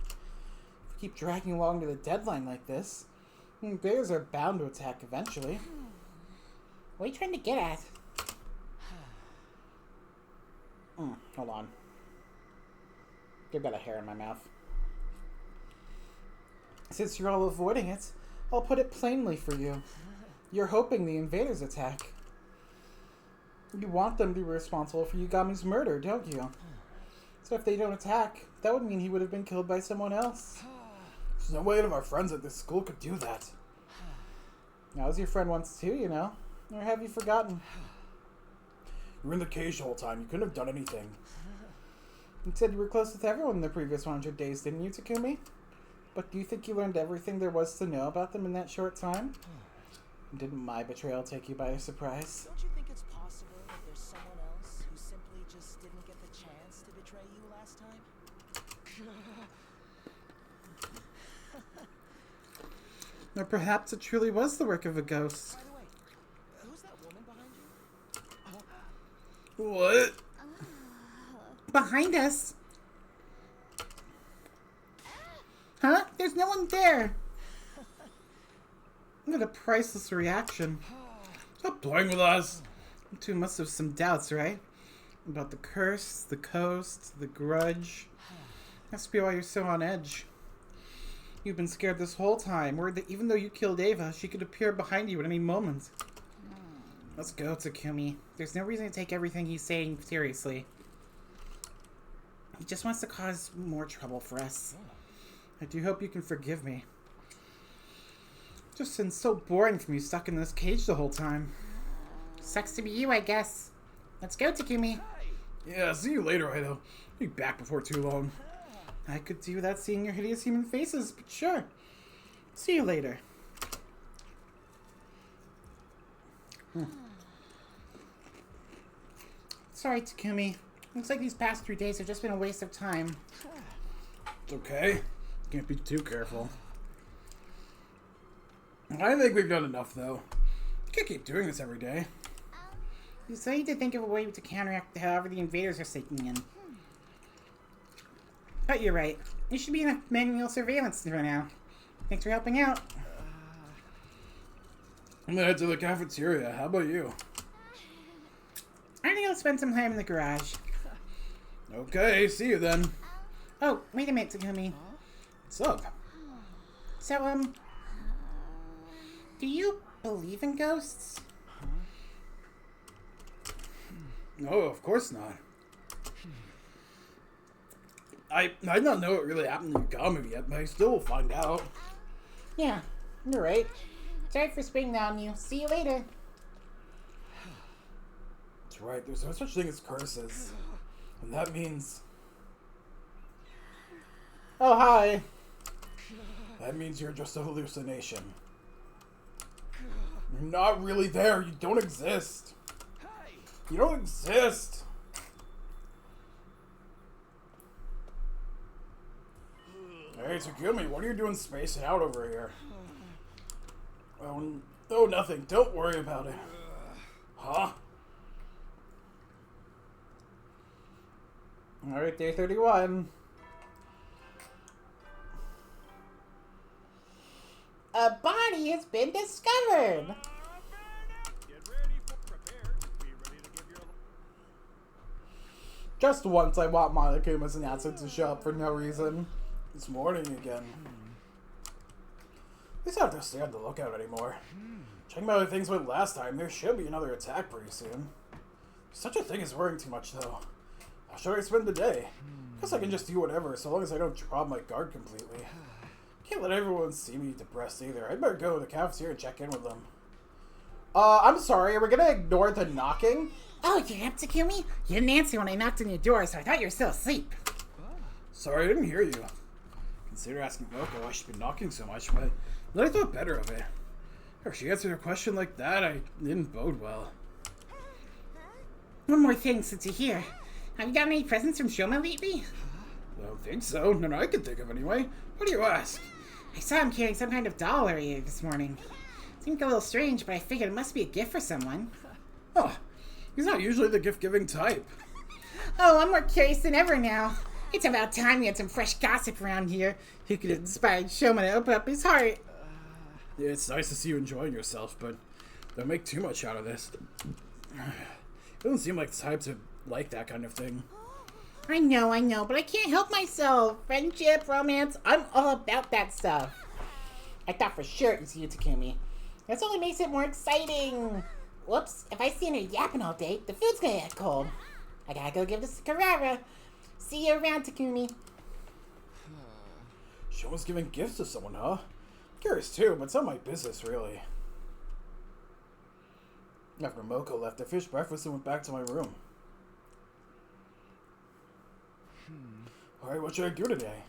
we keep dragging along to the deadline like this, invaders are bound to attack eventually. What are you trying to get at? Hold on. I've got a hair in my mouth. Since you're all avoiding it, I'll put it plainly for you. You're hoping the invaders attack. You want them to be responsible for Yugami's murder, don't you? So if they don't attack, that would mean he would have been killed by someone else. There's no way any of our friends at this school could do that. That was your friend once too, you know. Or have you forgotten? You were in the cage the whole time. You couldn't have done anything. You said you were close with everyone in the previous 100 days, didn't you, Takumi? But do you think you learned everything there was to know about them in that short time? Didn't my betrayal take you by surprise? Don't you think it's possible that there's someone else who simply just didn't get the chance to betray you last time? Or perhaps it truly was the work of a ghost. By the way, who's that woman behind you? What? Behind us? Huh? There's no one there. What a priceless reaction. Stop playing with us. You two must have some doubts, right? About the curse, the coast, the grudge. Must be why you're so on edge. You've been scared this whole time, worried that even though you killed Ava, she could appear behind you at any moment. Let's go, Takumi. There's no reason to take everything he's saying seriously. He just wants to cause more trouble for us. I do hope you can forgive me. Just been so boring from you stuck in this cage the whole time. Sucks to be you, I guess. Let's go, Takumi. Yeah, see you later, Ido. I'll be back before too long. I could do without seeing your hideous human faces, but sure. See you later. Sorry, Takumi. Looks like these past 3 days have just been a waste of time. It's okay. Can't be too careful. I think we've done enough, though. We can't keep doing this every day. You still need to think of a way to counteract however the invaders are sinking in. But you're right. You should be in manual surveillance for now. Thanks for helping out. I'm gonna head to the cafeteria. How about you? I think I'll spend some time in the garage. Okay, see you then. Oh, wait a minute, Takumi. What's up? So, do you believe in ghosts? No, of course not. I don't know what really happened to Yugami yet, but I still will find out. Yeah, you're right. Sorry for springing that on you. See you later. That's right, there's no such thing as curses. And that means... Oh, hi. That means you're just a hallucination. You're not really there. You don't exist. You don't exist. Hey, Takumi, what are you doing spacing out over here? Oh, nothing. Don't worry about it. Huh? Alright, day 31. A body has been discovered. Get ready for prepared. Be ready to give your Just once I want Monokuma's announcement to show up for no reason. It's morning again. At least I don't have to stay on the lookout anymore. Checking about how things went last time, there should be another attack pretty soon. Such a thing as worrying too much, though. How should I spend the day? Guess I can just do whatever, so long as I don't drop my guard completely. Can't let everyone see me depressed either. I'd better go to the cafeteria and check in with them. I'm sorry, are we gonna ignore the knocking? Oh, you're up, Takumi? You didn't answer when I knocked on your door, so I thought you were still asleep. Sorry, I didn't hear you. Consider asking Moko why she's been knocking so much, but then I thought better of it. If she answered a question like that, I didn't bode well. One more thing since you're here. Have you gotten any presents from Shoma lately? I don't think so. None I can think of anyway. What do you ask? I saw him carrying some kind of doll earlier this morning. Seemed a little strange, but I figured it must be a gift for someone. Oh, he's not usually the gift-giving type. Oh, I'm more curious than ever now. It's about time we had some fresh gossip around here. Who could have inspired Shoma to open up his heart? Yeah, it's nice to see you enjoying yourself, but don't make too much out of this. It doesn't seem like the type to like that kind of thing. I know, but I can't help myself. Friendship, romance, I'm all about that stuff. I thought for sure it was you, Takumi. This only makes it more exciting. Whoops, if I stand here yapping all day, the food's gonna get cold. I gotta go give this to Carrara. See you around, Takumi. Shoma's giving gifts to someone, huh? Curious too, but it's not my business, really. After Moko left, I finished breakfast and went back to my room. Alright, what should I do today?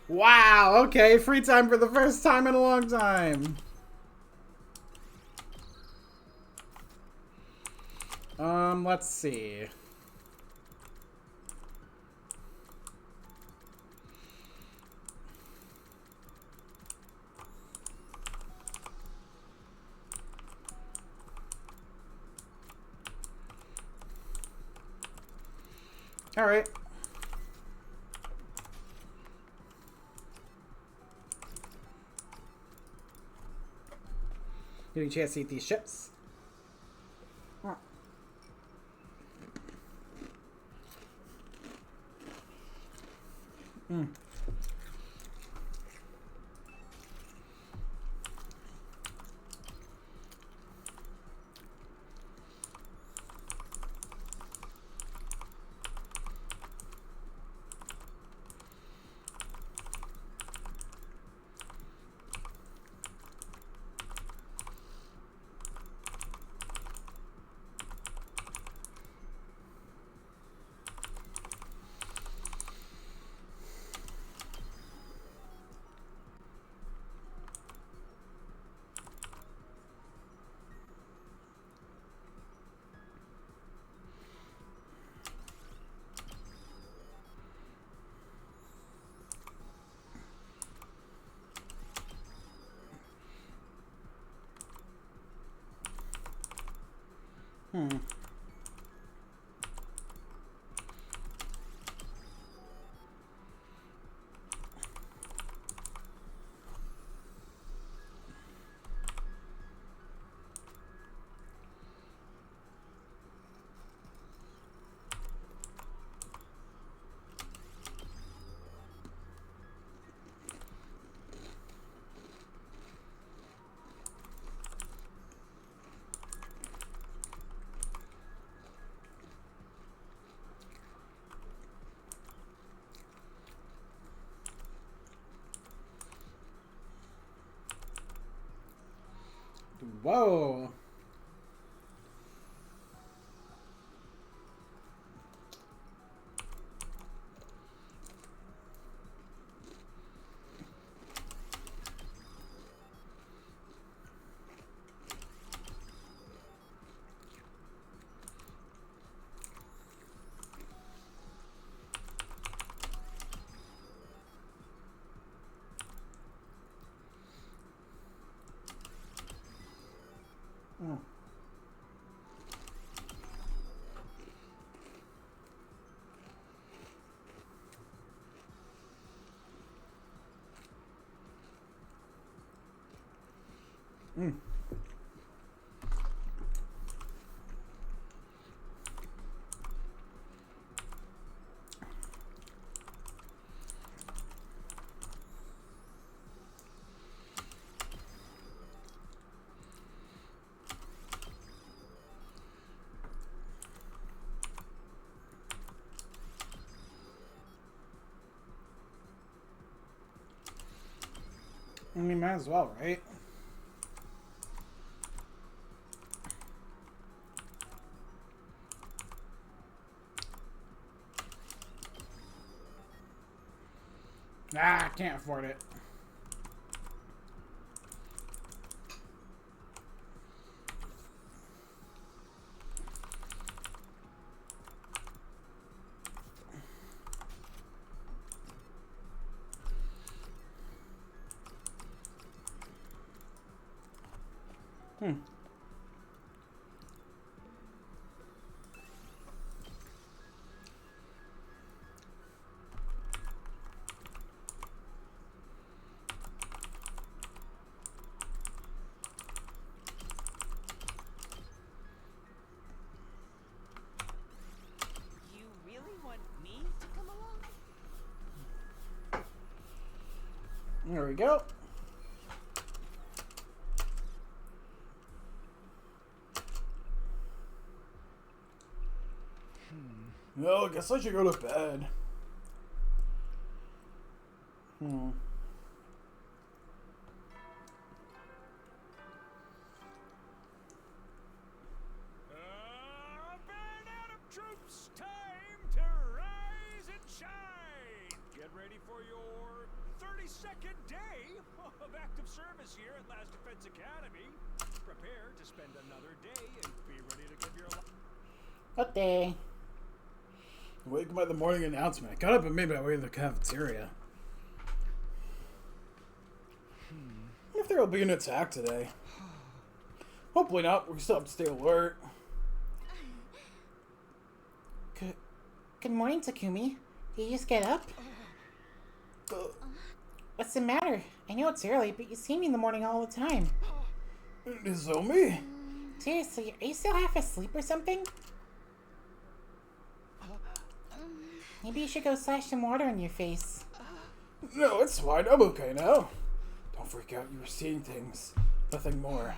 Wow, okay, free time for the first time in a long time. Let's see. All right. Getting a chance to eat these chips. Whoa. I mean, might as well, right? Ah, I can't afford it. You really want me to come along? There we go. Well, I guess I should go to bed. Band out of troops, time to rise and shine. Get ready for your 32nd day of active service here at Last Defense Academy. Prepare to spend another day and be ready to give your life. What day? Wake up by the morning announcement. I got up and made my way to the cafeteria. I wonder if there will be an attack today. Hopefully not. We still have to stay alert. Good morning, Takumi. Did you just get up? What's the matter? I know it's early, but you see me in the morning all the time. Nozomi? Seriously, are you still half asleep or something? Maybe you should go splash some water on your face. No, it's fine. I'm okay now. Don't freak out. You were seeing things. Nothing more.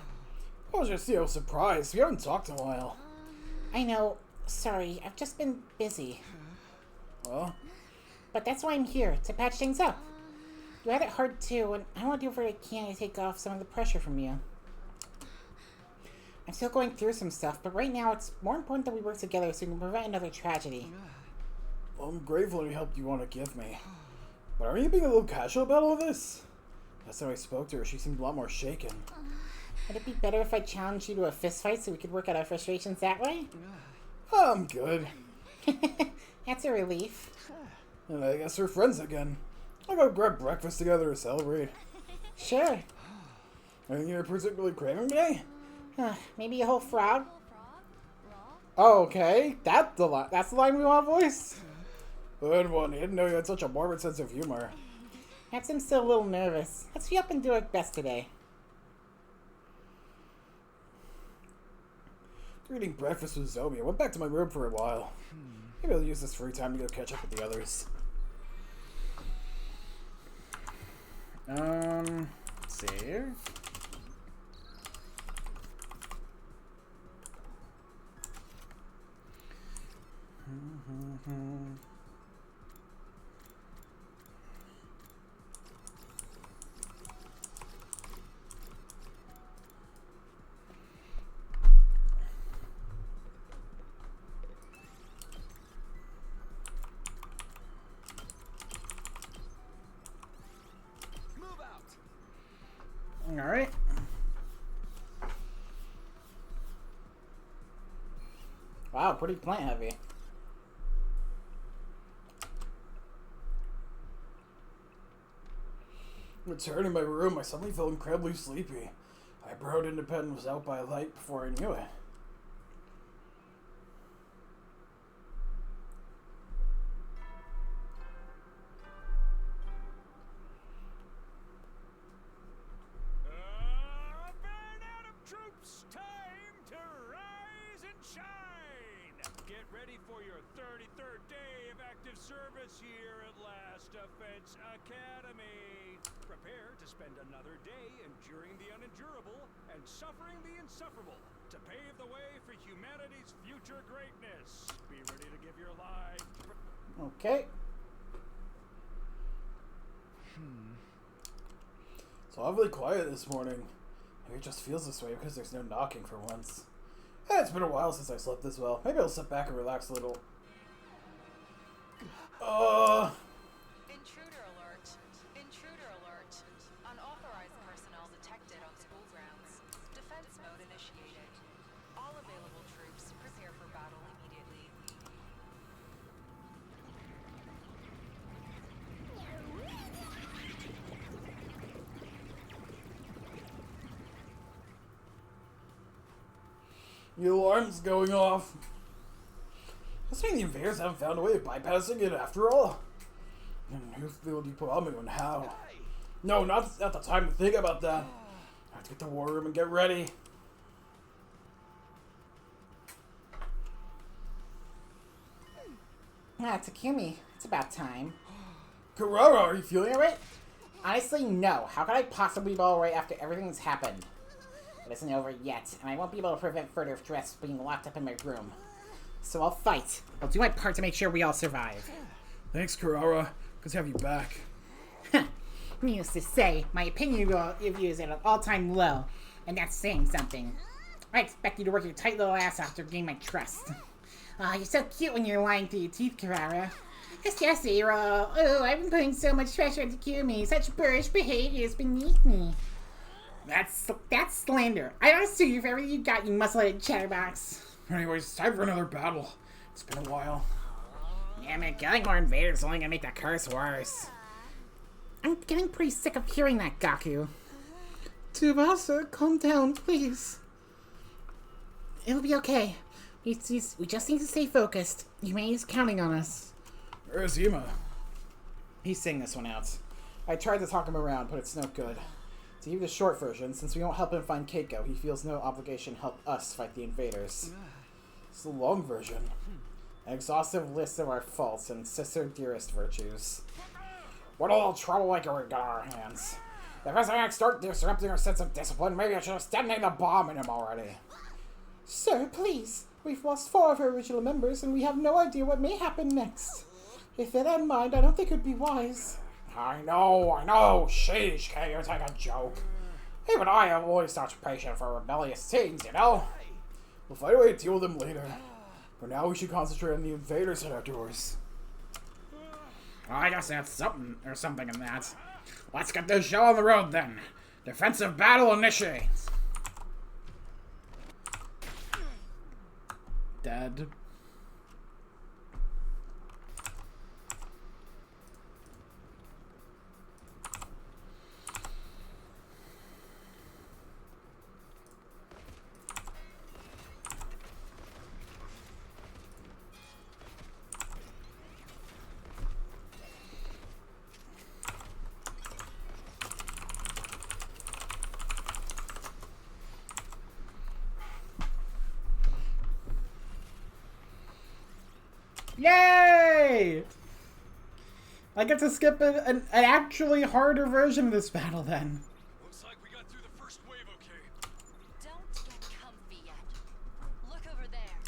I was just, surprised. We haven't talked in a while. I know. Sorry, I've just been busy. Well? But that's why I'm here, to patch things up. You had it hard too, and I want to do what I can to take off some of the pressure from you. I'm still going through some stuff, but right now it's more important that we work together so we can prevent another tragedy. Well, I'm grateful for the help you want to give me. But are you being a little casual about all this? Last time I spoke to her, she seemed a lot more shaken. Would it be better if I challenged you to a fist fight so we could work out our frustrations that way? I'm good. That's a relief. And I guess we're friends again. I'll go grab breakfast together to celebrate. Sure. Anything you're particularly craving today? Maybe a whole frog? Oh, okay. That's the line we want, voice? Good one. I didn't know you had such a morbid sense of humor. I'm still a little nervous. Let's be up and do our best today. After eating breakfast with Zomi, I went back to my room for a while. Maybe I'll use this free time to go catch up with the others. Let's see here. Alright. Wow, pretty plant heavy. Returning to my room, I suddenly felt incredibly sleepy. I borrowed independent and was out by light before I knew it. Band out of troops, time to rise and shine. Get ready for your 33rd day of active service here at Last Defense Academy. Prepare to spend another day enduring the unendurable and suffering the insufferable to pave the way for humanity's future greatness. Be ready to give your life. Okay. It's awfully quiet this morning. Maybe it just feels this way because there's no knocking for once. Hey, it's been a while since I slept this well. Maybe I'll sit back and relax a little. Intruder alert. Intruder alert. Unauthorized personnel detected on school grounds. Defense mode initiated. All available troops prepare for battle immediately. The alarm's going off. Does that mean the invaders haven't found a way of bypassing it after all? And who's the old Ipoamu and how? No, not the time to think about that. I have to get to the war room and get ready. Ah, Takumi, it's about time. Kurara, are you feeling alright? Honestly, no. How could I possibly be alright after everything that's happened? It isn't over yet, and I won't be able to prevent further stress being locked up in my room. So I'll fight. I'll do my part to make sure we all survive. Thanks, Kurara. Good to have you back. Needless to say, my opinion of you is at an all-time low, and that's saying something. I expect you to work your tight little ass off to gain my trust. You're so cute when you're lying through your teeth, Kurara. Yes, Zero. Oh, I've been putting so much pressure on Takumi. Such boorish behavior is beneath me. That's slander. I don't sue you for everything you got, you muscle-headed chatterbox. Anyways, it's time for another battle. It's been a while. Yeah, man, killing more invaders is only gonna make the curse worse. I'm getting pretty sick of hearing that, Gaku. Tsubasa, calm down, please. It'll be okay. We just need to stay focused. Yume's counting on us. Where's Yuma? He's singing this one out. I tried to talk him around, but it's no good. To give you the short version, since we won't help him find Keiko, he feels no obligation to help us fight the invaders. It's the long version. An exhaustive list of our faults and sister dearest virtues. What a little trouble like we got on our hands. If as I start disrupting our sense of discipline, maybe I should have detonated the bomb in him already. Sir, please. We've lost 4 of our original members, and we have no idea what may happen next. With that in mind, I don't think it would be wise. I know. Sheesh, can't you take a joke? Even I have always such patience for rebellious teens, you know? We'll find a way to deal with them later. For now, we should concentrate on the invaders at our doors. I guess that's something in that. Let's get this show on the road then. Defensive battle initiates. Dead. Yay! I get to skip an actually harder version of this battle then. Looks like we got through the first wave, okay? Don't get comfy yet. Look over there.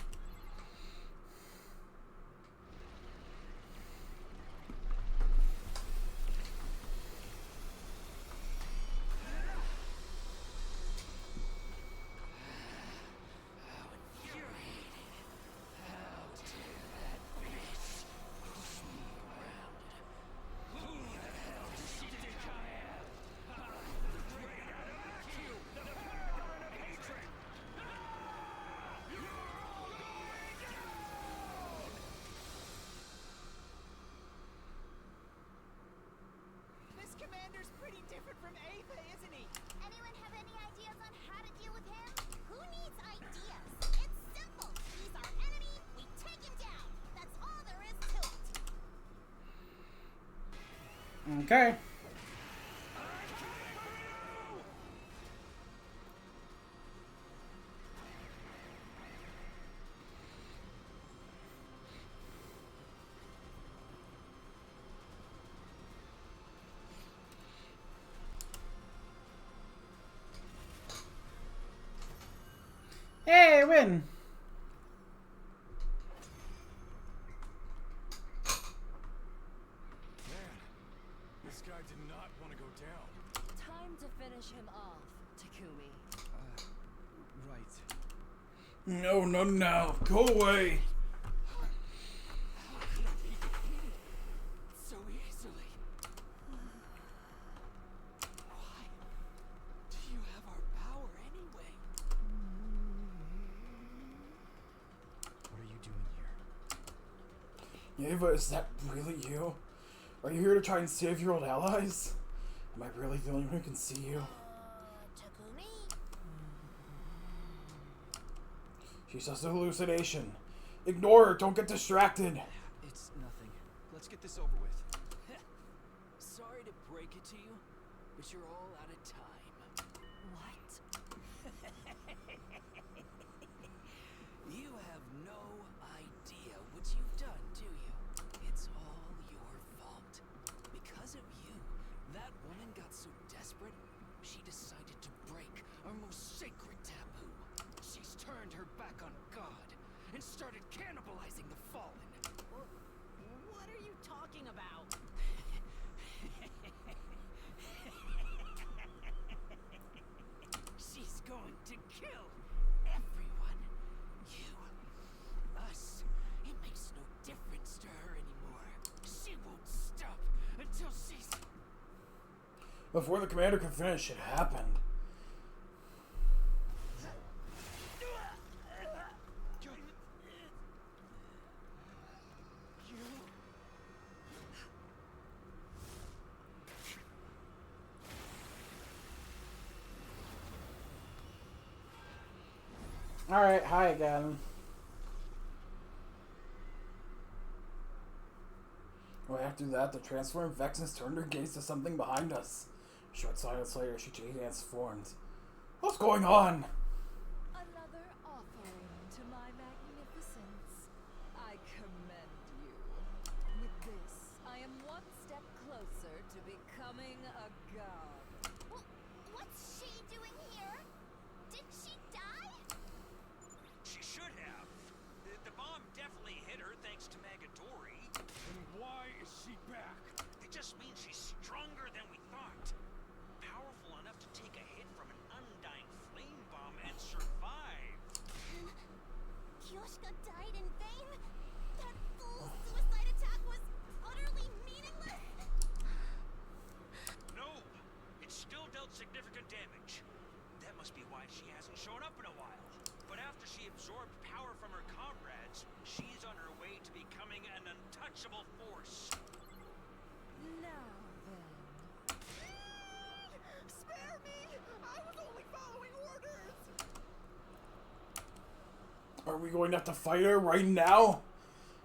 This commander's pretty different from Ava, isn't he? Anyone have any ideas on how to deal with him? Who needs ideas? It's simple. He's our enemy. We take him down. That's all there is to it. Okay. Hey, win! Man, this guy did not want to go down. Time to finish him off, Takumi. Right. No, no, no. Go away. How could I be defeated so easily? Why do you have our power anyway? What are you doing here? Eva, is that really you? Are you here to try and save your old allies? Am I really the only one who can see you? Takumi? She's just a hallucination. Ignore her, don't get distracted. It's nothing. Let's get this over with. Sorry to break it to you, but you're all out of time. What? You have no idea what you've done, do you? It's all your fault. Because of you, that woman got so desperate, she decided to break our most sacred taboo. She's turned her back on God and started cannibalizing the fallen. What are you talking about? She's going to kill everyone. You, us. It makes no difference to her anymore. She won't stop until she's... Before the commander could finish, it happened. Alright, hi again. Right after that, the transformed Vexus turned her gaze to something behind us. Short silence later, she transformed. What's going on? Another offering to my magnificence. I commend you. With this, I am one step closer to becoming a god. What's she doing here? Did she die? She should have. The bomb definitely hit her thanks to Magadori. And why is she back? It just means she's stronger than we thought. Powerful enough to take a hit from an undying flame bomb and survive. Kyoshika died in vain? That fool's suicide attack was utterly meaningless? No, it still dealt significant damage. That must be why she hasn't shown up in a while. But after she absorbed power from her comrades, she's on her way to becoming an untouchable force. Now then. Spare me! I was only following orders! Are we going to have to fight her right now?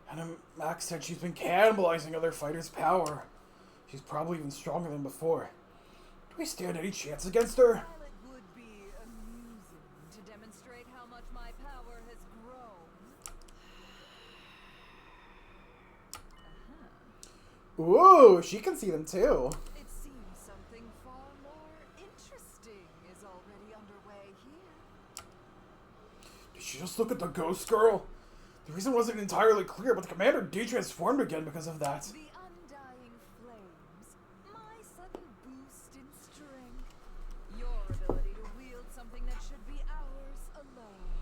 And Max said she's been cannibalizing other fighters' power. She's probably even stronger than before. Do we stand any chance against her? While it would be amusing to demonstrate how much my power has grown. Ooh, she can see them too. It seems something far more interesting is already underway here. Did she just look at the ghost girl? The reason wasn't entirely clear, but the commander de-transformed again because of that. The undying flames, my sudden boost in strength, your ability to wield something that should be ours alone.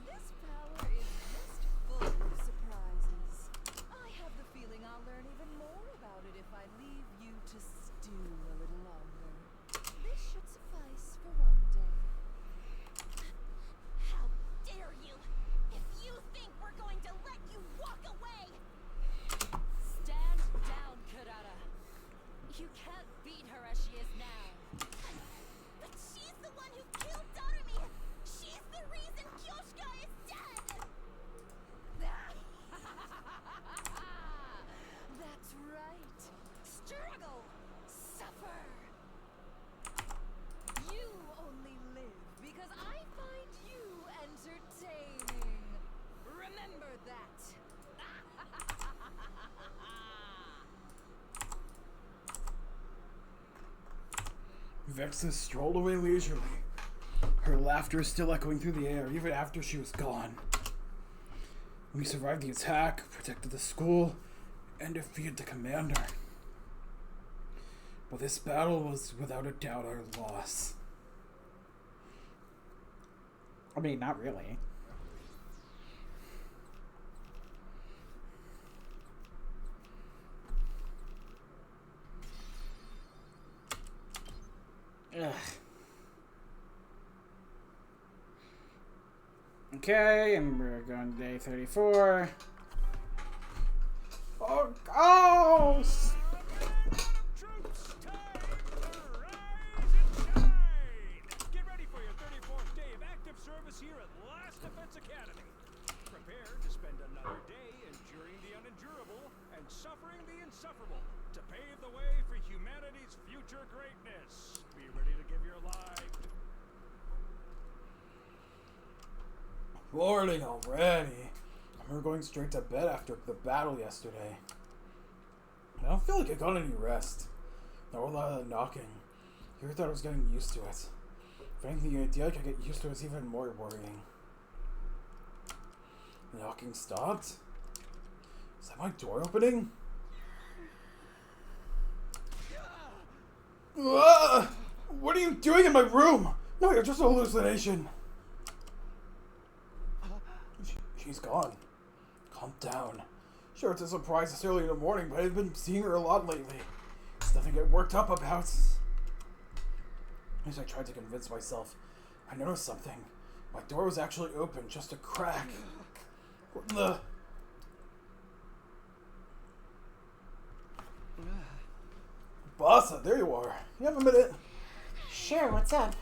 This power is just full of surprises. I have the feeling I'll learn even more about it if I leave you to stew a little longer. This should suffice for one day. How dare you! If you think we're going to let you walk away! Stand down, Kodaka. You can't beat her as she is now. But she's the one who killed Darumi! She's the reason Kyoshika is dead! That's right. Struggle. Suffer. You only live because I find you entertaining. Remember that. Vexus strolled away leisurely. Her laughter still echoing through the air, even after she was gone. We survived the attack, protected the school, and defeated the commander. But this battle was without a doubt our loss. I mean, not really. Ugh. Okay, and we're going to day 34. Oh, oh! Troops, time to rise and shine! Get ready for your 34th day of active service here at Last Defense Academy. Prepare to spend another day enduring the unendurable and suffering the insufferable to pave the way for humanity's future greatness. Be ready to give your life. Morning already. I remember going straight to bed after the battle yesterday. I don't feel like I got any rest. There were a lot of knocking. You thought I was getting used to it. If anything, the idea I could get used to is even more worrying. The knocking stopped? Is that my door opening? What are you doing in my room? No, you're just a hallucination. She's gone. Calm down. Sure, it's a surprise this early in the morning, but I've been seeing her a lot lately. It's nothing to get worked up about. As I tried to convince myself, I noticed something. My door was actually open, just a crack. What the... Bossa, there you are. You have a minute? Sure, what's up?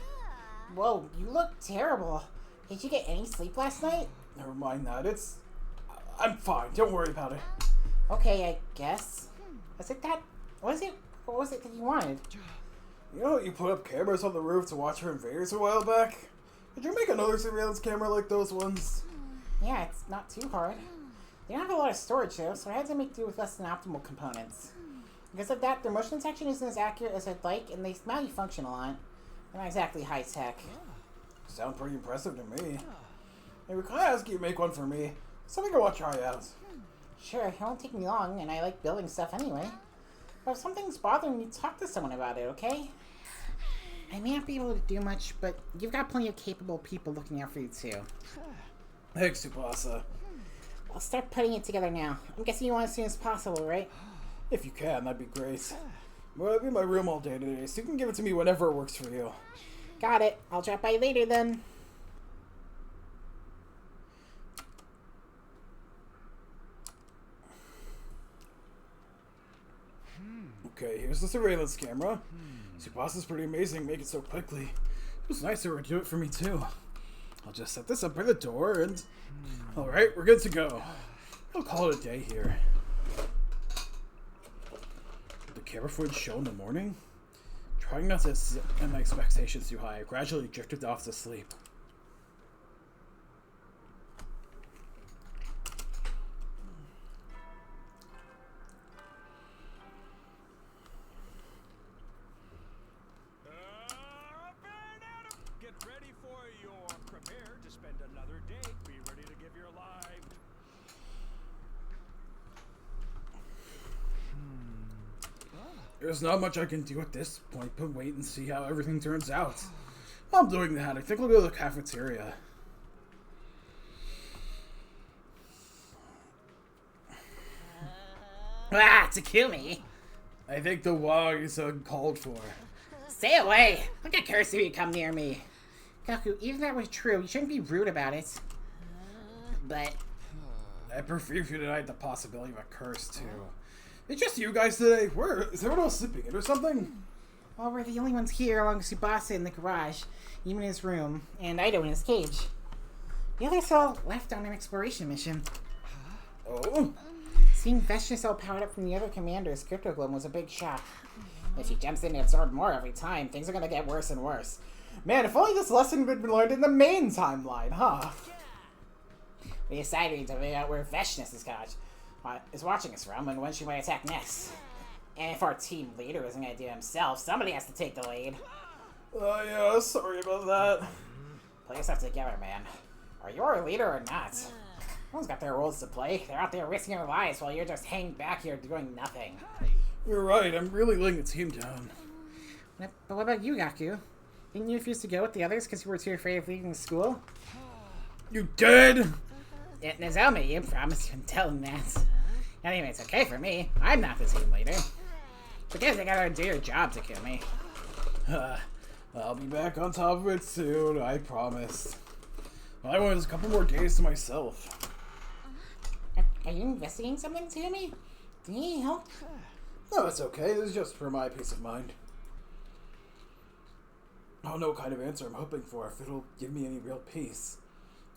Whoa, you look terrible. Did you get any sleep last night? Never mind that. I'm fine. Don't worry about it. Okay, I guess. Was it that... What was it that you wanted? You know, you put up cameras on the roof to watch for invaders a while back? Did you make another surveillance camera like those ones? Yeah, it's not too hard. They don't have a lot of storage though, so I had to make do with less than optimal components. Because of that, their motion detection isn't as accurate as I'd like, and they malfunction a lot. They're not exactly high-tech. Sound pretty impressive to me. Maybe can I ask you to make one for me? Something I want to try out. Sure, it won't take me long, and I like building stuff anyway. But if something's bothering you, talk to someone about it, okay? I may not be able to do much, but you've got plenty of capable people looking out for you too. Thanks, Tsubasa. I'll start putting it together now. I'm guessing you want as soon as possible, right? If you can, that'd be great. Well, I'll be in my room all day today, so you can give it to me whenever it works for you. Got it. I'll drop by later then. Okay, here's the surveillance camera. Tsubasa's pretty amazing, make it so quickly. It was nice of her to do it for me too. I'll just set this up by the door and... Alright, we're good to go. I'll call it a day here. Did the camera footage show in the morning? Trying not to set my expectations too high, I gradually drifted off to sleep. Get ready for your prepare to spend another day. Be ready to give your life. There's not much I can do at this point but wait and see how everything turns out. While I'm doing that, I think I'll go to the cafeteria. Ah, Takumi! I think the walk is uncalled for. Stay away! I'll get cursed if you come near me. Goku, even if that was true, you shouldn't be rude about it. But... I prefer if you denied the possibility of a curse, too. It's just you guys today? Is everyone else sleeping in or something? Well, we're the only ones here along with Tsubasa in the garage, even in his room, and Ido in his cage. The others all left on an exploration mission. Oh? Seeing Vestness all powered up from the other commander's cryptogloom was a big shock. If he jumps in and absorbs more every time, things are gonna get worse and worse. Man, if only this lesson had been learned in the main timeline, huh? We decided to figure out where Vestness is watching us from and when she might attack next. And if our team leader isn't gonna do it himself, somebody has to take the lead. Oh yeah, sorry about that. Play yourself together, man. Are you our leader or not? Everyone's got their roles to play. They're out there risking their lives while you're just hanging back here doing nothing. You're right, I'm really letting the team down. But what about you, Gaku? Didn't you refuse to go with the others because you were too afraid of leaving school? You did? Nozomi, you promised you wouldn't tell him that. Anyway, it's okay for me. I'm not the team leader. Because I gotta do your job, Takumi. I'll be back on top of it soon, I promise. All I want is a couple more days to myself. Are you investigating something, Takumi? Do you need help? No, it's okay. This is just for my peace of mind. I don't know what kind of answer I'm hoping for, if it'll give me any real peace.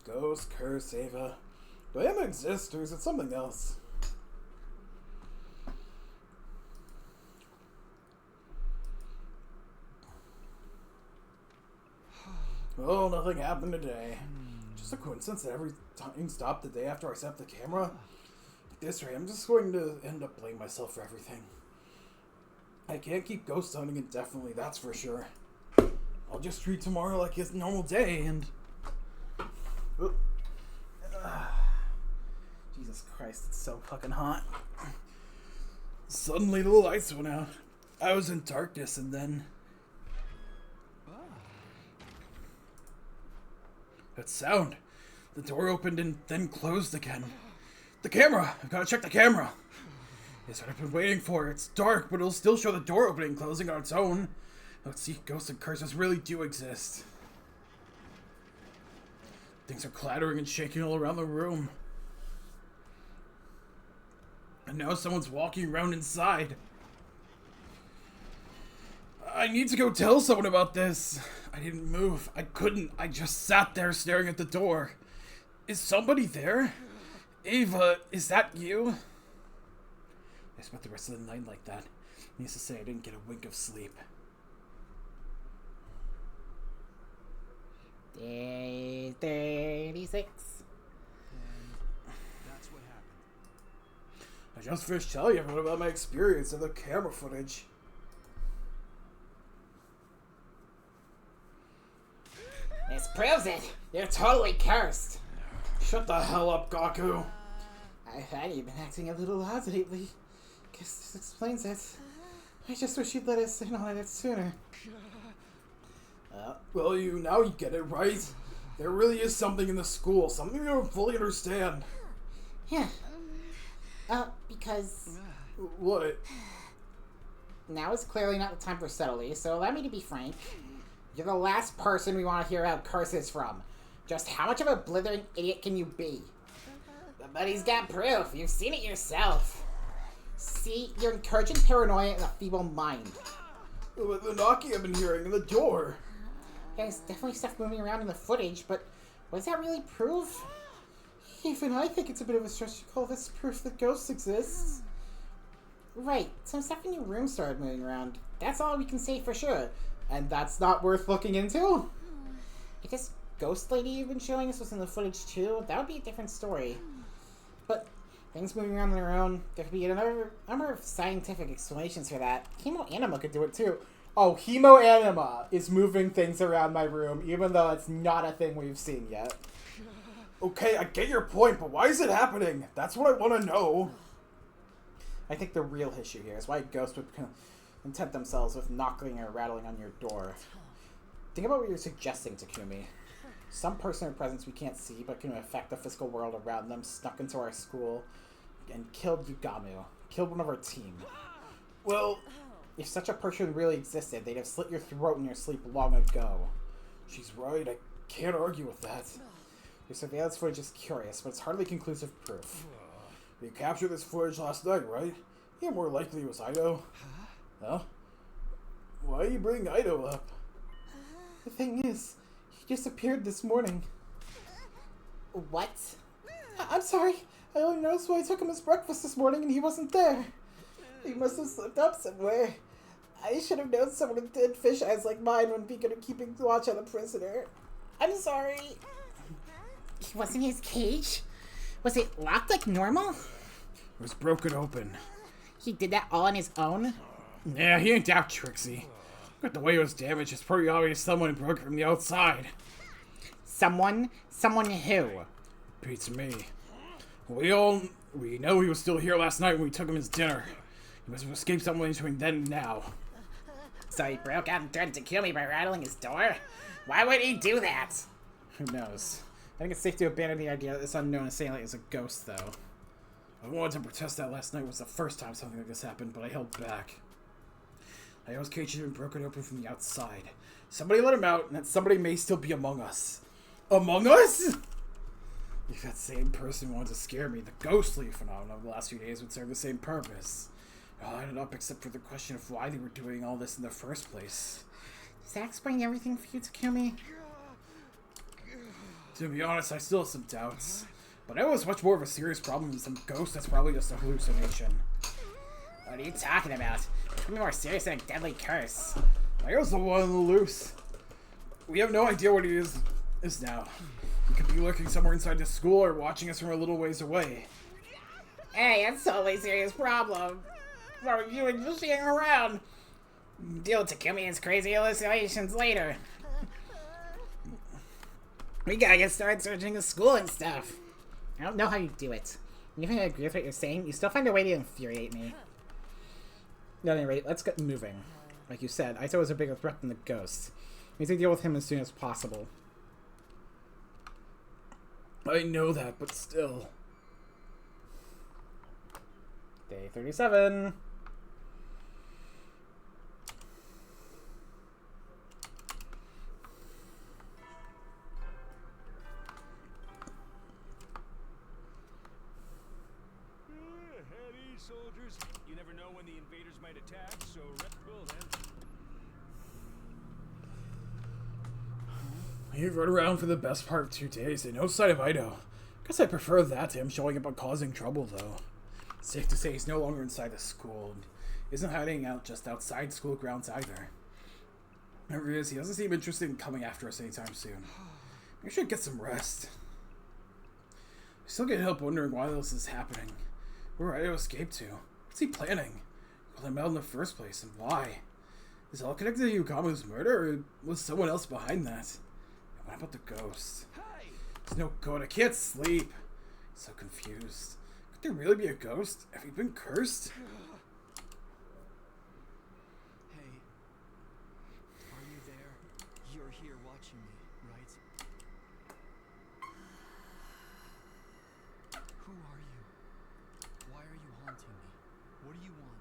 Ghost, curse, Ava. Do I even exist, or is it something else? Well, nothing happened today. Just a coincidence that every time stopped the day after I set up the camera. At this rate, I'm just going to end up blaming myself for everything. I can't keep ghost hunting indefinitely, that's for sure. I'll just treat tomorrow like it's a normal day and... Jesus Christ, it's so fucking hot. Suddenly the lights went out. I was in darkness and then... That sound. The door opened and then closed again. The camera! I've got to check the camera! It's what I've been waiting for. It's dark, but it'll still show the door opening and closing on its own. Let's see if ghosts and curses really do exist. Things are clattering and shaking all around the room. And now someone's walking around inside. I need to go tell someone about this. I didn't move. I couldn't. I just sat there staring at the door. Is somebody there? Ava, is that you? I spent the rest of the night like that. Needless to say, I didn't get a wink of sleep. Day 36. That's what happened. I just finished telling everyone about my experience of the camera footage. This proves it. You're totally cursed. Shut the hell up, Gaku. I've had you been acting a little odd lately. Guess this explains it. I just wish you'd let us in on it sooner. Well, now you get it, right? There really is something in the school, something you don't fully understand. Yeah. Because... What? Now is clearly not the time for subtlety, so allow me to be frank. You're the last person we want to hear about curses from. Just how much of a blithering idiot can you be? But he's got proof. You've seen it yourself. See, you're encouraging paranoia and a feeble mind. The knocking I've been hearing in the door. There's definitely stuff moving around in the footage, but what does that really prove? Even I think it's a bit of a stretch to call this proof that ghosts exist. Right, some stuff in your room started moving around. That's all we can say for sure. And that's not worth looking into? If this ghost lady you've been showing us was in the footage too, that would be a different story. But things moving around on their own, there could be another number of scientific explanations for that. Chemoanima could do it too. Oh, Chemoanima is moving things around my room, even though it's not a thing we've seen yet. Okay, I get your point, but why is it happening? That's what I want to know. I think the real issue here is why ghosts would content themselves with knocking or rattling on your door. Think about what you're suggesting, Takumi. Some person or presence we can't see but can affect the physical world around them snuck into our school and killed Yugamu. Killed one of our team. Well, if such a person really existed, they'd have slit your throat in your sleep long ago. she's right. I can't argue with that. Your surveillance footage is curious, but it's hardly conclusive proof. You captured this footage last night, right? Yeah, more likely it was Ido. Huh? Why are you bringing Ido up? The thing is, he disappeared this morning. What? I'm sorry. I only noticed when I took him his breakfast this morning and he wasn't there. He must have slipped up somewhere. I should have known someone with dead fish eyes like mine wouldn't be good at keeping watch on a prisoner. I'm sorry. He wasn't in his cage? Was it locked like normal? It was broken open. He did that all on his own? Yeah, he ain't that tricksy. Look at the way it was damaged. It's pretty obvious someone broke it from the outside. Someone? Someone who? Beats me. We know he was still here last night when we took him his dinner. He must have escaped somewhere between then and now. So he broke out and threatened to kill me by rattling his door? Why would he do that? Who knows? I think it's safe to abandon the idea that this unknown assailant is a ghost, though. I wanted to protest that last night was the first time something like this happened, but I held back. Ayo's cage had been broken open from the outside. Somebody let him out, and that somebody may still be among us. Among us? If that same person wanted to scare me, the ghostly phenomenon of the last few days would serve the same purpose. It all added up except for the question of why they were doing all this in the first place. Does that explain everything for you, Takumi? To be honest, I still have some doubts. But I know it's much more of a serious problem than some ghost that's probably just a hallucination. What are you talking about? It could be more serious than a deadly curse. Ayo's the one on the loose. We have no idea what he is now. He could be lurking somewhere inside the school or watching us from a little ways away. Hey, that's a totally serious problem. What are you just sitting around? Deal with Takumi and his crazy hallucinations later. We gotta get started searching the school and stuff. I don't know how you do it. Even if I agree with what you're saying, you still find a way to infuriate me. At any rate, let's get moving. Like you said, Aito is a bigger threat than the ghost. We need to deal with him as soon as possible. I know that, but still. Day 37. At ease, soldiers. You never know when the invaders might attack, so rest well then. He rode around for the best part of 2 days, and no sight of Aito. Guess I prefer that to him showing up and causing trouble, though. Safe to say he's no longer inside the school, and isn't hiding out just outside school grounds either. Whatever it is, he doesn't seem interested in coming after us anytime soon. We should get some rest. I still can't help wondering why this is happening. Where Aito escaped to? What's he planning? Who let him out in the first place, and why? Is it all connected to Yukamu's murder, or was someone else behind that? And what about the ghost? There's no god, I can't sleep. So confused. Could there really be a ghost? Have we been cursed? Hey, are you there? You're here watching me, right? Who are you? Why are you haunting me? What do you want?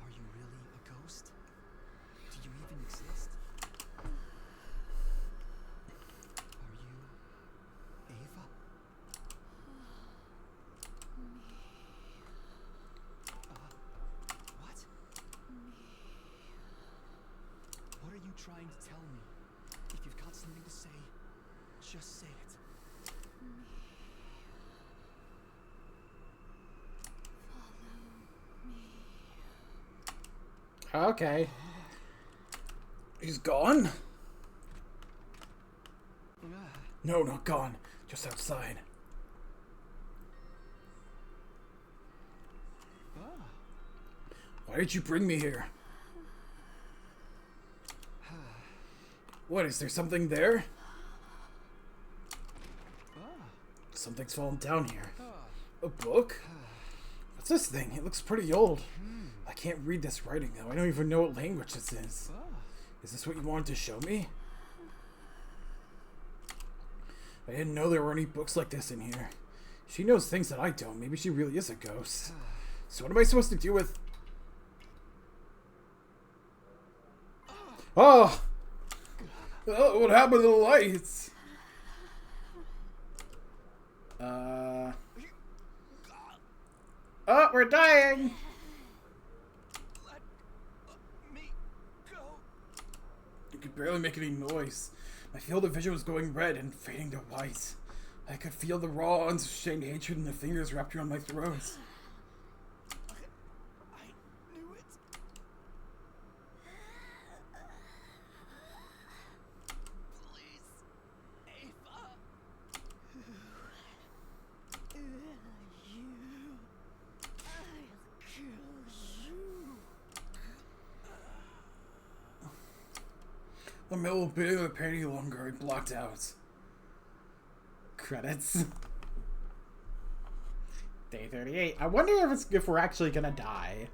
Are you really a ghost? Do you even exist? Are you Ava? What? What are you trying to tell me? If you've got something to say, just say it. Okay. He's gone? No, not gone. Just outside. Why did you bring me here? What, is there something there? Something's fallen down here. A book? What's this thing? It looks pretty old. I can't read this writing, though. I don't even know what language this is. Is this what you wanted to show me? I didn't know there were any books like this in here. She knows things that I don't. Maybe she really is a ghost. So what am I supposed to do with... Oh! Oh, what happened to the lights? Oh, we're dying! I could barely make any noise. My field of vision was going red and fading to white. I could feel the raw, unchained hatred in the fingers wrapped around my throat. I knew it. Please, Ava. The middle of being the pain any longer, I blocked out. Credits. Day 38. I wonder if we're actually gonna die.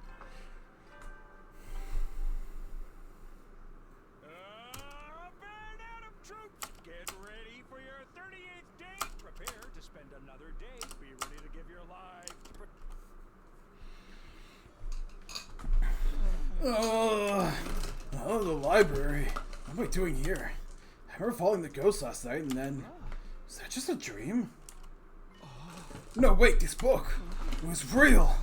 Oh, the library. What am I doing here? I remember following the ghost last night, and then... Was that just a dream? No, wait, this book. It was real.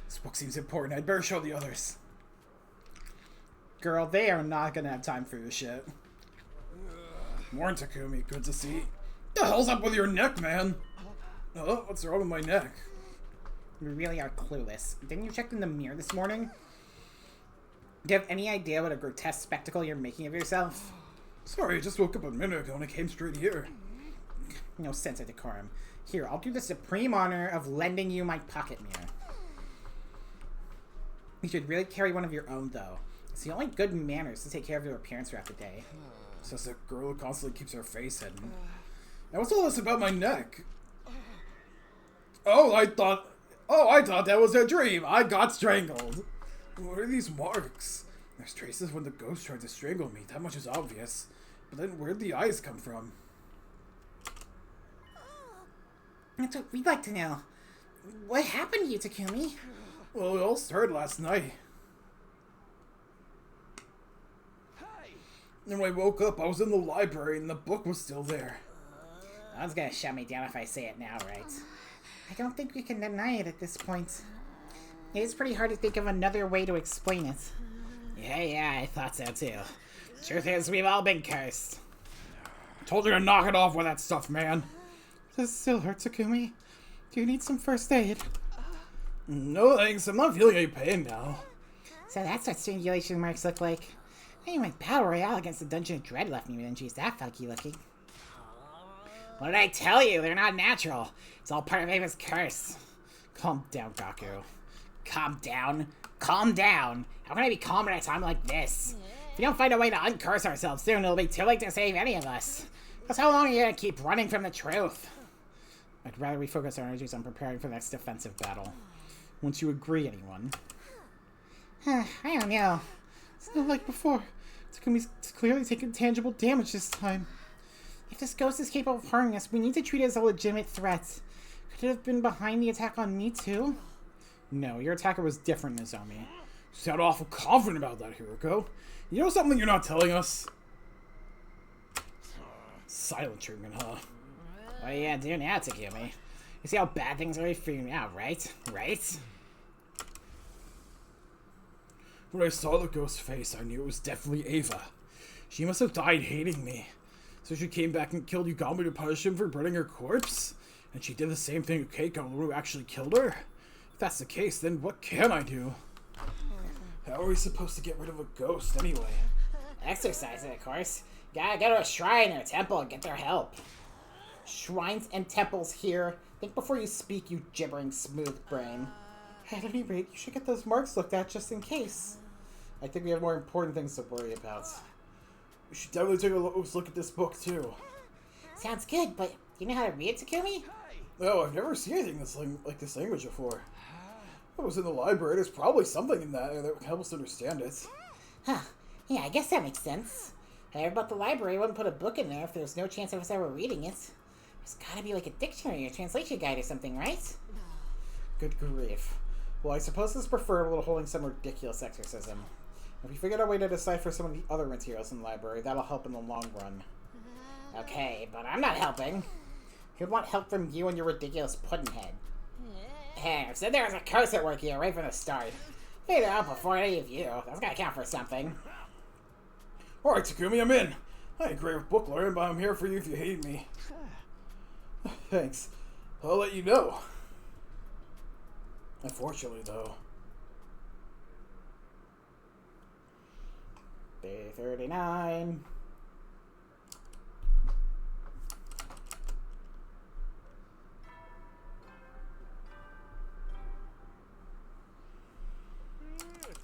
This book seems important. I'd better show the others. Girl, they are not gonna have time for your shit. Morning, Takumi. Good to see. The hell's up with your neck, man? Oh, what's wrong with my neck? You really are clueless. Didn't you check in the mirror this morning? Do you have any idea what a grotesque spectacle you're making of yourself? Sorry, I just woke up a minute ago and I came straight here. No sense of decorum. Here, I'll do the supreme honor of lending you my pocket mirror. You should really carry one of your own, though. It's the only good manners to take care of your appearance throughout the day. Says a girl who constantly keeps her face hidden. Now what's all this about my neck? I thought that was a dream. I got strangled. What are these marks? There's traces when the ghost tried to strangle me. That much is obvious. But then where'd the eyes come from? That's what we'd like to know. What happened to you, Takumi? Well, it all started last night. And when I woke up, I was in the library and the book was still there. No one's gonna shut me down if I say it now, right? I don't think we can deny it at this point. It is pretty hard to think of another way to explain it. Yeah, I thought so too. Truth is, we've all been cursed. Told you to knock it off with that stuff, man. Does it still hurt, Takumi? Do you need some first aid? No thanks, I'm not feeling any pain now. So that's what strangulation marks look like. I mean, my battle royale against the Dungeon of Dread left me when she's that funky looking. What did I tell you? They're not natural. It's all part of Ava's curse. Calm down, Gaku. Calm down? Calm down? How can I be calm at a time like this? If we don't find a way to uncurse ourselves soon, it'll be too late to save any of us. Because how long are you gonna keep running from the truth? I'd rather we focus our energies on preparing for the next defensive battle. Once you agree, anyone. I don't know. It's not like before. Takumi's clearly taken tangible damage this time. If this ghost is capable of harming us, we need to treat it as a legitimate threat. Could it have been behind the attack on me too? No, your attacker was different, Nozomi. You sound awful confident about that, Hiroko. You know something you're not telling us? Silent treatment, huh? What are you gonna do now, Takumi? You see how bad things are for you now, right? Right? When I saw the ghost's face, I knew it was definitely Ava. She must have died hating me. So she came back and killed Yugami to punish him for burning her corpse? And she did the same thing to Keiko, who actually killed her? If that's the case, then what can I do? How are we supposed to get rid of a ghost, anyway? Exercise it, of course. Gotta go to a shrine or a temple and get their help. Shrines and temples here. Think before you speak, you gibbering smooth brain. At any rate, you should get those marks looked at just in case. I think we have more important things to worry about. We should definitely take a look at this book, too. Sounds good, but you know how to read, Takumi? No, I've never seen anything like this language before. If I was in the library, there's probably something in that would help us understand it. Huh. Yeah, I guess that makes sense. I heard about the library wouldn't put a book in there if there's no chance of us ever reading it. There's gotta be like a dictionary or translation guide or something, right? Good grief. Well, I suppose it's preferable to holding some ridiculous exorcism. If we figured out a way to decipher some of the other materials in the library, that'll help in the long run. Okay, but I'm not helping. Who'd want help from you and your ridiculous pudding head? Hey, I said there was a curse at work here right from the start. Figured it out before any of you. That's gotta count for something. Alright, Takumi, I'm in. I ain't great with book learning, but I'm here for you if you hate me. Thanks. I'll let you know. Unfortunately, though. Day 39.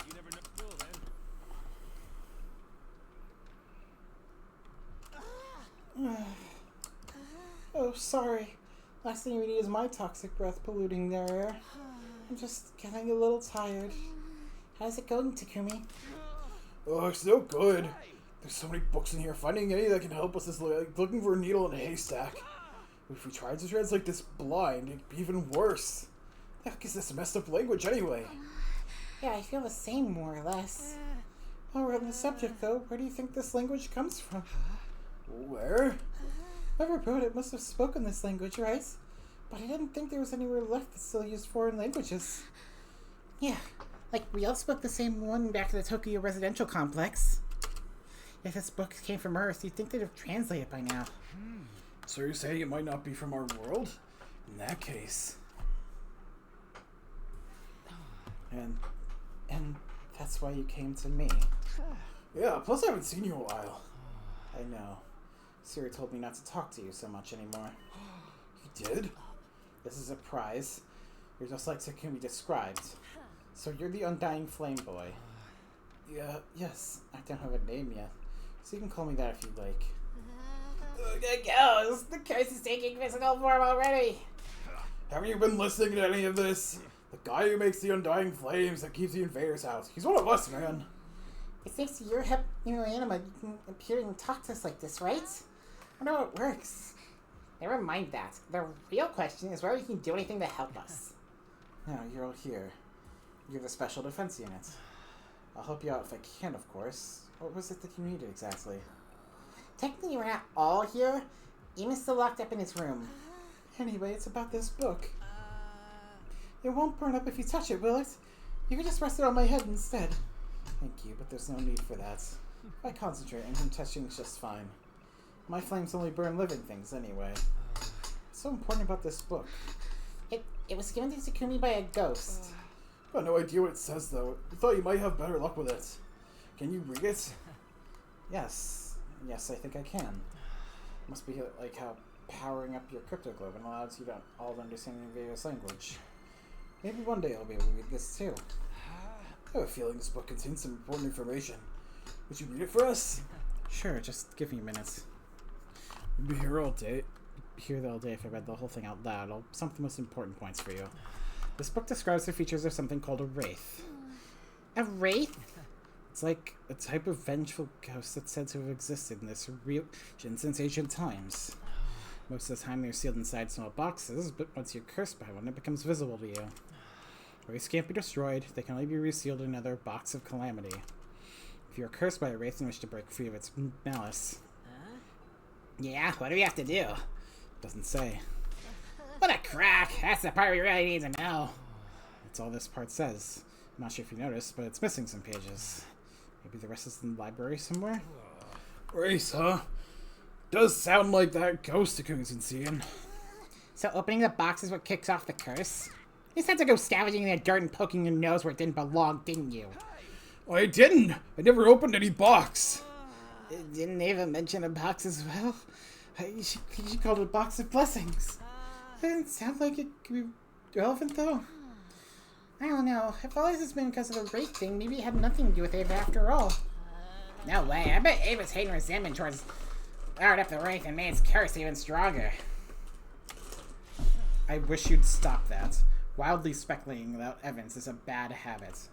You never know. Cool, then. Oh, sorry. Last thing we need is my toxic breath polluting their air. I'm just getting a little tired. How's it going, Takumi? Oh, it's no good. There's so many books in here. Finding any that can help us is like looking for a needle in a haystack. If we tried to translate this blind, it'd be even worse. The heck is this messed up language anyway? Yeah, I feel the same, more or less. While we're on the subject, though, where do you think this language comes from? Where? Whoever wrote it must have spoken this language, right? But I didn't think there was anywhere left that still used foreign languages. Yeah, like we all spoke the same one back to the Tokyo residential complex. If this book came from Earth, you'd think they'd have translated by now. So you're saying it might not be from our world? In that case. And that's why you came to me. Yeah, plus I haven't seen you in a while. I know. Siri told me not to talk to you so much anymore. You did? This is a prize. You're just like Takumi described. So you're the Undying Flame Boy. Yeah. Yes, I don't have a name yet. So you can call me that if you'd like. There goes! The curse is taking physical form already! Haven't you been listening to any of this? The guy who makes the Undying Flames that keeps the invaders out. He's one of us, man. It's thanks to your anima you can appear and talk to us like this, right? I wonder how it works. Never mind that. The real question is whether you can do anything to help us. No, you're all here. You're the Special Defense Unit. I'll help you out if I can, of course. What was it that you needed exactly? Technically, we're not all here. Eamon's still locked up in his room. Anyway, it's about this book. It won't burn up if you touch it, will it? You can just rest it on my head instead. Thank you, but there's no need for that. If I concentrate, engine touching's just fine. My flames only burn living things anyway. What's so important about this book? It was given to Takumi by a ghost. I've got no idea what it says, though. I thought you might have better luck with it. Can you read it? Yes, I think I can. Must be like how powering up your cryptoglobin allows you to all understand the invader's language. Maybe one day I'll be able to read this too. I have a feeling this book contains some important information. Would you read it for us? Sure, just give me a minute. I'll be here all day. If I read the whole thing out loud. I'll sum up the most important points for you. This book describes the features of something called a wraith. A wraith? It's like a type of vengeful ghost that's said to have existed in this region since ancient times. Most of the time they're sealed inside small boxes, but once you're cursed by one, it becomes visible to you. Wraiths can't be destroyed, they can only be resealed in another box of calamity. If you're cursed by a wraith and wish to break free of its malice. Yeah, what do we have to do? Doesn't say. What a crack! That's the part we really need to know. That's all this part says. I'm not sure if you noticed, but it's missing some pages. Maybe the rest is in the library somewhere? Race, huh? Does sound like that ghost Takumi's been seeing. So opening the box is what kicks off the curse? You just had to go scavenging in the dirt and poking your nose where it didn't belong, didn't you? I didn't! I never opened any box! Didn't Ava mention a box as well? She called it a box of blessings. That didn't sound like it could be relevant, though. I don't know. If all this has been because of the wraith thing, maybe it had nothing to do with Ava after all. No way. I bet Ava's hate and resentment towards fired up the wraith and made its curse even stronger. I wish you'd stop that. Wildly speculating without evidence is a bad habit.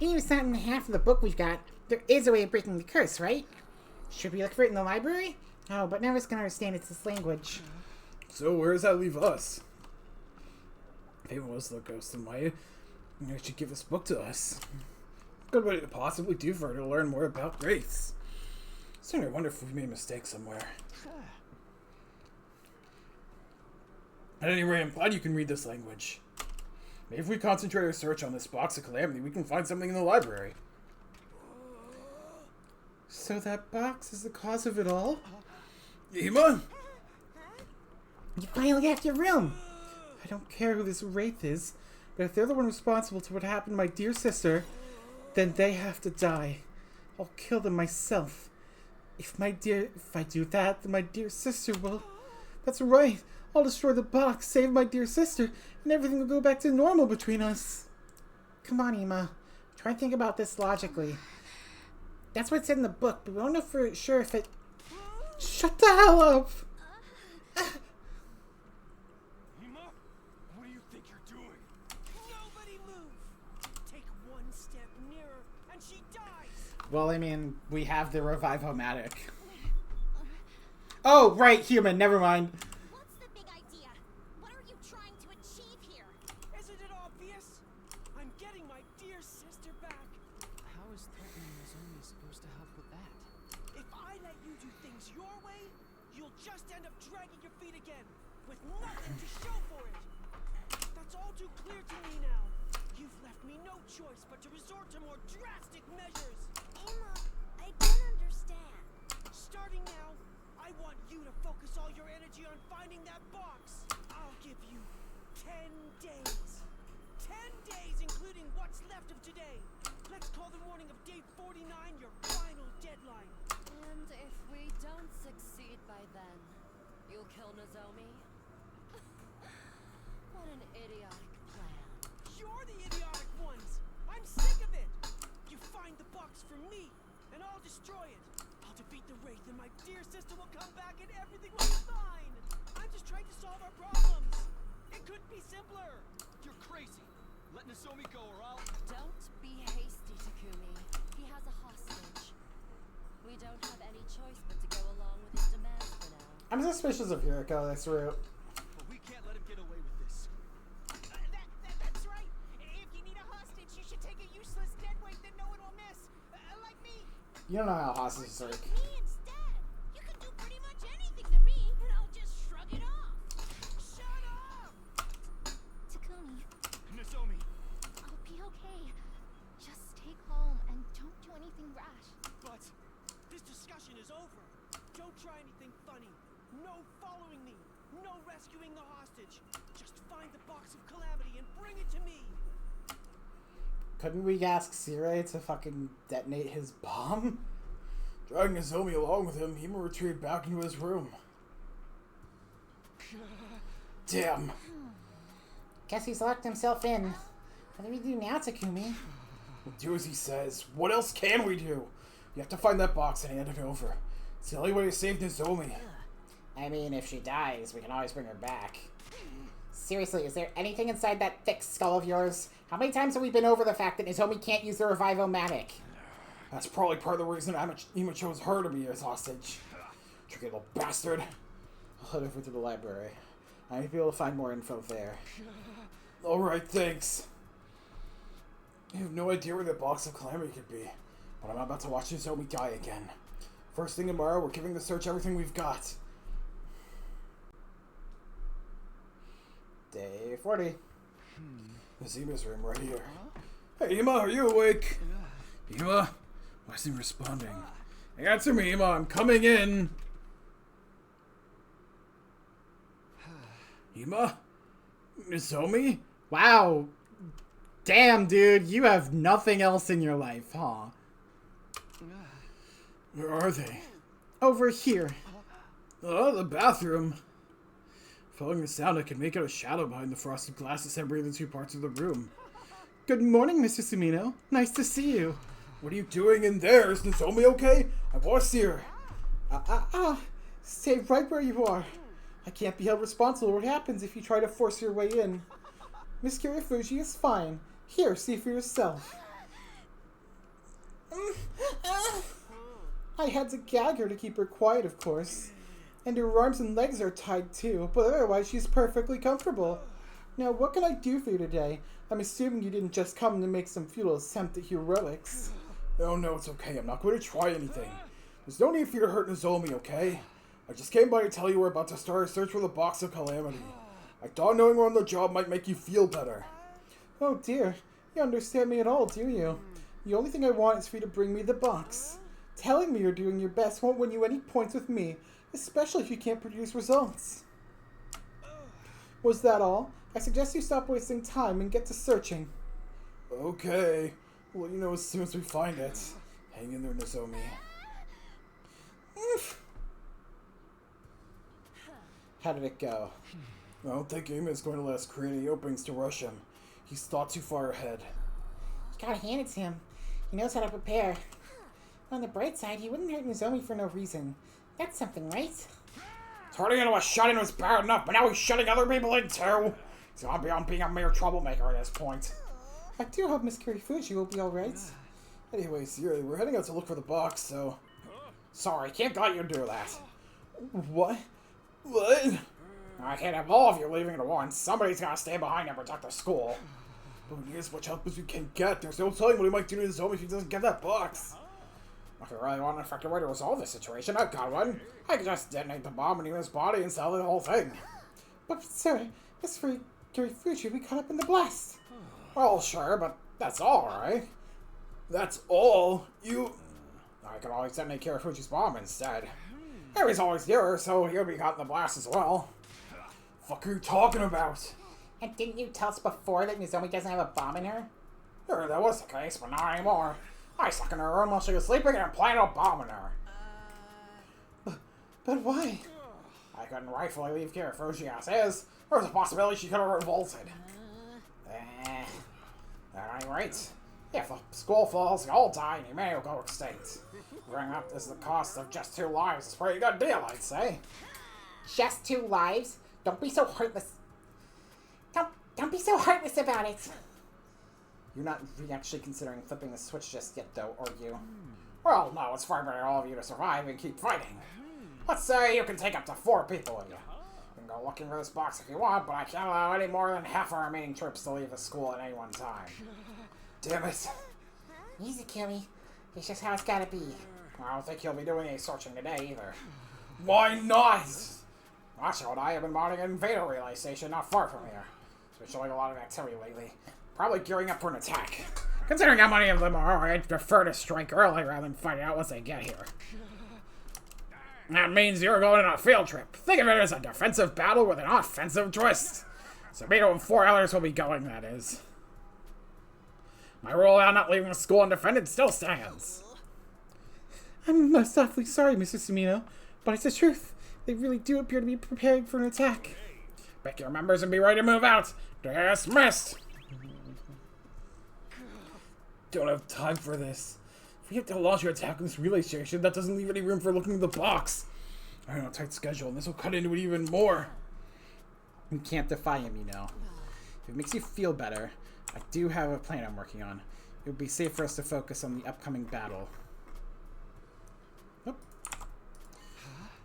Even if it's not in half of the book we've got, there is a way of breaking the curse, right? Should we look for it in the library? Oh, but never gonna understand its language. So where does that leave us? If Ava was the ghost in Maya, she should give this book to us. Good way to possibly do for her to learn more about wraiths. Starting to wonder if we made a mistake somewhere. At any rate, I'm glad you can read this language. Maybe if we concentrate our search on this box of calamity, we can find something in the library. So that box is the cause of it all? Ima? You finally left your room! I don't care who this wraith is, but if they're the one responsible to what happened to my dear sister, then they have to die. I'll kill them myself. If I do that, then my dear sister will... That's right! I'll destroy the box, save my dear sister, and everything will go back to normal between us. Come on, Ima. Try and think about this logically. That's what it said in the book, but we don't know for sure if it... Shut the hell up! Ima, what do you think you're doing? Nobody move! Take one step nearer, and she dies! Well, I mean, we have the Revive-O-Matic. Oh, right, human, never mind. What's the big idea? What are you trying to achieve here? Isn't it obvious? I'm getting my dear sister back. How is threatening Nozomi supposed to help with that? If I let you do things your way, you'll just end up dragging your feet again, with nothing to show for it. That's all too clear to me now. You've left me no choice but to resort to more drastic measures. Emma, I don't understand. Starting now, I want you to focus all your energy on finding that box. I'll give you 10 days. 10 days, including what's left of today. Let's call the morning of day 49 your final deadline. And if we don't succeed by then, you'll kill Nozomi? What an idiotic plan. You're the idiotic ones. I'm sick of it. You find the box for me, and I'll destroy it. I'll defeat the Wraith, and my dear sister will come back, and everything will be fine. I'm just trying to solve our problems. It couldn't be simpler. You're crazy. Let Nozomi go or I'll... Don't be hasty, Takumi. He has a hostage. We don't have any choice but to go along with his demands for now. I'm suspicious of Hiriko this route. But we can't let him get away with this. That's right. If you need a hostage, you should take a useless deadweight that no one will miss. Like me. You don't know how hostages work. Me instead. You can do pretty much anything to me, and I'll just shrug it off. Shut up! Takumi, Nozomi! I'll be okay. Just stay calm and don't do anything rash. But this discussion is over. Don't try anything funny. No following me. No rescuing the hostage. Just find the box of calamity and bring it to me. Couldn't we ask Sire to fucking detonate his bomb? Dragging Nozomi along with him, Hima retreated back into his room. Damn. Guess he's locked himself in. What do we do now, Takumi? We'll do as he says. What else can we do? You have to find that box and hand it over. It's the only way to save Nozomi. I mean, if she dies, we can always bring her back. Seriously, is there anything inside that thick skull of yours? How many times have we been over the fact that Nozomi can't use the Revive-O-Matic? That's probably part of the reason Hima chose her to be his hostage. Tricky little bastard. I'll head over to the library. I might be able to find more info there. Alright, thanks. I have no idea where the box of calamity could be, but I'm about to watch Nozomi die again. First thing tomorrow, we're giving the search everything we've got. Day 40. Nazima's room right here. Hey, Hima, are you awake? Hima? Why isn't he responding? Answer me, Hima, I'm coming in! Hima? Nozomi? Wow. Damn, dude. You have nothing else in your life, huh? Where are they? Over here. Oh, the bathroom. Following the sound, I can make out a shadow behind the frosted glass separating the two parts of the room. Good morning, Mr. Sumino. Nice to see you. What are you doing in there? Is Nozomi okay? I want to see her. Stay right where you are. I can't be held responsible for what happens if you try to force your way in. Miss Kirifuji is fine. Here, see for yourself. I had to gag her to keep her quiet, of course. And her arms and legs are tied too, but otherwise she's perfectly comfortable. Now, what can I do for you today? I'm assuming you didn't just come to make some futile attempt at heroics. Oh no, it's okay. I'm not going to try anything. There's no need for you to hurt Nozomi, okay? I just came by to tell you we're about to start a search for the box of calamity. I thought knowing we're on the job might make you feel better. Oh dear, you understand me at all, do you? The only thing I want is for you to bring me the box. Telling me you're doing your best won't win you any points with me, especially if you can't produce results. Was that all? I suggest you stop wasting time and get to searching. Okay. We'll let you know as soon as we find it. Hang in there, Nozomi. How did it go? I don't think Hima is going to let us create any openings to rush him. He's thought too far ahead. You gotta hand it to him. He knows how to prepare. On the bright side, he wouldn't hurt Nozomi for no reason. That's something, right? Turning into a shut-in was bad enough, but now he's shutting other people in too. He's gone beyond being a mere troublemaker at this point. I do hope Miss Kirifuji will be alright. Anyway, seriously, we're heading out to look for the box, so... Sorry, can't let you do that. What? What? I can't have all of you leaving at once. Somebody's gotta stay behind and protect the school. But we need as much help as we can get. There's no telling what he might do to his home if he doesn't get that box. If you really want an effective way to resolve this situation, I've got one. I could just detonate the bomb in his body and sell the whole thing. But sir, this free Fuji will be caught up in the blast. Well, sure, but that's all, right? That's all? I could always detonate Kirifuji's bomb instead. Harry's always here, so he'll be caught in the blast as well. Fuck are you talking about? And didn't you tell us before that Nozomi doesn't have a bomb in her? Sure, that was the case, but not anymore. I stuck in her room while she was sleeping and planted a bomb in her. But why? I couldn't rightfully leave Kirifuji as is. There was a possibility she could have revolted. At any rate, if the school falls, they all die and humanity will go extinct. Bring up is the cost of just 2 lives. It's a pretty good deal, I'd say. Just 2 lives? Don't be so heartless. Don't be so heartless about it. You're not actually considering flipping the switch just yet, though, are you? Well, no, it's far better for all of you to survive and keep fighting. Let's say you can take up to 4 people with you. You can go looking for this box if you want, but I can't allow any more than half our remaining troops to leave the school at any one time. Damn it. Easy, Kimmy. It's just how it's gotta be. I don't think he'll be doing any searching today, either. Why not? Macho and I have been mounting an invader relay station not far from here. It's been showing a lot of activity lately. Probably gearing up for an attack. Considering how many of them are, I'd prefer to strike early rather than find out once they get here. That means you're going on a field trip. Think of it as a defensive battle with an offensive twist. Sabino and 4 others will be going, that is. My rule about not leaving the school undefended still stands. I'm most awfully sorry, Mr. Sumino, but it's the truth. They really do appear to be preparing for an attack. Pick your members and be ready to move out. Dismissed. Don't have time for this. If we have to launch your attack on this relay station, that doesn't leave any room for looking at the box. I'm on a tight schedule, and this will cut into it even more. You can't defy him, you know. If it makes you feel better, I do have a plan I'm working on. It would be safe for us to focus on the upcoming battle.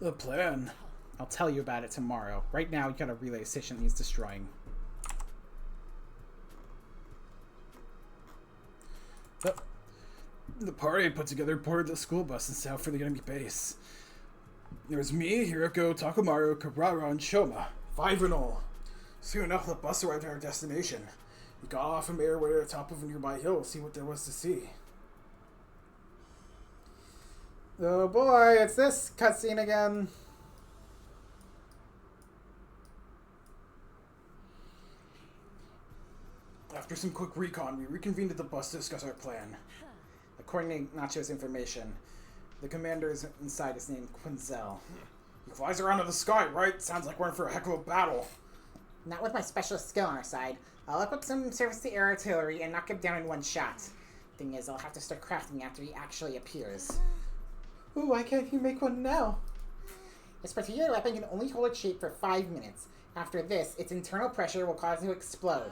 The plan? I'll tell you about it tomorrow. Right now, you got a relay station that needs destroying. The party I put together boarded the school bus and set out for the enemy base. There was me, Hiroko, Takumaru, Kabrara, and Shoma. 5 in all. Soon enough, the bus arrived at our destination. We got off and made our way to the top of a nearby hill to see what there was to see. Oh boy, it's this cutscene again. After some quick recon, we reconvened at the bus to discuss our plan. According to Nacho's information, the commander inside is named Quinzel. He flies around in the sky, right? Sounds like we're in for a heck of a battle. Not with my specialist skill on our side. I'll equip some surface-to-air artillery and knock him down in one shot. Thing is, I'll have to start crafting after he actually appears. Ooh, why can't you make one now? This particular weapon can only hold its shape for 5 minutes. After this, its internal pressure will cause it to explode.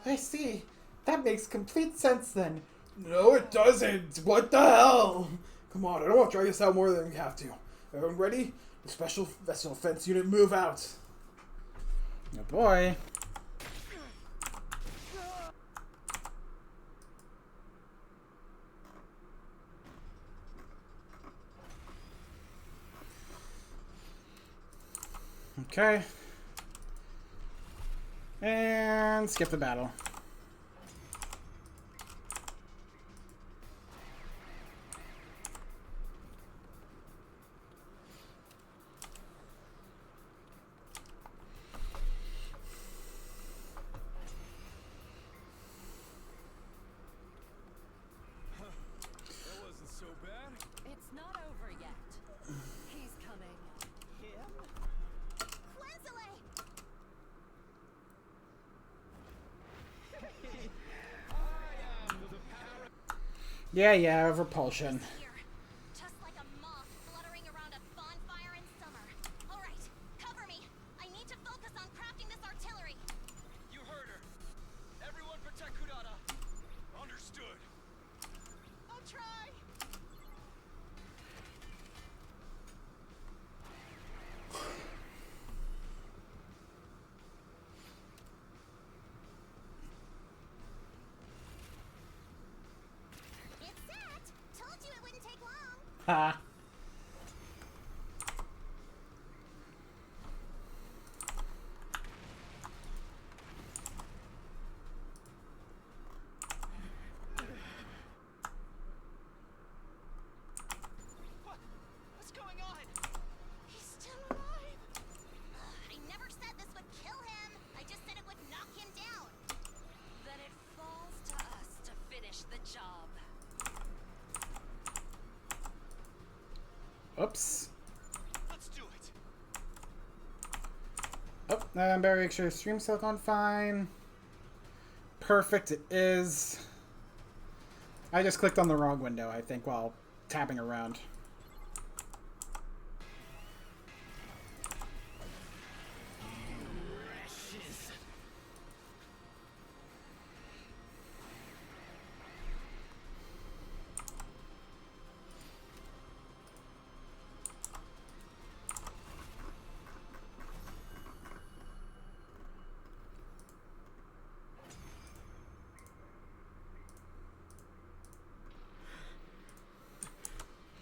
I see. That makes complete sense then. No, it doesn't. What the hell? Come on, I don't want to drag this out more than we have to. Everyone ready? The Special Vessel Defense Unit, move out. Oh boy. Okay. And skip the battle. It's not over yet. He's coming. Yeah, repulsion. Here, just like a moth fluttering around a bonfire in summer. All right, cover me. I need to focus on crafting this artillery. You heard her. Everyone protect Kodaka. Understood. I'll try. What's going on? He's still alive. I never said this would kill him. I just said it would knock him down. Then it falls to us to finish the job. Oops. Let's do it. Oh, better make sure stream silicon fine. Perfect, it is. I just clicked on the wrong window, I think, while tapping around.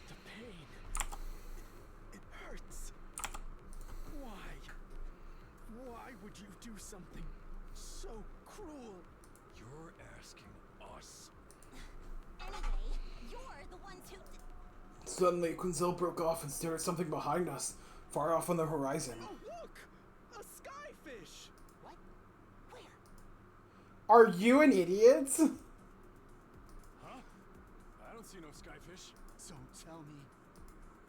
The pain. It hurts. Why? Why would you do something so cruel? You're asking us. Anyway, you're the ones who. Suddenly, Quinzel broke off and stared at something behind us, far off on the horizon. Oh, look! A skyfish! What? Where? Are you an idiot? Huh? I don't see no skyfish. So tell me.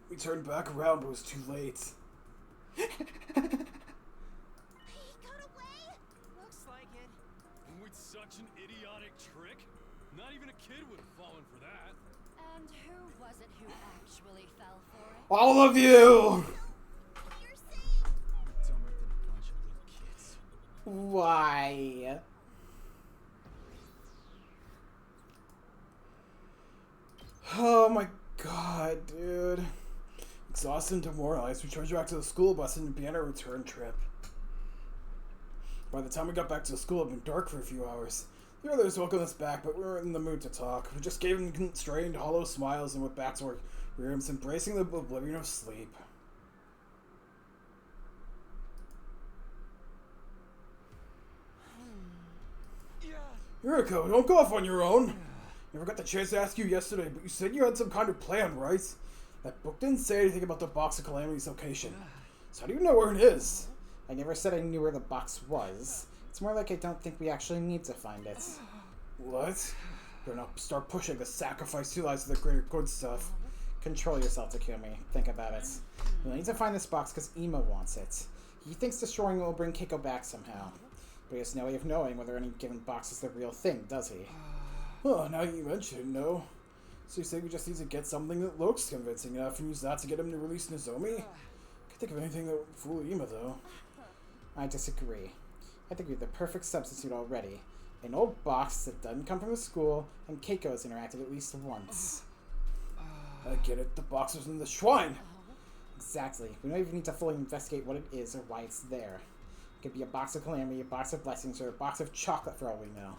We turned back around, but it was too late. He got away? Looks like it. With such an idiotic trick? Not even a kid would have fallen for that. And who was it who actually fell for it? All of you! You're saying. We're dumber than a bunch of little kids. Why? Oh my god, dude. Exhausted and demoralized, we charged back to the school bus and began our return trip. By the time we got back to the school, it had been dark for a few hours. The others welcomed us back, but we weren't in the mood to talk. We just gave them constrained, hollow smiles and went back to our rooms, embracing the oblivion of sleep. Yuriko, don't go off on your own. Never got the chance to ask you yesterday, but you said you had some kind of plan, right? That book didn't say anything about the Box of Calamity's location. So how do you know where it is? I never said I knew where the box was. It's more like I don't think we actually need to find it. What? You're gonna start pushing the sacrifice two lives of the greater good stuff. Control yourself, Takumi. Think about it. We'll need to find this box because Ima wants it. He thinks destroying it will bring Keiko back somehow. But he has no way of knowing whether any given box is the real thing, does he? Oh, now you mention it, no. So you say we just need to get something that looks convincing enough and use that to get him to release Nozomi? Can't think of anything that would fool Ima, though. I disagree. I think we have the perfect substitute already. An old box that doesn't come from the school, and Keiko has interacted at least once. I get it. The box was in the shrine. Exactly. We don't even need to fully investigate what it is or why it's there. It could be a box of calamity, a box of blessings, or a box of chocolate for all we know.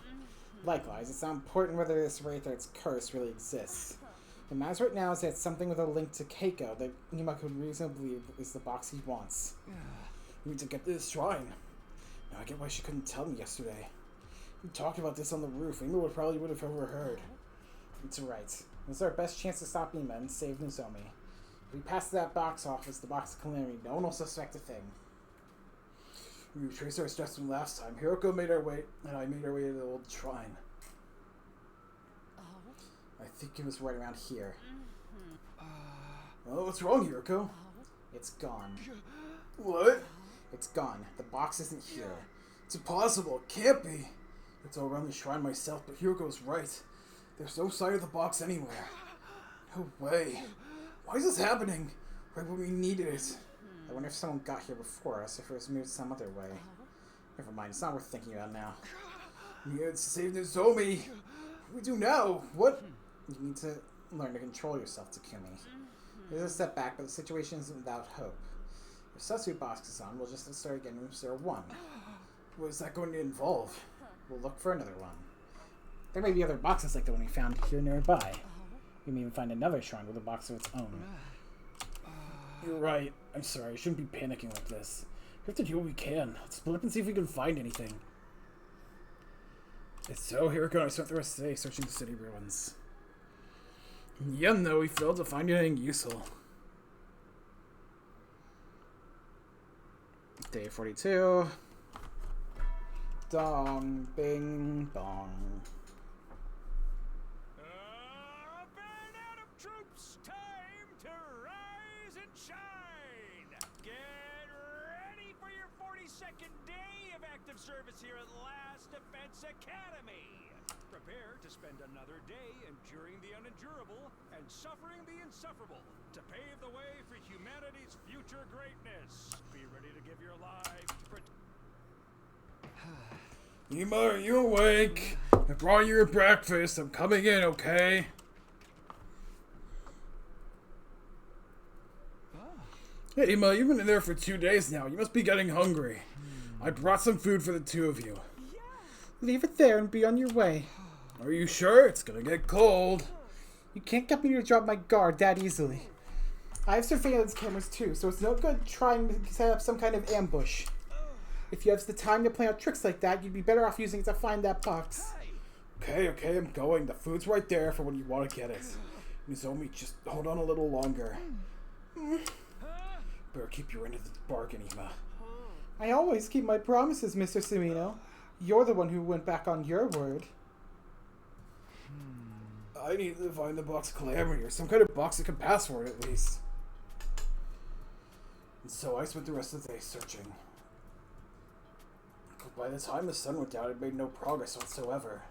Likewise, it's not important whether this wraith or its curse really exists. What matters right now is that it's something with a link to Keiko that Ima could reasonably believe is the box he wants. We need to get to this shrine. Now I get why she couldn't tell me yesterday. We talked about this on the roof. Ima probably would have overheard. It's right. This is our best chance to stop Ima and save Nozomi. If we pass that box off as the box of calamity, no one will suspect a thing. We retraced our steps from last time. Hiroko made our way, and I made our way to the old shrine. I think it was right around here. Oh, what's wrong, Hiroko? It's gone. What? It's gone. The box isn't here. It's impossible. It can't be. It's all around the shrine myself, but Hiroko's right. There's no sign of the box anywhere. No way. Why is this happening? Right when we needed it. I wonder if someone got here before us, if it was moved some other way. Never mind, it's not worth thinking about now. We need to save Nozomi. What do we do now? What? You need to learn to control yourself, Takumi. There's a setback, but the situation isn't without hope. If substitute box is on, we'll just start again from 0-1. What is that going to involve? We'll look for another one. There may be other boxes like the one we found here nearby. We may even find another shrine with a box of its own. You're right. I'm sorry. I shouldn't be panicking like this. We have to do what we can. Let's split up and see if we can find anything. It's so here we go. I spent the rest of the day searching the city ruins. Yeah, no, we failed to find anything useful. Day 42. Dong, bing, bong. Band out of troops, time to rise and shine. Get ready for your 42nd day of active service here at Last Defense Academy. Prepare to spend another day enduring the unendurable and suffering the insufferable to pave the way for humanity's future greatness. Be ready to give your life for... Ema, are you awake? I brought you your breakfast. I'm coming in, okay? Hey, Ema, you've been in there for 2 days now. You must be getting hungry. I brought some food for the two of you. Leave it there and be on your way. Are you sure? It's gonna get cold. You can't get me to drop my guard that easily. I have surveillance cameras too, so it's no good trying to set up some kind of ambush. If you have the time to play out tricks like that, you'd be better off using it to find that box. Okay, I'm going. The food's right there for when you want to get it. Nozomi, just hold on a little longer. Better keep your end of the bargain, Ema. I always keep my promises, Mr. Sumino. You're the one who went back on your word. I need to find the box of Calamity, or some kind of box that can pass for it, at least. And so I spent the rest of the day searching. But by the time the sun went down, I made no progress whatsoever.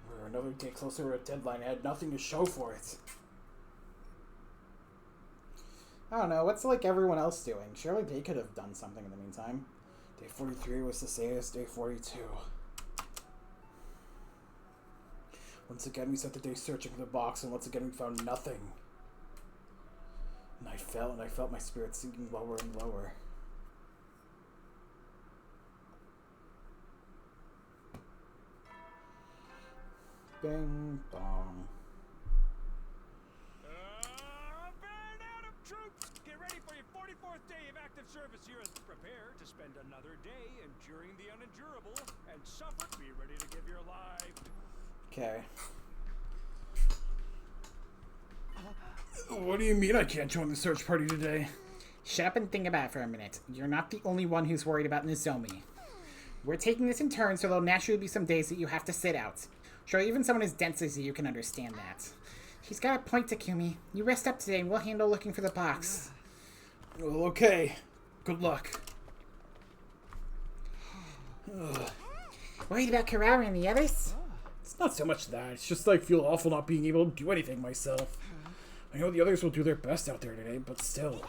We were another day closer to a deadline. I had nothing to show for it. I don't know, what's like everyone else doing? Surely they could have done something in the meantime. Day 43 was the same as day 42. Once again, we spent the day searching for the box, and once again, we found nothing. And I felt my spirit sinking lower and lower. Bing bong. Band out of troops! Get ready for your 44th day of active service here. Prepare to spend another day enduring the unendurable and suffer. Be ready to give your life. Okay. What do you mean I can't join the search party today? Shut up and think about it for a minute. You're not the only one who's worried about Nozomi. We're taking this in turn, so there'll naturally be some days that you have to sit out. Sure, even someone as dense as you can understand that. He's got a point, Takumi. You rest up today and we'll handle looking for the box. Well, okay. Good luck. Worried about Karawa and the others? It's not so much that. It's just I feel awful not being able to do anything myself. I know the others will do their best out there today, but still.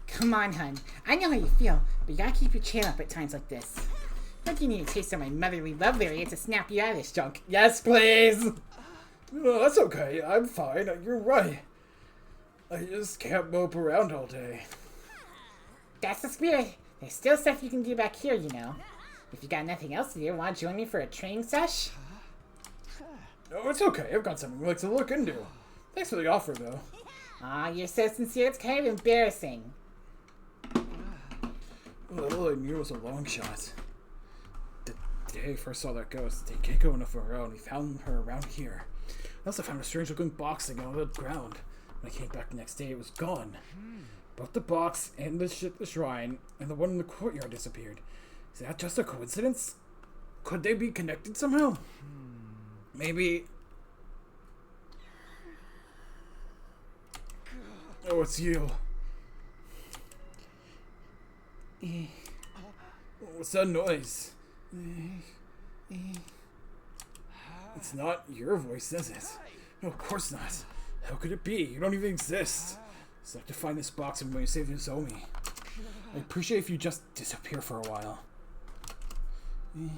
Come on, hun. I know how you feel, but you gotta keep your chin up at times like this. Don't you need a taste of my motherly love, Larry, to snap you out of this junk? Yes, please! No, that's okay. I'm fine. You're right. I just can't mope around all day. That's the spirit. There's still stuff you can do back here, you know. If you got nothing else to do, want to join me for a training sesh? No, it's okay. I've got something we like to look into. Thanks for the offer, though. Aw, you're so sincere, it's kind of embarrassing. Well, all I knew was a long shot. The day I first saw that ghost, the day Keiko went off her own, we found her around here. I also found a strange-looking box sitting on the ground. When I came back the next day, it was gone. Both the box and the shrine and the one in the courtyard disappeared. Is that just a coincidence? Could they be connected somehow? Maybe... Oh, it's you. What's that noise? It's not your voice, is it? No, of course not. How could it be? You don't even exist. It's like to find this box and when you save Nozomi. I appreciate if you just disappear for a while. At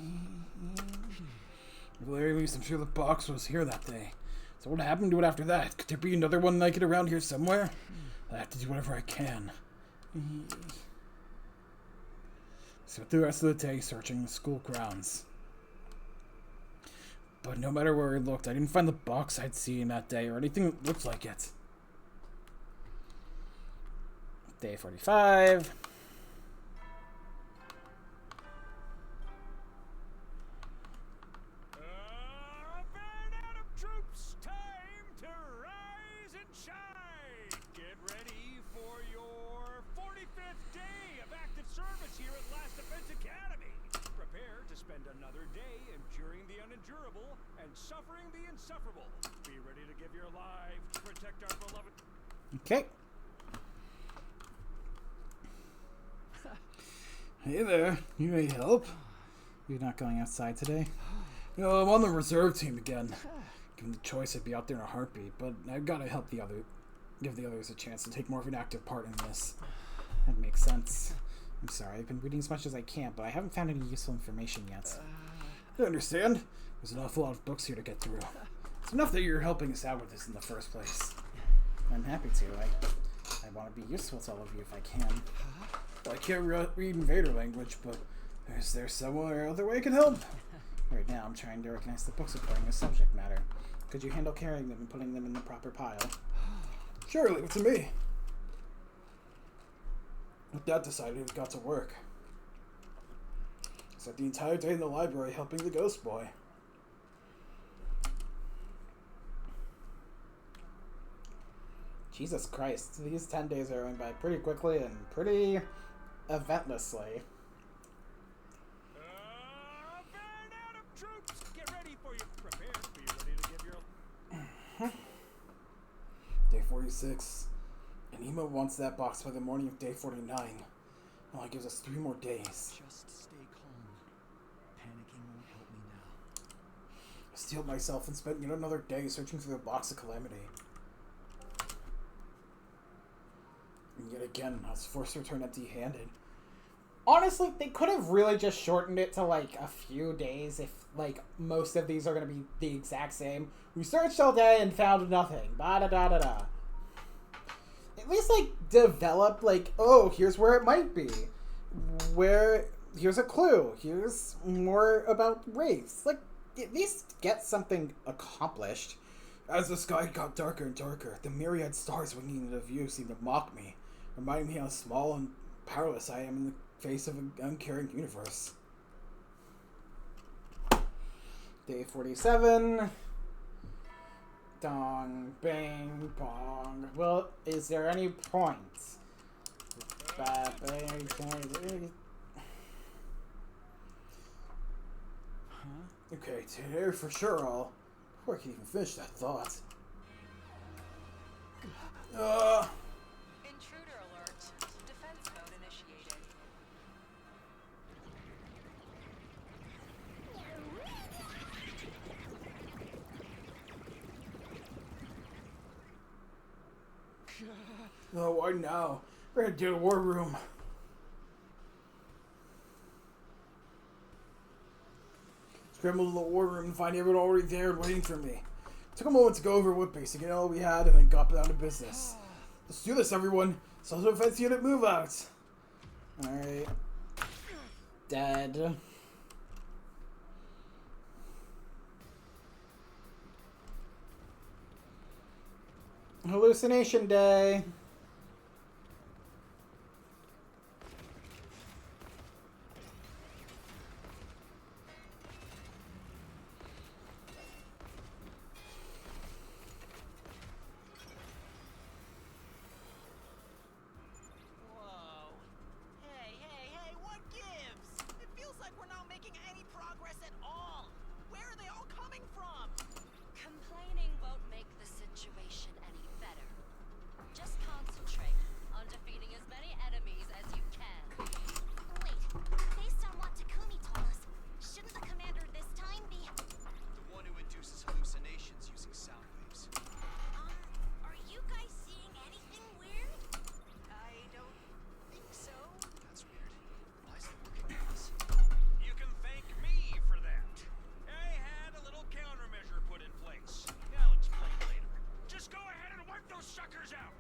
the very least, I'm sure the box was here that day. So what happened to it after that? Could there be another one like it around here somewhere? I have to do whatever I can. Spent the rest of the day searching the school grounds. But no matter where I looked, I didn't find the box I'd seen that day or anything that looked like it. Day 45. Band Adam troops, time to rise and shine! Get ready for your 45th day of active service here at Last Defense Academy. Prepare to spend another day enduring the unendurable and suffering the insufferable. Be ready to give your lives to protect our beloved... Okay. Hey there, you need help? You're not going outside today? You know, I'm on the reserve team again. Given the choice, I'd be out there in a heartbeat, but I've got to give the others a chance to take more of an active part in this. That makes sense. I'm sorry, I've been reading as much as I can, but I haven't found any useful information yet. I understand. There's an awful lot of books here to get through. It's enough that you're helping us out with this in the first place. I'm happy to. I want to be useful to all of you if I can. Well, I can't read Invader language, but is there some other way I can help? Right now, I'm trying to organize the books according to subject matter. Could you handle carrying them and putting them in the proper pile? Sure, leave it to me. With that decided, it got to work. I spent the entire day in the library helping the ghost boy. Jesus Christ, these 10 days are going by pretty quickly and pretty eventlessly. Band Adam troops, get ready for your... Prepare, be ready to give your... Day 46. And Ema wants that box by the morning of day 49. Only gives us 3 more days. Just stay calm. Panicking won't help me now. I steeled myself and spent yet another day searching for the box of calamity. And yet again, I was forced to return empty-handed. Honestly, they could have really just shortened it to, like, a few days if, like, most of these are going to be the exact same. We searched all day and found nothing. Ba-da-da-da-da. At least, like, develop, like, oh, here's where it might be. Here's a clue. Here's more about race. Like, at least get something accomplished. As the sky got darker and darker, the myriad stars winging into view seemed to mock me, reminding me how small and powerless I am in the face of an uncaring universe. Day 47. Dong, bang, bong. Well, is there any point? Okay, today for sure I'll... Before I can even finish that thought. Intruder alert. Defense mode initiated. Oh, why now? We're gonna do the war room. Scrambled to the war room and find everyone already there and waiting for me. Took a moment to go over what basic all we had and then got down to business. Let's do this, everyone. Social defense unit move out. Alright. Dead. Hallucination day. Whoa. Hey, what gives? It feels like we're not making any progress at all. Where are they all coming from? Complaining won't make the situation any better. Just concentrate on defeating as many enemies as you can. Wait, based on what Takumi told us, shouldn't the commander this time be... The one who induces hallucinations using sound waves. Are you guys seeing anything weird? I don't think so. That's weird. Why is it working on us? You can thank me for that. I had a little countermeasure put in place. I'll explain later. Just go ahead and wipe those suckers out.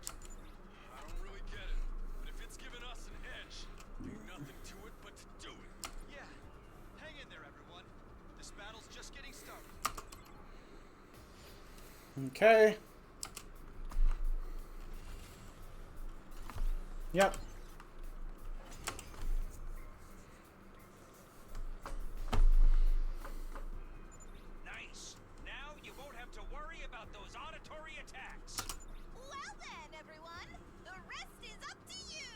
I don't really get it, but if it's giving us an edge, ain't nothing to it but to do it. Yeah. Hang in there, everyone. This battle's just getting started. Okay. Yep. Nice. Now you won't have to worry about those auditory attacks. Well then, everyone, the rest is up to you.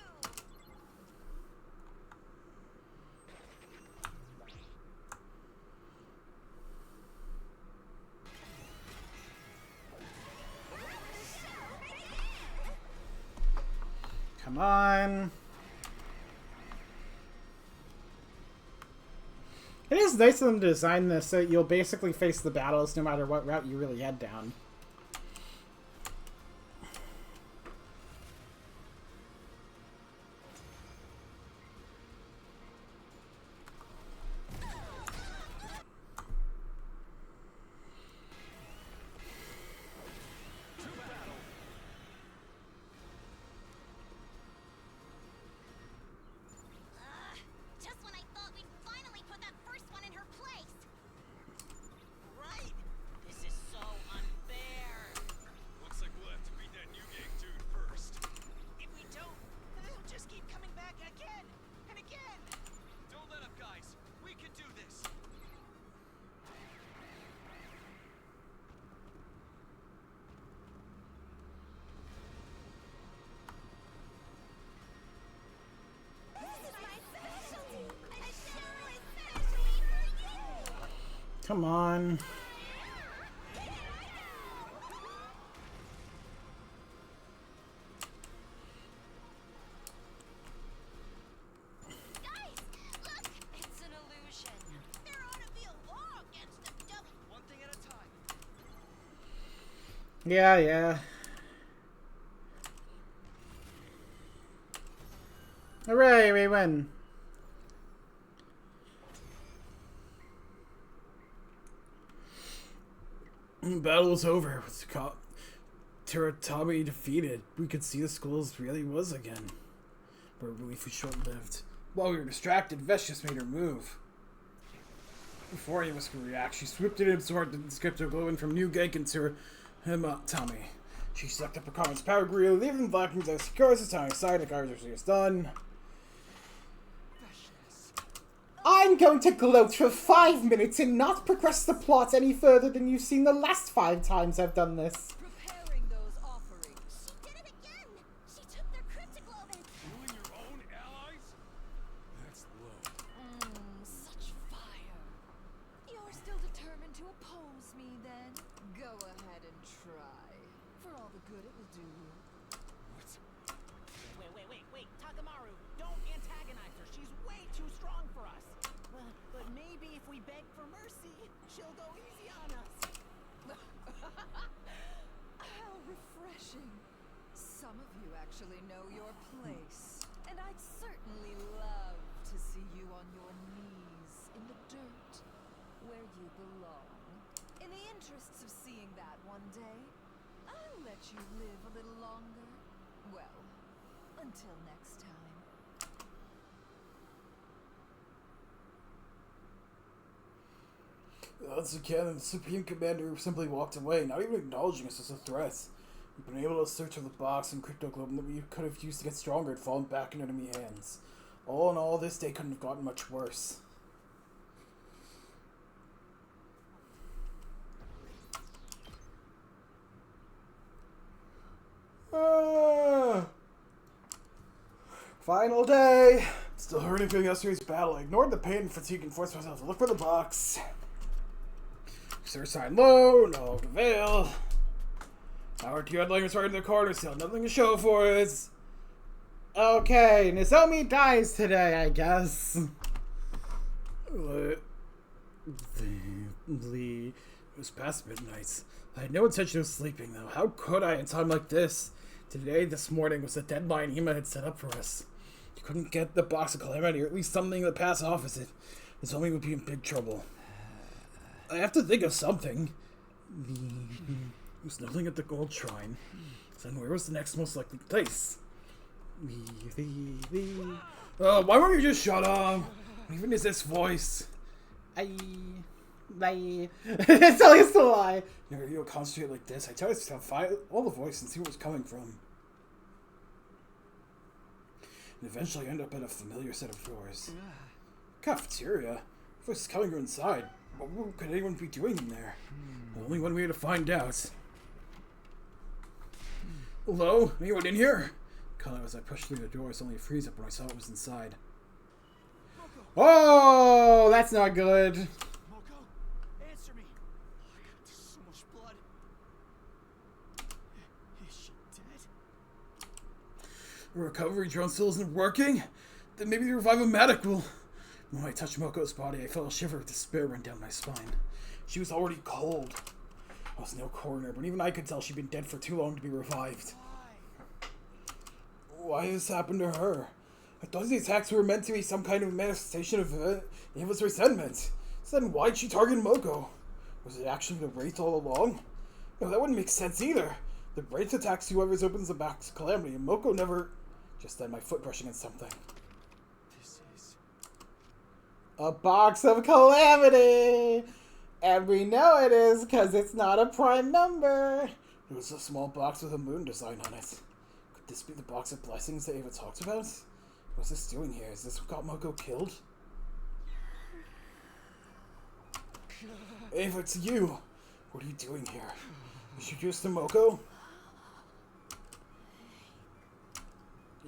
Come on. It is nice of them to design this so you'll basically face the battles no matter what route you really head down. Just when I thought we'd finally put that first one in her place. Right! This is so unfair. Looks like we'll have to beat that new gang dude first. If we don't, they'll just keep coming back again and again. Don't let up, guys. We can do this. This is my specialty. I sure especially for you. Come on. Guys, look! It's an illusion. There ought to be a law against the double. One thing at a time. Yeah, yeah. Hooray, we win. The battle was over. With Teratami defeated, we could see the schools really was again. But relief was short-lived. While we were distracted, Vesh just made her move. Before anyone could react, she swooped in and absorbed the scriptor glowing from New Gek into her Tommy. She sucked up her comment's power grid, leaving the Vikings as secure as time side the garbage was done. I'm going to gloat for 5 minutes and not progress the plot any further than you've seen the last 5 times I've done this. Preparing those offerings. She did it again. She took their cryptoglobin. Killing your own allies? That's low. Such fire. You're still determined to oppose me, then? Go ahead and try. For all the good it will do you. What? Wait. Takamaru, don't antagonize her. She's way too strong for us. But maybe if we beg for mercy, she'll go easy on us. How refreshing. Some of you actually know your place. And I'd certainly love to see you on your knees in the dirt, where you belong. In the interests of seeing that one day, I'll let you live a little longer. Well, until next time. Once again, the Supreme Commander simply walked away, not even acknowledging us as a threat. We've been able to search for the box and cryptoglobin that we could have used to get stronger had fallen back in enemy hands. All in all, this day couldn't have gotten much worse. Final day! Still hurting from yesterday's battle. I ignored the pain and fatigue and forced myself to look for the box. Sir sign low, no avail. Our two headliners right in the corner, still nothing to show for it. Okay, Nozomi dies today, I guess. It was past midnight. I had no intention of sleeping, though. How could I in time like this? This morning was the deadline Hima had set up for us. You couldn't get the box of Calamity, or at least something to pass off as it. Nozomi would be in big trouble. I have to think of something. Was nothing at the gold shrine. Then where was the next most likely place? Why won't you just shut up? Even is this voice? Bye. Telling us to lie. Never you concentrate like this. I tried to find all the voice and see where it's coming from. And eventually I end up in a familiar set of doors. Cafeteria? Voice is coming from inside. What could anyone be doing in there? Only one way to find out. Hello? Anyone in here? Caught as I pushed through the door, it's only a freeze up when I saw what was inside. Oh, that's not good. Moko, answer me. Oh, I got so much blood. Is she dead? The recovery drone still isn't working? Then maybe the revive-o-matic will... When I touched Moko's body, I felt a shiver of despair run down my spine. She was already cold. I was no coroner, but even I could tell she'd been dead for too long to be revived. Why this happened to her? I thought the attacks were meant to be some kind of manifestation of Ava's resentment. So then why'd she target Moko? Was it actually the Wraith all along? No, that wouldn't make sense either. The Wraith attacks whoever opens the box of Calamity, and Moko never... Just then my foot brushed against something. This is... A box of Calamity! And we know it is because it's not a prime number. It was a small box with a moon design on it. Could this be the box of blessings that Ava talked about? What's this doing here? Is this what got Moko killed? Ava, it's you! What are you doing here? Is you just to Moko?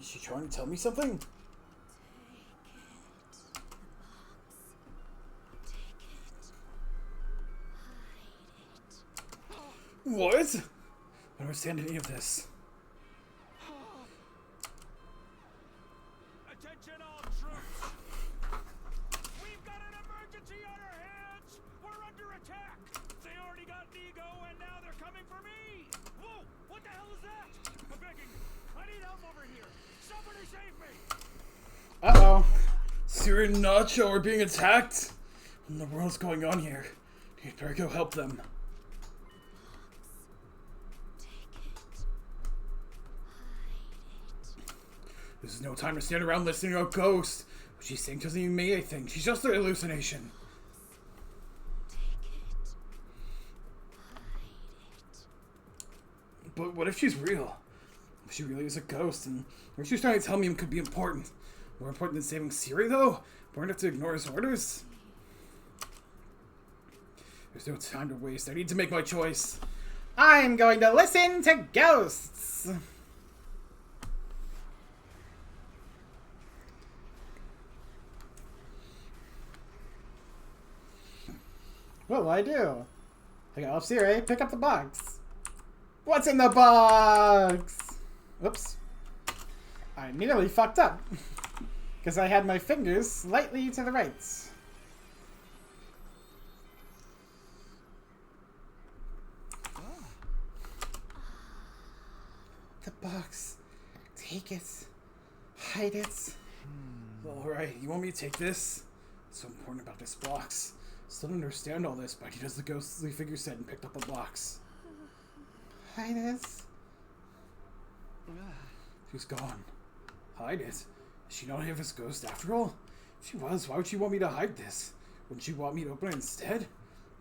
Is she trying to tell me something? What? I don't understand any of this. Attention all troops! We've got an emergency on our hands! We're under attack! They already got Nigo and now they're coming for me! Whoa! What the hell is that? I'm begging! I need help over here! Somebody save me! Uh-oh. Siri and Nacho are being attacked? What in the world's going on here? You better go help them. This is no time to stand around listening to a ghost. What she's saying doesn't even mean anything. She's just a hallucination. But what if she's real? If she really is a ghost, and what she's trying to tell me could be important. More important than saving Siri, though? Important enough to ignore his orders? There's no time to waste. I need to make my choice. I'm going to listen to ghosts. What will I do? I got off Siri, pick up the box. What's in the box? Oops. I nearly fucked up. Because I had my fingers slightly to the right. The box. Take it. Hide it. Alright, you want me to take this? What's so important about this box? Still don't understand all this, but he does the ghostly figure set and picked up a box. Hide it. She's gone. Hide it? Is she not Ava's ghost after all? If she was, why would she want me to hide this? Wouldn't she want me to open it instead?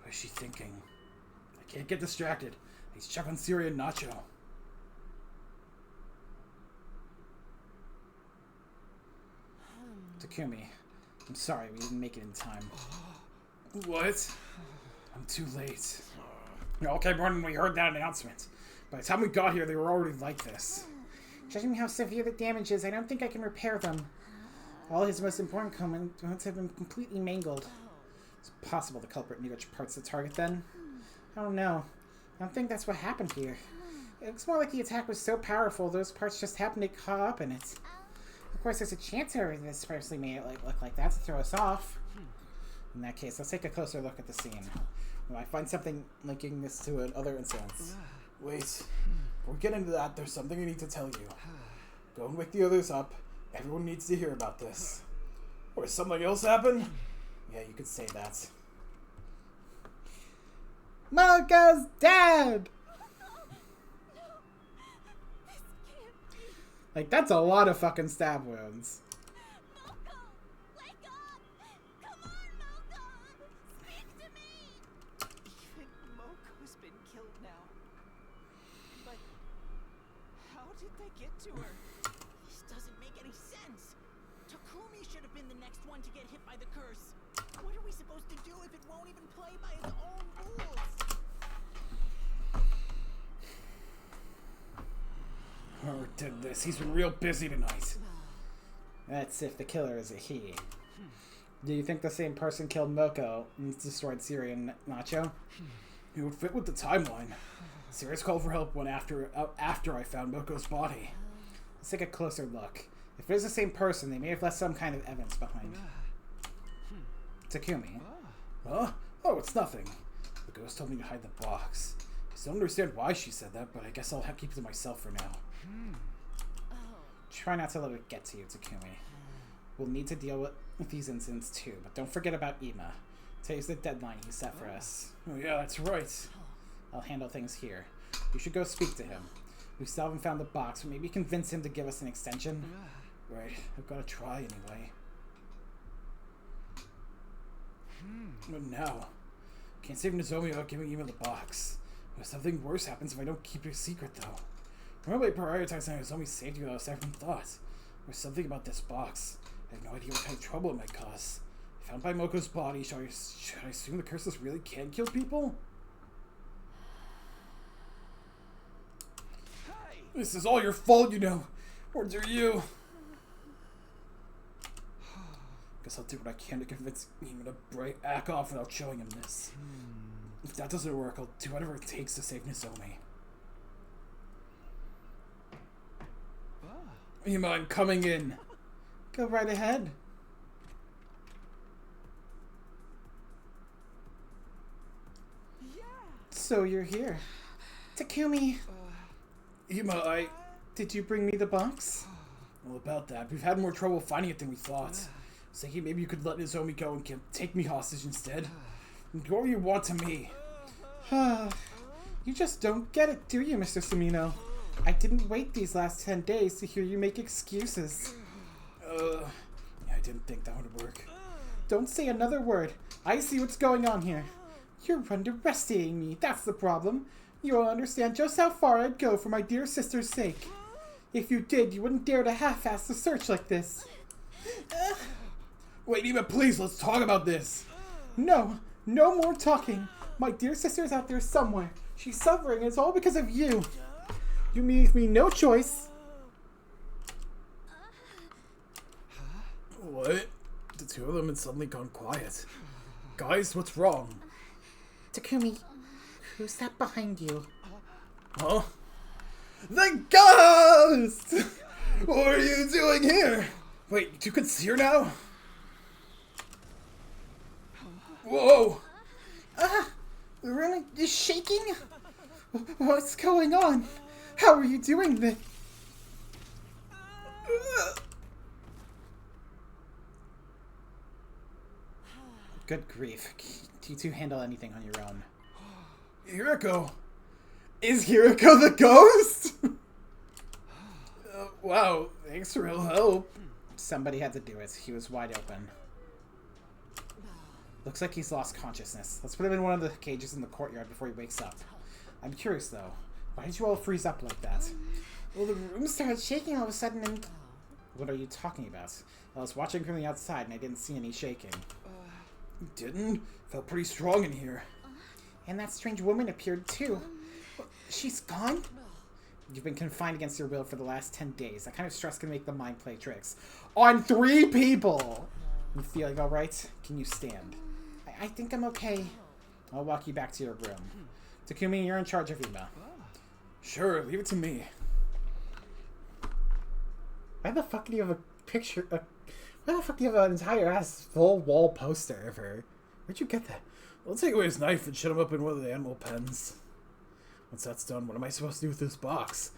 What is she thinking? I can't get distracted. I need to check on Siri and Nacho. Takumi, I'm sorry we didn't make it in time. What? I'm too late. Okay, Morton, we heard that announcement. By the time we got here, they were already like this. Judging how severe the damage is, I don't think I can repair them. All his most important components have been completely mangled. It's possible the culprit knew which parts to target then. I don't know. I don't think that's what happened here. It looks more like the attack was so powerful, those parts just happened to get caught up in it. Of course, there's a chance whoever this person made it look like that to throw us off. In that case, let's take a closer look at the scene. When I find something linking this to another incident. Wait. Before we get into that, there's something I need to tell you. Go and wake the others up. Everyone needs to hear about this. Or does something else happen? Yeah, you could say that. Moko's dead! Like, that's a lot of fucking stab wounds. Moko! Wake up! Come on, Moko! Speak to me! get to her. This doesn't make any sense. Takumi should have been the next one to get hit by the curse. What are we supposed to do if it won't even play by its own rules? Whoever did this, he's been real busy tonight. That's if the killer is a he. Do you think the same person killed Moko and destroyed Siri and Nacho? It would fit with the timeline. Sirius called for help when after I found Moko's body. Let's take a closer look. If it is the same person, they may have left some kind of evidence behind. Takumi. Huh? Oh, it's nothing. The ghost told me to hide the box. I still don't understand why she said that, but I guess I'll keep it to myself for now. Try not to let it get to you, Takumi. We'll need to deal with these incidents too, but don't forget about Ima. Today's the deadline he set for us. Oh yeah, that's right. I'll handle things here. You should go speak to him. We still haven't found the box, but maybe convince him to give us an extension. Right, I've got to try anyway. But now, can't save Nozomi without giving Ima the box. But something worse happens if I don't keep it a secret, though. Remember, I prioritized Nozomi's safety without a second thought. There's something about this box. I have no idea what kind of trouble it might cause. Found by Moko's body, should I assume the curses really can kill people? Hey! This is all your fault, you know. Or do you? Guess I'll do what I can to convince him to back off without showing him this. If that doesn't work, I'll do whatever it takes to save Nozomi. Ima, I'm coming in. Go right ahead. So you're here. Takumi. Ima, Did you bring me the box? Well, about that. We've had more trouble finding it than we thought. I was thinking maybe you could let Nozomi go and take me hostage instead. Do whatever you want to me. You just don't get it, do you, Mr. Sumino? I didn't wait these last 10 days to hear you make excuses. Yeah, I didn't think that would work. Don't say another word. I see what's going on here. You're underestimating me, that's the problem. You don't understand just how far I'd go for my dear sister's sake. If you did, you wouldn't dare to half-ass the search like this. Wait, Ima, please, let's talk about this. No, no more talking. My dear sister's out there somewhere. She's suffering, and it's all because of you. You leave me no choice. What? The two of them had suddenly gone quiet. Guys, what's wrong? Takumi, who's that behind you? Huh? The ghost! What are you doing here? Wait, you can see her now? Whoa! The room is shaking? What's going on? How are you doing this? Good grief. Do you two handle anything on your own? Hiriko! Is Hiriko the ghost? Wow, thanks for your help. Somebody had to do it. He was wide open. Looks like he's lost consciousness. Let's put him in one of the cages in the courtyard before he wakes up. I'm curious, though. Why did you all freeze up like that? Well, the room started shaking all of a sudden and... What are you talking about? I was watching from the outside and I didn't see any shaking. You didn't? Felt pretty strong in here. And that strange woman appeared too. She's gone? You've been confined against your will for the last 10 days. That kind of stress can make the mind play tricks. On 3 people! You feeling alright? Can you stand? I think I'm okay. I'll walk you back to your room. Takumi, you're in charge of Ima. Sure, leave it to me. Why the fuck do you have a picture? Why the fuck do you have an entire ass full wall poster of her? Where'd you get that? I'll take away his knife and shut him up in one of the animal pens. Once that's done, what am I supposed to do with this box?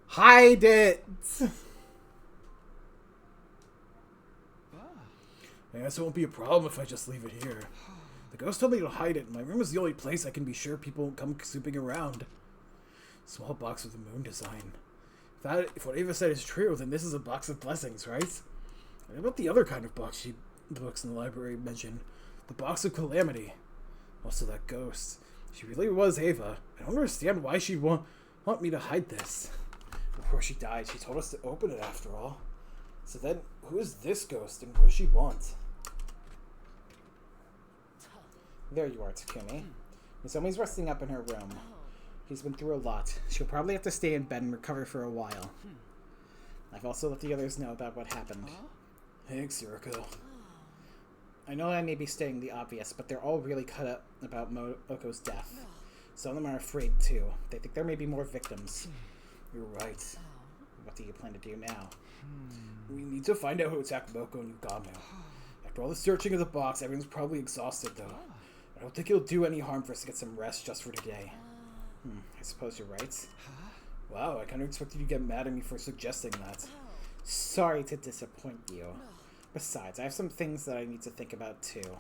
Hide it! I guess it won't be a problem if I just leave it here. The ghost told me to hide it, and my room is the only place I can be sure people won't come snooping around. Small box with a moon design. If what Ava said is true, then this is a box of blessings, right? What about the other kind of box the books in the library mentioned? The box of calamity. Also that ghost. She really was Ava. I don't understand why she'd want me to hide this. Before she died, she told us to open it after all. So then, who is this ghost and what does she want? There you are, Takumi. Misomi's resting up in her room. He's been through a lot. She'll probably have to stay in bed and recover for a while. I've also let the others know about what happened. Thanks, Yuriko. I know I may be stating the obvious, but they're all really cut up about Oko's death. Some of them are afraid, too. They think there may be more victims. You're right. What do you plan to do now? We need to find out who attacked Moko and Ugame. After all the searching of the box, everyone's probably exhausted, though. I don't think it'll do any harm for us to get some rest just for today. I suppose you're right. Wow, I kind of expected you to get mad at me for suggesting that. Sorry to disappoint you. Besides, I have some things that I need to think about, too.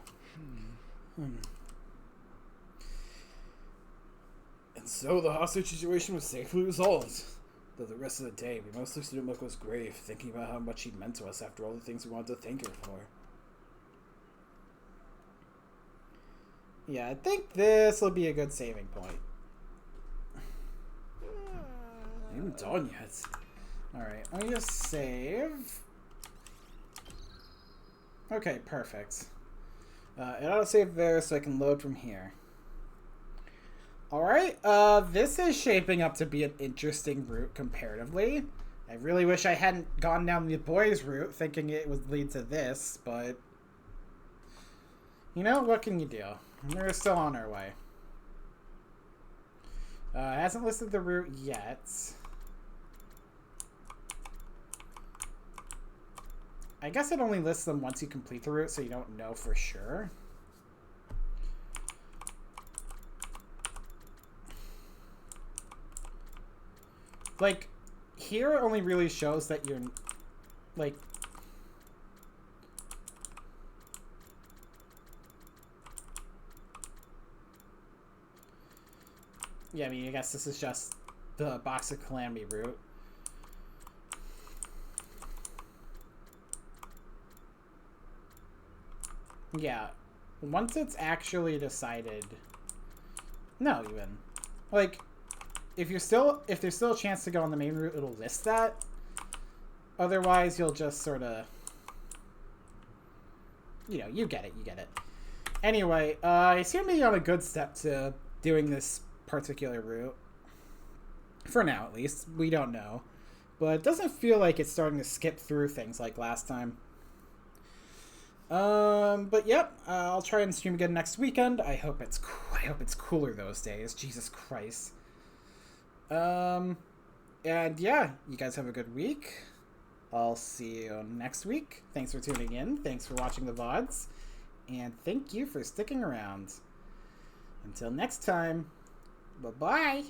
And so the hostage situation was safely resolved. Though the rest of the day, we mostly stood at Moko's grave, thinking about how much she meant to us after all the things we wanted to thank her for. Yeah, I think this will be a good saving point. I haven't done yet. Alright, let me just save. Okay, perfect. It auto-save there so I can load from here. Alright, this is shaping up to be an interesting route comparatively. I really wish I hadn't gone down the boys route thinking it would lead to this, but... You know, what can you do? We're still on our way. It hasn't listed the route yet. I guess it only lists them once you complete the route, so you don't know for sure. Like, here it only really shows that you're, like... Yeah, I mean, I guess this is just the Box of Calamity route. Yeah, once it's actually decided... No, even. Like, if there's still a chance to go on the main route, it'll list that. Otherwise, you'll just sort of... You know, you get it, you get it. Anyway, I seem to be on a good step to doing this particular route. For now, at least. We don't know. But it doesn't feel like it's starting to skip through things like last time. But yep, I'll try and stream again next weekend. I hope it's cooler those days. Jesus Christ. And yeah, you guys have a good week. I'll see you next week. Thanks for tuning in. Thanks for watching the VODs. And thank you for sticking around. Until next time, bye-bye.